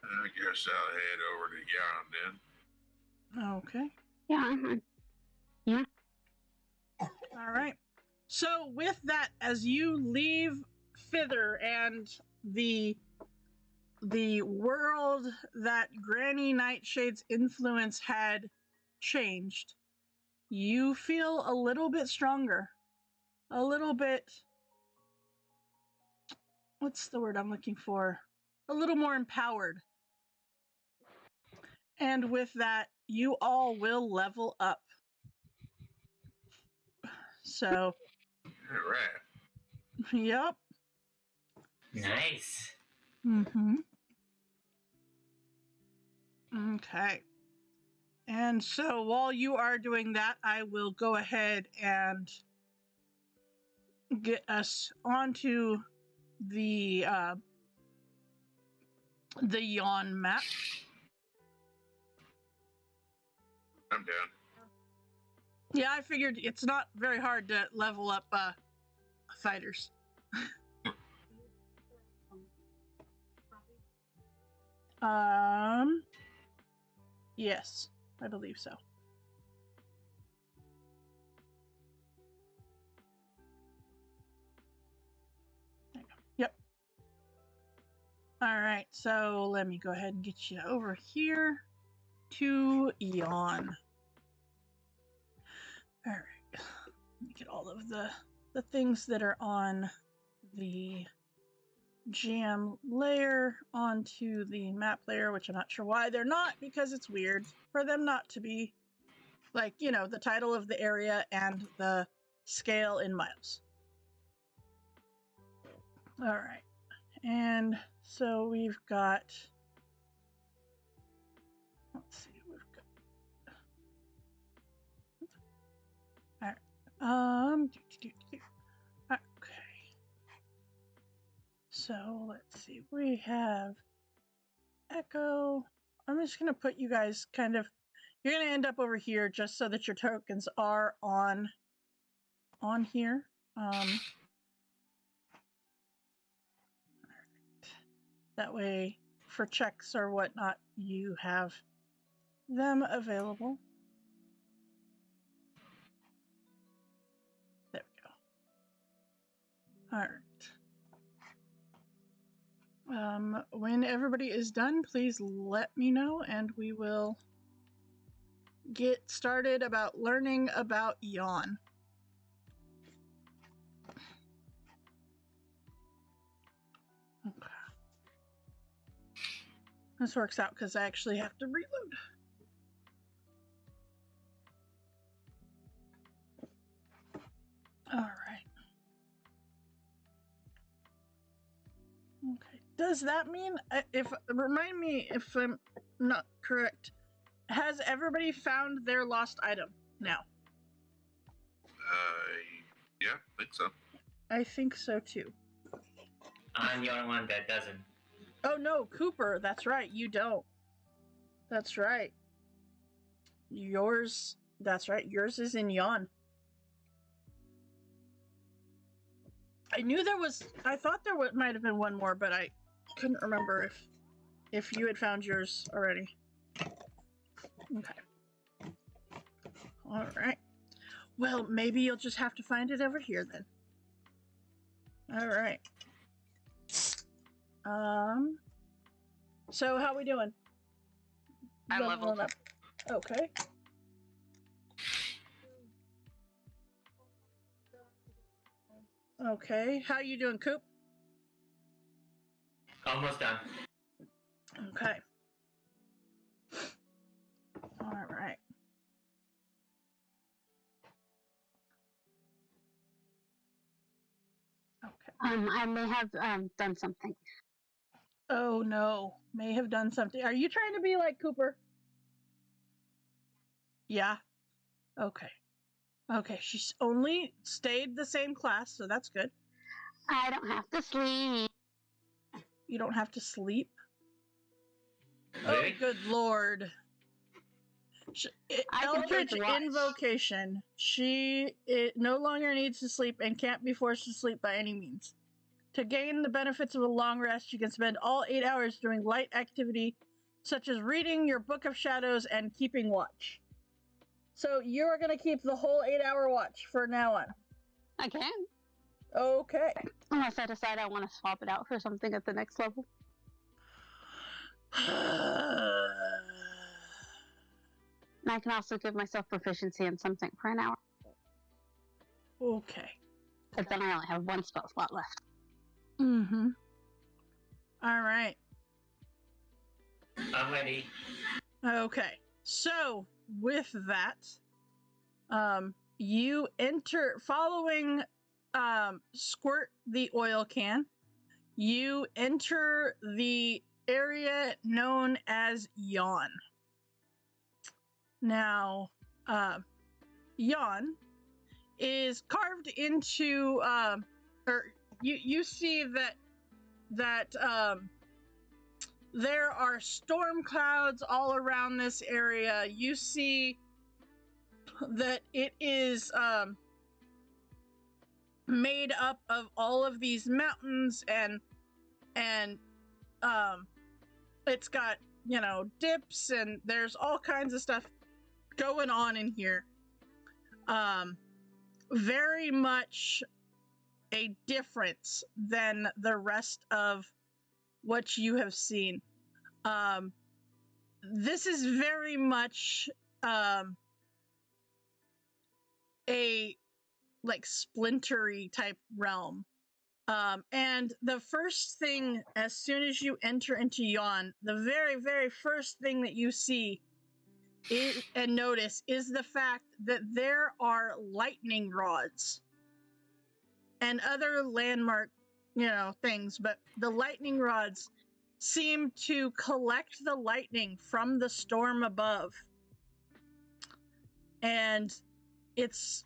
I guess I'll head over to Yon then. Okay. Yeah. Yeah. All right. So with that, as you leave Thither and the world that Granny Nightshade's influence had changed, you feel a little bit stronger. A little bit... What's the word I'm looking for? A little more empowered. And with that, you all will level up. So... All right. Yep. Nice. Mm-hmm. Okay. And so while you are doing that, I will go ahead and get us onto the Yawn map. I'm down. Yeah, I figured it's not very hard to level up fighters. Yes, I believe so. There you go. Yep. All right, so let me go ahead and get you over here to Yawn. All right, let me get all of the things that are on the jam layer onto the map layer, which I'm not sure why they're not, because it's weird for them not to be, like, you know, the title of the area and the scale in miles. All right, and so we've got, let's see, we've got, all right, okay. So let's see, we have Echo. I'm just going to put you guys kind of, you're going to end up over here just so that your tokens are on on here. That way, for checks or whatnot, you have them available. There we go. All right. When everybody is done, please let me know, and we will get started about learning about Yawn. Okay. This works out because I actually have to reload. All right. Okay. Does that mean, remind me if I'm not correct, has everybody found their lost item now? Yeah, I think so. I think so too. I'm the only one that doesn't. Oh no, Cooper, that's right, you don't. That's right. Yours is in Yawn. I thought there might have been one more, but I couldn't remember if you had found yours already. Okay. All right. Well, maybe you'll just have to find it over here then. All right. So how we doing? I leveled up. Okay. Okay. How you doing, Coop? Almost done. Okay. All right. Okay. I may have done something. Oh no, may have done something. Are you trying to be like Cooper? Yeah. Okay. Okay, she's only stayed the same class, so that's good. I don't have to sleep. You don't have to sleep? Really? Oh, good lord. I can Eldritch take watch. Invocation. It no longer needs to sleep and can't be forced to sleep by any means. To gain the benefits of a long rest, you can spend all 8 hours doing light activity, such as reading your Book of Shadows and keeping watch. So you are going to keep the whole 8-hour watch for now on. I can. Okay. Unless I decide I want to swap it out for something at the next level. And I can also give myself proficiency in something for an hour. Okay. But then I only have one spell slot left. Mm-hmm. All right. I'm ready. Okay. So, with that, you enter, following Squirt the oil can, you enter the area known as Yawn. Now, Yawn is carved into, you see that there are storm clouds all around this area. You see that it is made up of all of these mountains, and it's got, dips, and there's all kinds of stuff going on in here. Very much a difference than the rest of what you have seen. This is very much a splintery type realm. And the first thing, as soon as you enter into Yawn, the very, very first thing that you see and notice is the fact that there are lightning rods and other landmark, things, but the lightning rods seem to collect the lightning from the storm above. And it's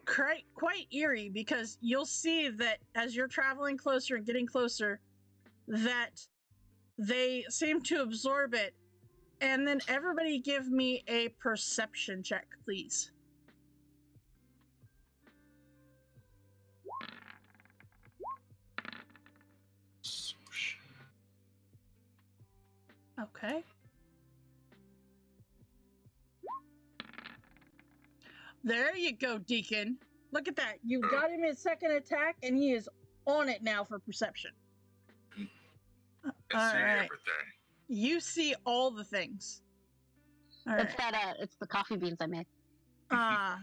quite eerie, because you'll see that as you're traveling closer and getting closer, that they seem to absorb it. And then everybody give me a perception check, please. Okay. There you go, Deacon. Look at that. You got him his second attack, and he is on it now for perception. I see All right. everything. You see all the things. All It's right. it's the coffee beans I made. All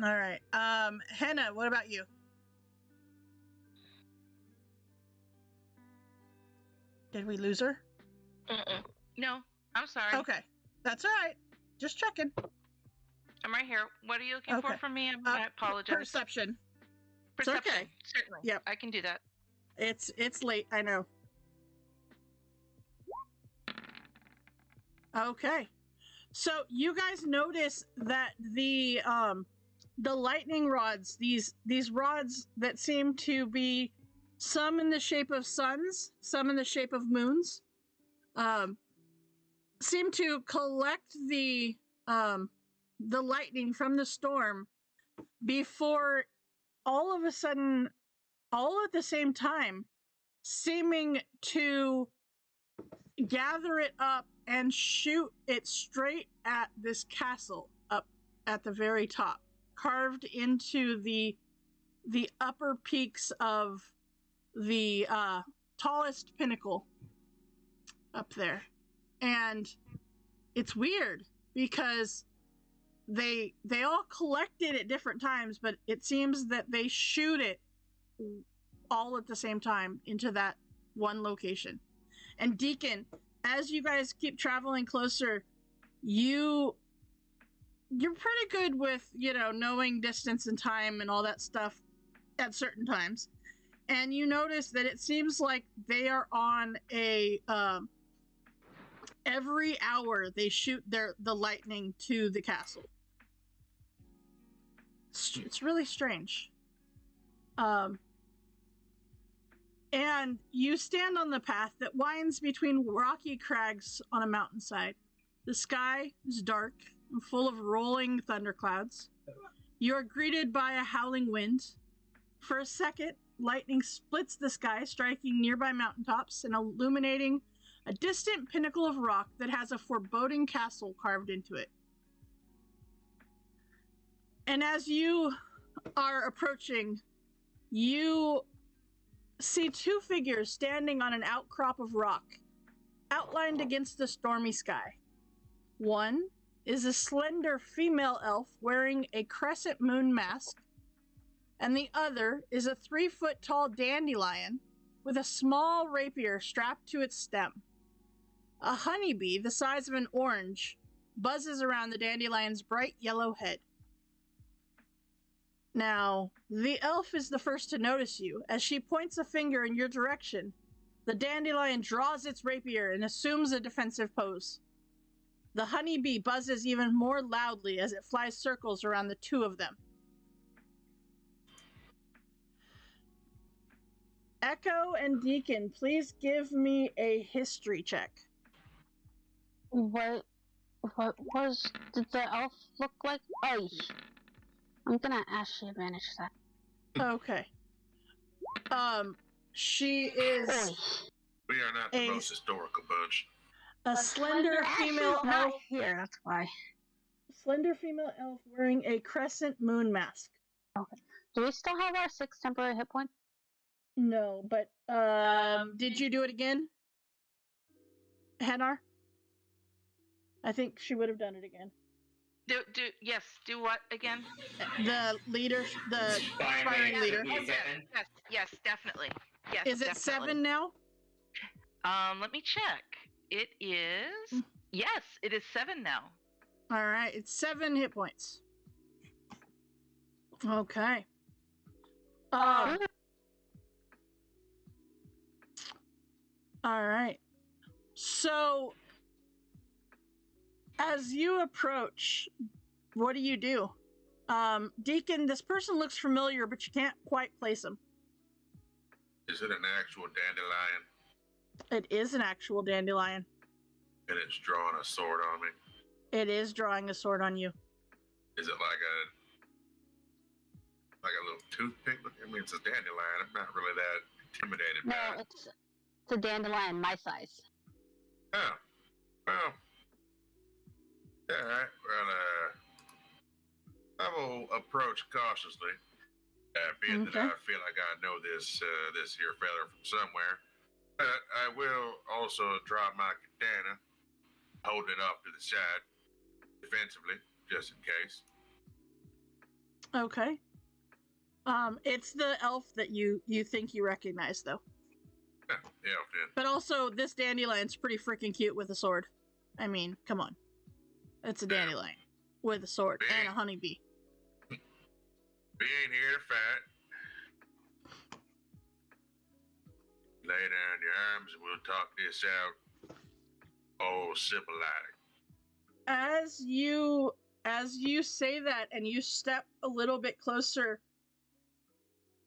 right. Henna, what about you? Did we lose her? No, I'm sorry. Okay. That's all right. Just checking. I'm right here. What are you looking Okay. for from me? I apologize. Perception. Perception. okay. Certainly. Yep. I can do that. It's late, I know. Okay. So you guys notice that the lightning rods, these rods that seem to be some in the shape of suns, some in the shape of moons, seem to collect the lightning from the storm before all of a sudden, all at the same time, seeming to gather it up and shoot it straight at this castle up at the very top, carved into the upper peaks of the tallest pinnacle up there. And it's weird because they all collected at different times, but it seems that they shoot it all at the same time into that one location. And Deacon, as you guys keep traveling closer, you're pretty good with, knowing distance and time and all that stuff at certain times. And you notice that it seems like they are on a every hour they shoot the lightning to the castle. It's really strange. And you stand on the path that winds between rocky crags on a mountainside. The sky is dark and full of rolling thunderclouds. You are greeted by a howling wind. For a second, lightning splits the sky, striking nearby mountaintops and illuminating a distant pinnacle of rock that has a foreboding castle carved into it. And as you are approaching, you see two figures standing on an outcrop of rock, outlined against the stormy sky. One is a slender female elf wearing a crescent moon mask, and the other is a 3-foot-tall dandelion with a small rapier strapped to its stem. A honeybee the size of an orange buzzes around the dandelion's bright yellow head. Now, the elf is the first to notice you. As she points a finger in your direction, the dandelion draws its rapier and assumes a defensive pose. The honeybee buzzes even more loudly as it flies circles around the two of them. Echo and Deacon, please give me a history check. What did the elf look like? Oh, I'm gonna actually manage that. Okay. She is We are not the most historical bunch. a slender female elf. Here, that's why. Slender female elf wearing a crescent moon mask. Okay. Do we still have our 6 temporary hit points? No, but did you do it again, Hanar? I think she would have done it again. Do what again? The leader, the aspiring leader. Yes, definitely. Yes. Is it definitely. 7 now? Let me check. It is. Yes, it is 7 now. All right, it's 7 hit points. Okay. All right. So, as you approach, what do? Deacon, this person looks familiar, but you can't quite place him. Is it an actual dandelion? It is an actual dandelion. And it's drawing a sword on me? It is drawing a sword on you. Is it like a little toothpick? I mean, it's a dandelion. I'm not really that intimidated by No, it. it's a dandelion my size. Oh. Well, all right. Well, I will approach cautiously, being that Okay. I feel like I know this here fella from somewhere. But I will also drop my katana, hold it off to the side, defensively, just in case. Okay. It's the elf that you think you recognize, though. Yeah, then. But also, this dandelion's pretty freaking cute with a sword. I mean, come on. It's a Yeah. dandelion with a sword and a honeybee. We ain't here to fight. Lay down your arms and we'll talk this out. Oh, civilized. As you say that and you step a little bit closer,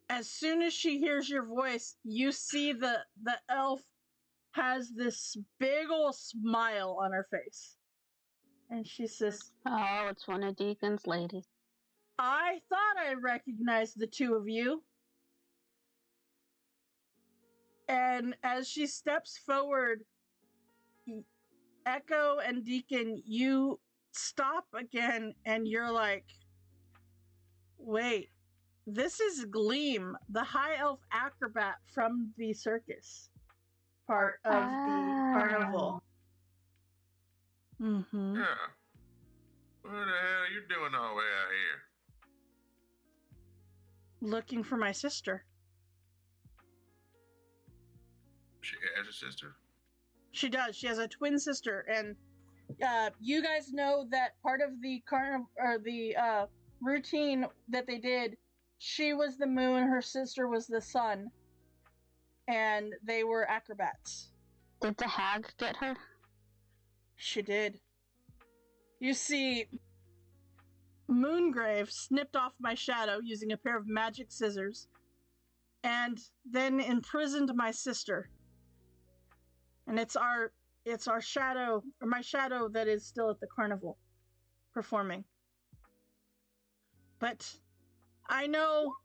as soon as she hears your voice, you see the elf has this big ol' smile on her face. And she says, Oh, it's one of Deacon's ladies. I thought I recognized the two of you. And as she steps forward, Echo and Deacon, you stop again and you're like, wait, this is Gleam, the high elf acrobat from the circus part of the carnival. Mm-hmm. Yeah. What the hell are you doing all the way out here? Looking for my sister. She has a sister? She does. She has a twin sister, and you guys know that part of the carnival or the routine that they did. She was the moon, her sister was the sun, and they were acrobats. Did the hag get her? She did. You see, Moongrave snipped off my shadow using a pair of magic scissors, and then imprisoned my sister. And it's our shadow, or my shadow, that is still at the carnival, performing. But I know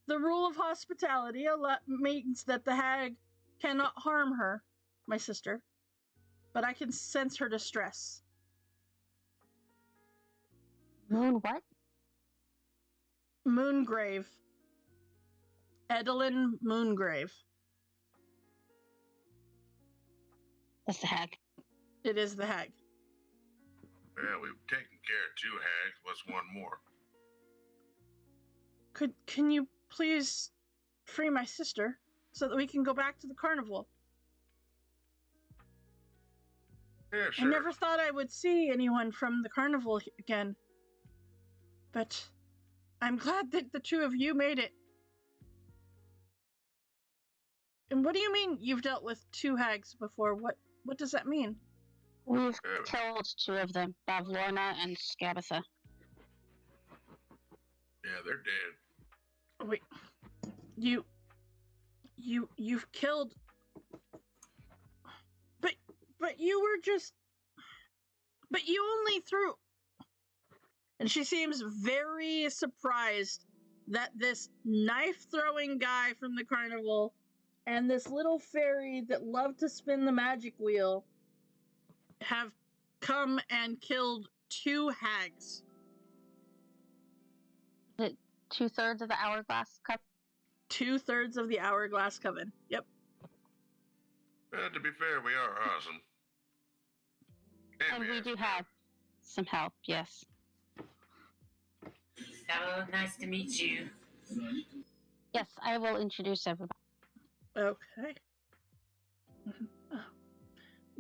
the rule of hospitality means that the hag cannot harm her, my sister, but I can sense her distress. Moon what? Moongrave. Edelyn Moongrave. That's the hag. It is the hag. Well, we've taken care of 2 hags. What's one more? Can you please free my sister so that we can go back to the carnival? Yeah, sure. I never thought I would see anyone from the carnival again. But I'm glad that the two of you made it. And what do you mean you've dealt with 2 hags before? What does that mean? We've killed 2 of them, Bavlorna and Scabatha. Yeah, they're dead. Wait. You've killed. But you were just. But you only threw. And she seems very surprised that this knife-throwing guy from the carnival and this little fairy that loved to spin the magic wheel have come and killed 2 hags. Is it 2/3 of the hourglass cup? 2/3 of the hourglass coven. Yep. Well, to be fair, we are awesome. And we do have some help, yes. So nice to meet you. Yes, I will introduce everybody. Okay.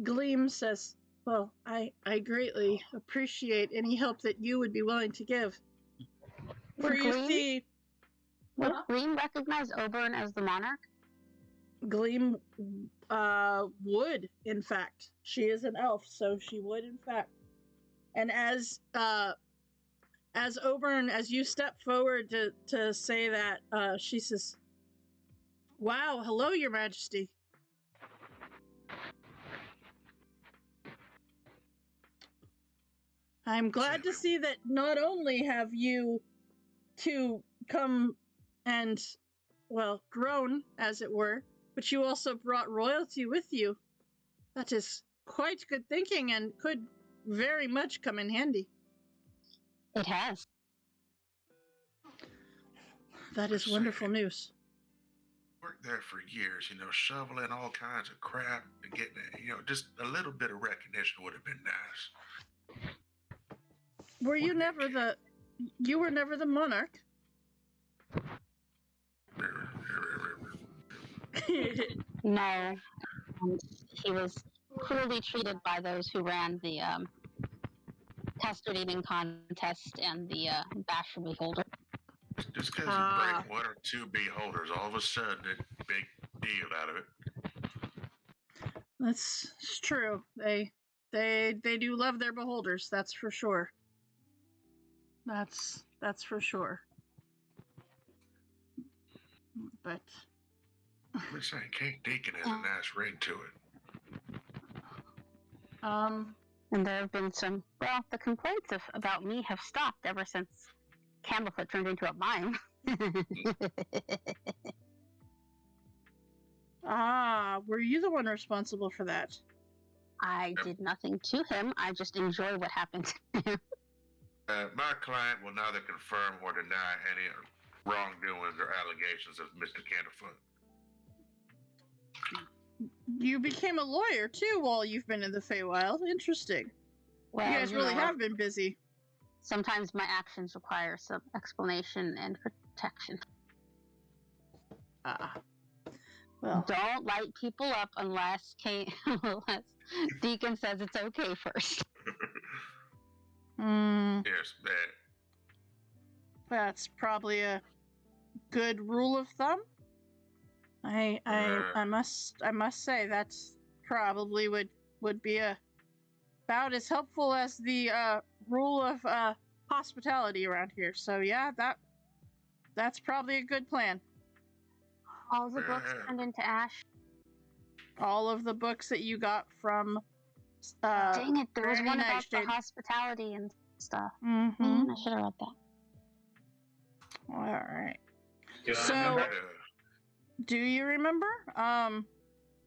Gleam says, well, I greatly appreciate any help that you would be willing to give. For you see... Would Gleam recognize Oberon as the monarch? Gleam would, in fact. She is an elf, so she would, in fact. And as Oberon, as you step forward to say that, she says, wow, hello, Your Majesty. I'm glad to see that not only have you two come and, well, grown, as it were, but you also brought royalty with you. That is quite good thinking and could very much come in handy. It has. That is wonderful news. Worked there for years, shoveling all kinds of crap and getting it, just a little bit of recognition would have been nice. Were you never the monarch? No. He was cruelly treated by those who ran the custard eating contest and the basher beholder. Just because you break one or two beholders, all of a sudden, a big deal out of it. That's true. They do love their beholders. That's for sure. That's for sure. But I'm saying, King Deacon has a nice ring to it. And there have been some. Well, the complaints about me have stopped ever since Candlefoot turned into a mime. Were you the one responsible for that? I did nothing to him. I just enjoy what happened to him. My client will neither confirm or deny any wrongdoings or allegations of Mr. Candlefoot. You became a lawyer too while you've been in the Feywild. Interesting. Well, you guys really have been busy. Sometimes my actions require some explanation and protection. Well, don't light people up unless Deacon says it's okay first. Yes, that. That's probably a good rule of thumb. I must say that's probably would be about as helpful as the rule of hospitality around here. So yeah, that's probably a good plan. All the books turned into ash. All of the books that you got from dang it, there was one about the hospitality and stuff. I should have read that. All right. So, do you remember? I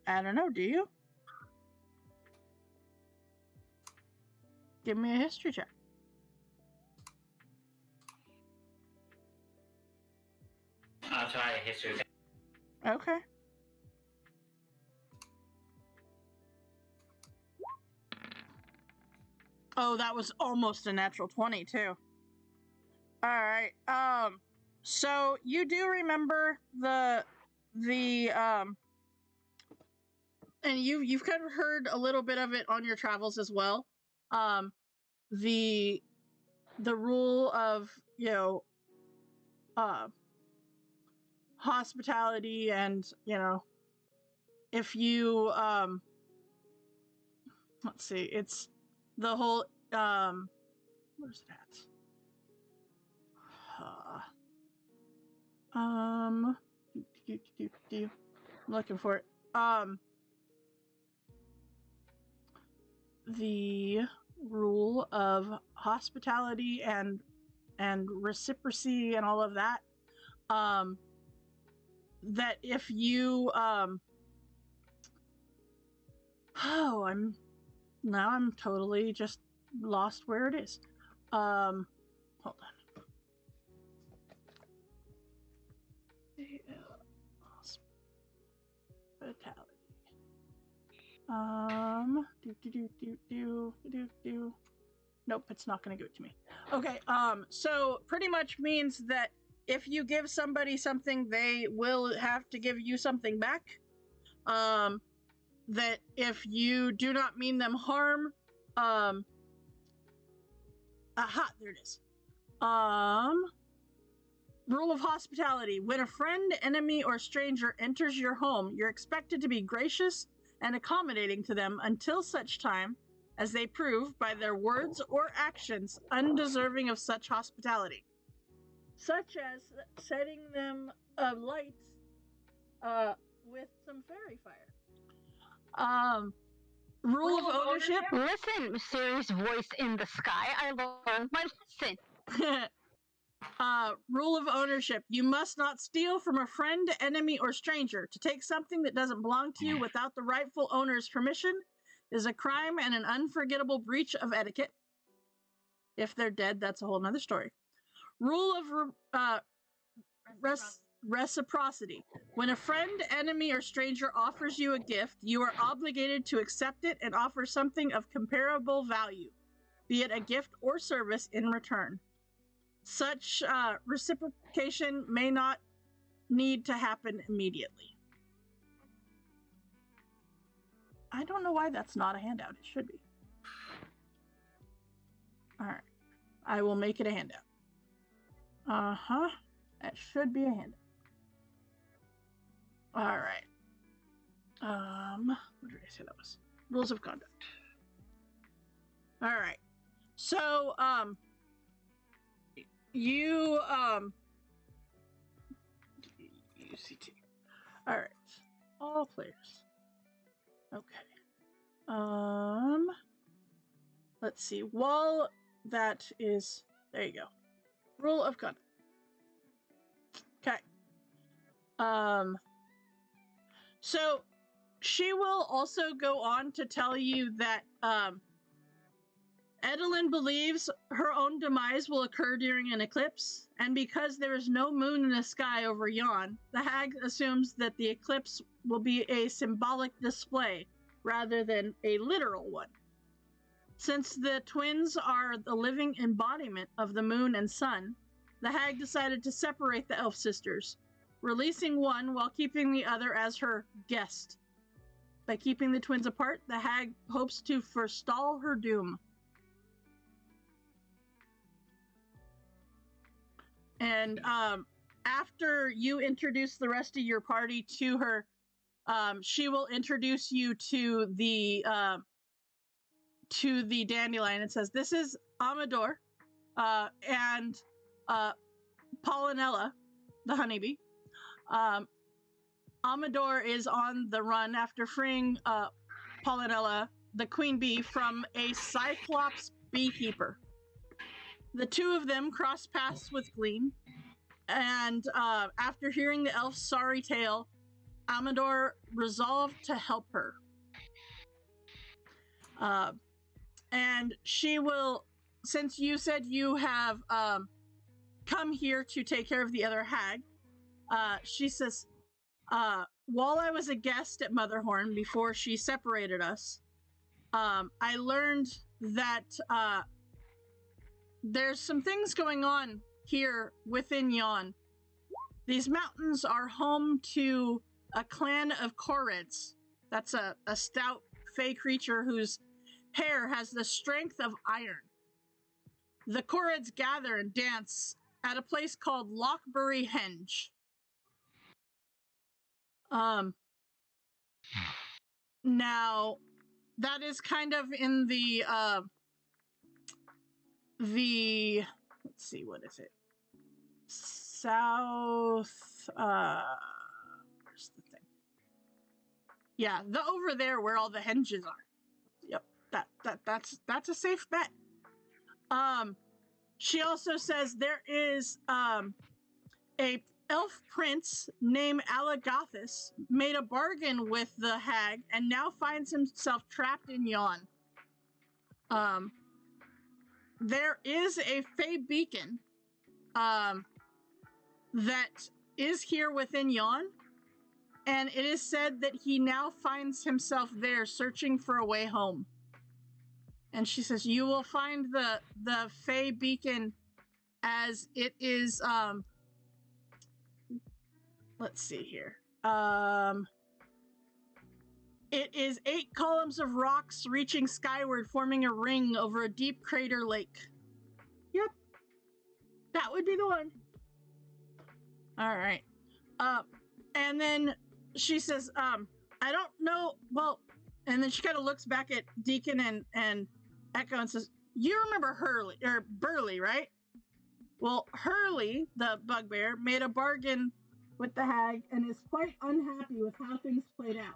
don't know. Do you? Give me a history check. I'll try a history check. Okay. Oh, that was almost a natural 20 too. All right. So you do remember the and you've kind of heard a little bit of it on your travels as well. The rule of, hospitality and, if you let's see, it's the whole where's it at? I'm looking for it. The rule of hospitality and reciprocity and all of that. That if you I'm totally just lost where it is. Hold on. Hospitality. Nope, it's not going to give it to me. Okay, so pretty much means that if you give somebody something, they will have to give you something back. That if you do not mean them harm, there it is. Rule of hospitality. When a friend, enemy, or stranger enters your home, you're expected to be gracious and accommodating to them until such time as they prove, by their words or actions, undeserving of such hospitality. Such as setting them alight with some fairy fire. Rule of ownership. Listen, mysterious voice in the sky, I learned my lesson. Rule of ownership. You must not steal from a friend, enemy, or stranger. To take something that doesn't belong to you without the rightful owner's permission is a crime and an unforgettable breach of etiquette. If they're dead, that's a whole nother story. Rule of reciprocity. When a friend, enemy, or stranger offers you a gift, you are obligated to accept it and offer something of comparable value, be it a gift or service in return. Such reciprocation may not need to happen immediately. I don't know why that's not a handout. It should be. All right. I will make it a handout. Uh-huh. That should be a handout. All right. What did I say that was? Rules of conduct. All right. So, you, UCT. All right. All players. Okay. Let's see. While that is, there you go. Rule of conduct. Okay. So she will also go on to tell you that, Edelyn believes her own demise will occur during an eclipse, and because there is no moon in the sky over Yon, the hag assumes that the eclipse will be a symbolic display rather than a literal one. Since the twins are the living embodiment of the moon and sun, the hag decided to separate the elf sisters, releasing one while keeping the other as her guest. By keeping the twins apart, the hag hopes to forestall her doom. And after you introduce the rest of your party to her, she will introduce you to the dandelion. It says, "This is Amador and Pollinella, the honeybee. Amador is on the run after freeing Pollinella, the queen bee, from a cyclops beekeeper. The two of them cross paths with Gleam, and after hearing the elf's sorry tale, Amador resolved to help her. And she will, since you said you have come here to take care of the other hag, she says, while I was a guest at Motherhorn before she separated us, I learned that there's some things going on here within Yon. These mountains are home to a clan of Koreds. That's a stout fey creature whose hair has the strength of iron. The Koreds gather and dance at a place called Lockberry Henge. Now, that is kind of in the let's see, what is it? South, where's the thing? Yeah, the over there where all the henges are. Yep, that's a safe bet. She also says there is a elf prince named Alagathis made a bargain with the hag and now finds himself trapped in Yon. There is a fey beacon that is here within Yon, and it is said that he now finds himself there searching for a way home. And she says, you will find the fey beacon as it is, let's see here. It is 8 columns of rocks reaching skyward, forming a ring over a deep crater lake. Yep. That would be the one. All right. And then she says, I don't know, well, and then she kind of looks back at Deacon and Echo and says, you remember Burley, right? Well, Hurley, the bugbear, made a bargain with the hag and is quite unhappy with how things played out.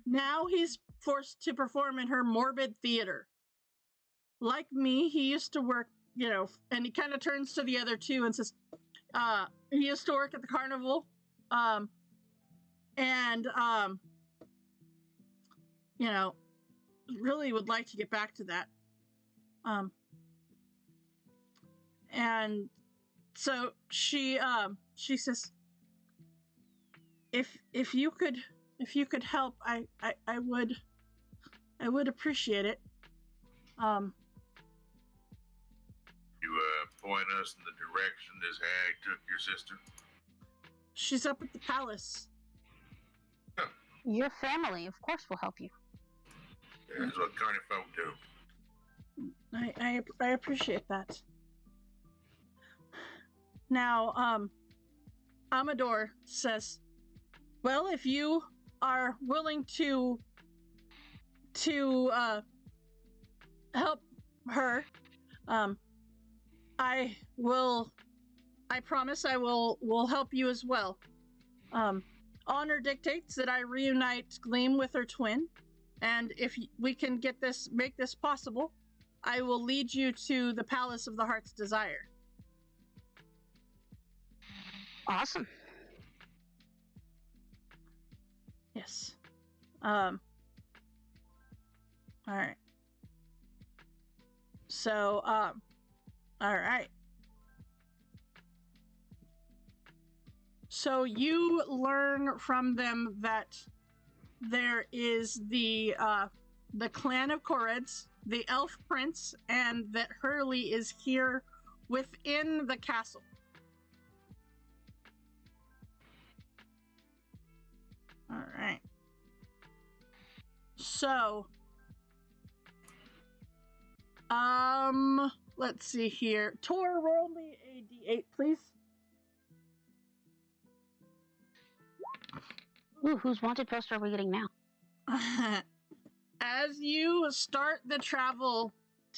Now he's forced to perform in her morbid theater. Like me, he used to work, and he kind of turns to the other two and says, he used to work at the carnival, really would like to get back to that. And so she says, if you could help, I would appreciate it. You point us in the direction this hag took your sister? She's up at the palace. Your family, of course, will help you. That's what kind of folk do. I appreciate that. Now, Amador says, well, if you are willing to help her, I promise I will help you as well. Honor dictates that I reunite Gleam with her twin, and if we can make this possible, I will lead you to the Palace of the Heart's Desire. Awesome. Yes. All right. So, all right. So you learn from them that there is the clan of Koreds, the elf prince, and that Hurley is here within the castle. All right. So, let's see here. Tor, roll me a d8, please. Ooh, whose wanted poster are we getting now? As you start the travel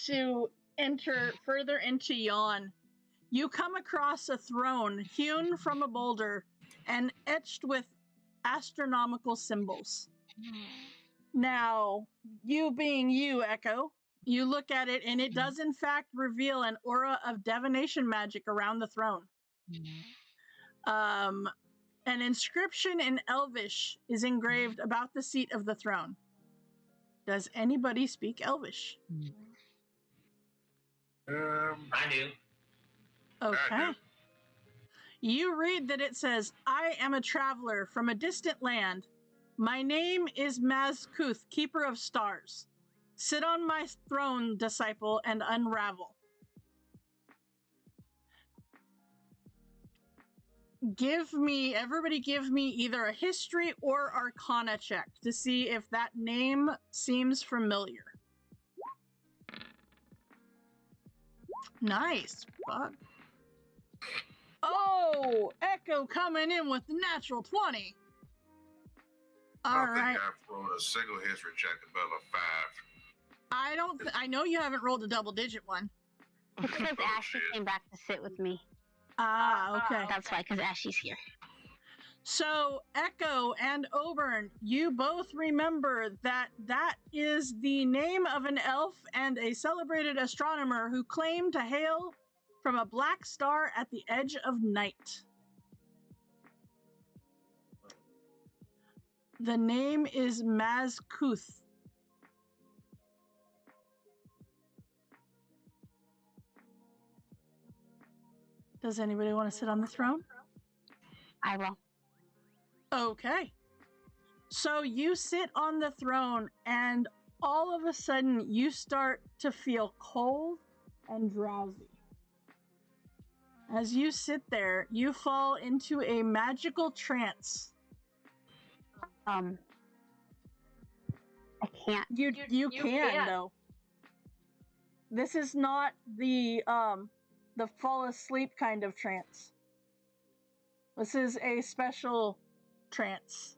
to enter further into Yawn, you come across a throne hewn from a boulder and etched with astronomical symbols. Now, you being you, Echo, you look at it and it does in fact reveal an aura of divination magic around the throne. An inscription in Elvish is engraved about the seat of the throne. Does anybody speak Elvish? I do. Okay. I do. You read that it says, I am a traveler from a distant land. My name is Mazkuth, Keeper of Stars. Sit on my throne, disciple, and unravel. Everybody give me either a history or arcana check to see if that name seems familiar. Nice, bud. Oh, Echo coming in with the natural 20. I All don't right. think I've rolled a single history check above a 5. I know you haven't rolled a double-digit one. It's because Oh, Ashley shit. came back to sit with me. Ah, okay. That's why, because Ashley's here. So, Echo and Oberon, you both remember that is the name of an elf and a celebrated astronomer who claimed to hail from a black star at the edge of night. The name is Mazkuth. Does anybody want to sit on the throne? I will. Okay. So you sit on the throne, and all of a sudden you start to feel cold and drowsy. As you sit there, you fall into a magical trance. I can't. You can though. This is not the fall asleep kind of trance. This is a special trance.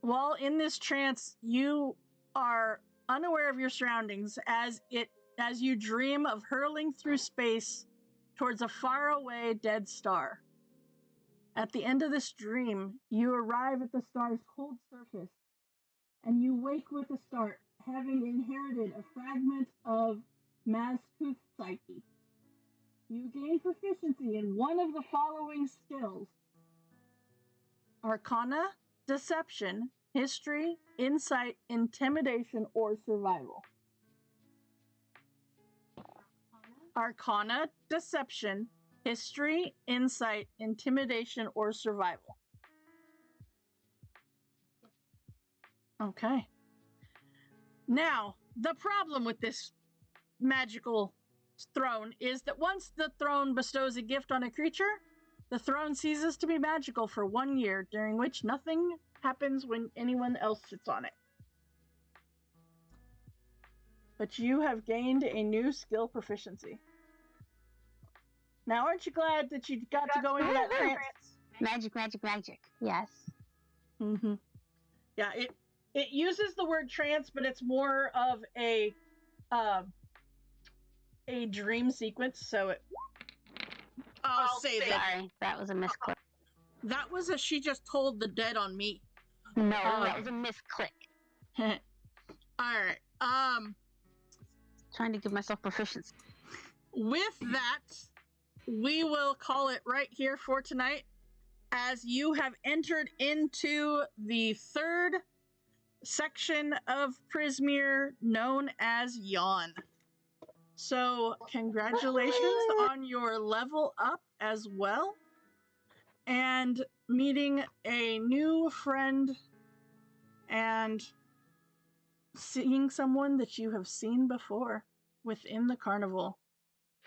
While in this trance, you are unaware of your surroundings as you dream of hurling through space towards a faraway dead star. At the end of this dream, you arrive at the star's cold surface, and you wake with a start, having inherited a fragment of Mazkuth's psyche. You gain proficiency in one of the following skills: Arcana, Deception, History, insight, intimidation, or survival. Arcana, deception, history, insight, intimidation, or survival. Okay. Now, the problem with this magical throne is that once the throne bestows a gift on a creature, the throne ceases to be magical for 1 year, during which nothing happens when anyone else sits on it. But you have gained a new skill proficiency. Now, aren't you glad that you got to go into that trance? Magic, magic, magic. Yes. Mm-hmm. Yeah, it uses the word trance, but it's more of a dream sequence. So I'll say that. Sorry, that was a misclick. That was a she just told the dead on me. No, that was a misclick. All right. Trying to give myself proficiency. With that, we will call it right here for tonight, as you have entered into the third section of Prismere known as Yawn. So congratulations on your level up as well, and meeting a new friend and seeing someone that you have seen before within the carnival.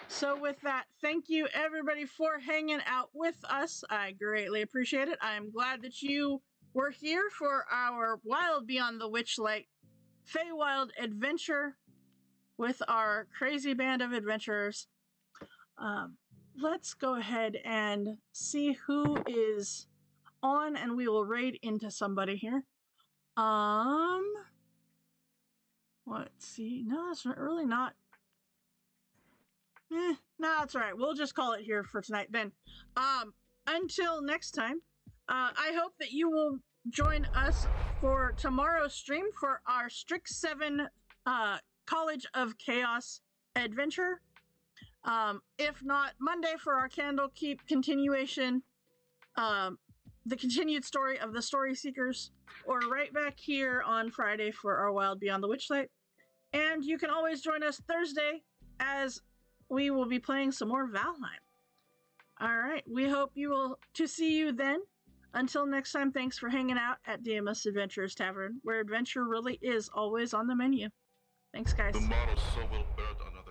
So with that, thank you everybody for hanging out with us. I greatly appreciate it. I'm glad that you were here for our Wild Beyond the Witchlight Feywild adventure with our crazy band of adventurers. Let's go ahead and see who is on, and we will raid into somebody here. Let's see. No, it's really not. No, it's all right. We'll just call it here for tonight then. Until next time, I hope that you will join us for tomorrow's stream for our Strix 7 College of Chaos adventure. If not, Monday for our Candlekeep continuation, the continued story of the Story Seekers, or right back here on Friday for our Wild Beyond the Witchlight. And you can always join us Thursday, as we will be playing some more Valheim. All right, we hope to see you then. Until next time, thanks for hanging out at DMS Adventurers Tavern, where adventure really is always on the menu. Thanks, guys. The model's so well built on other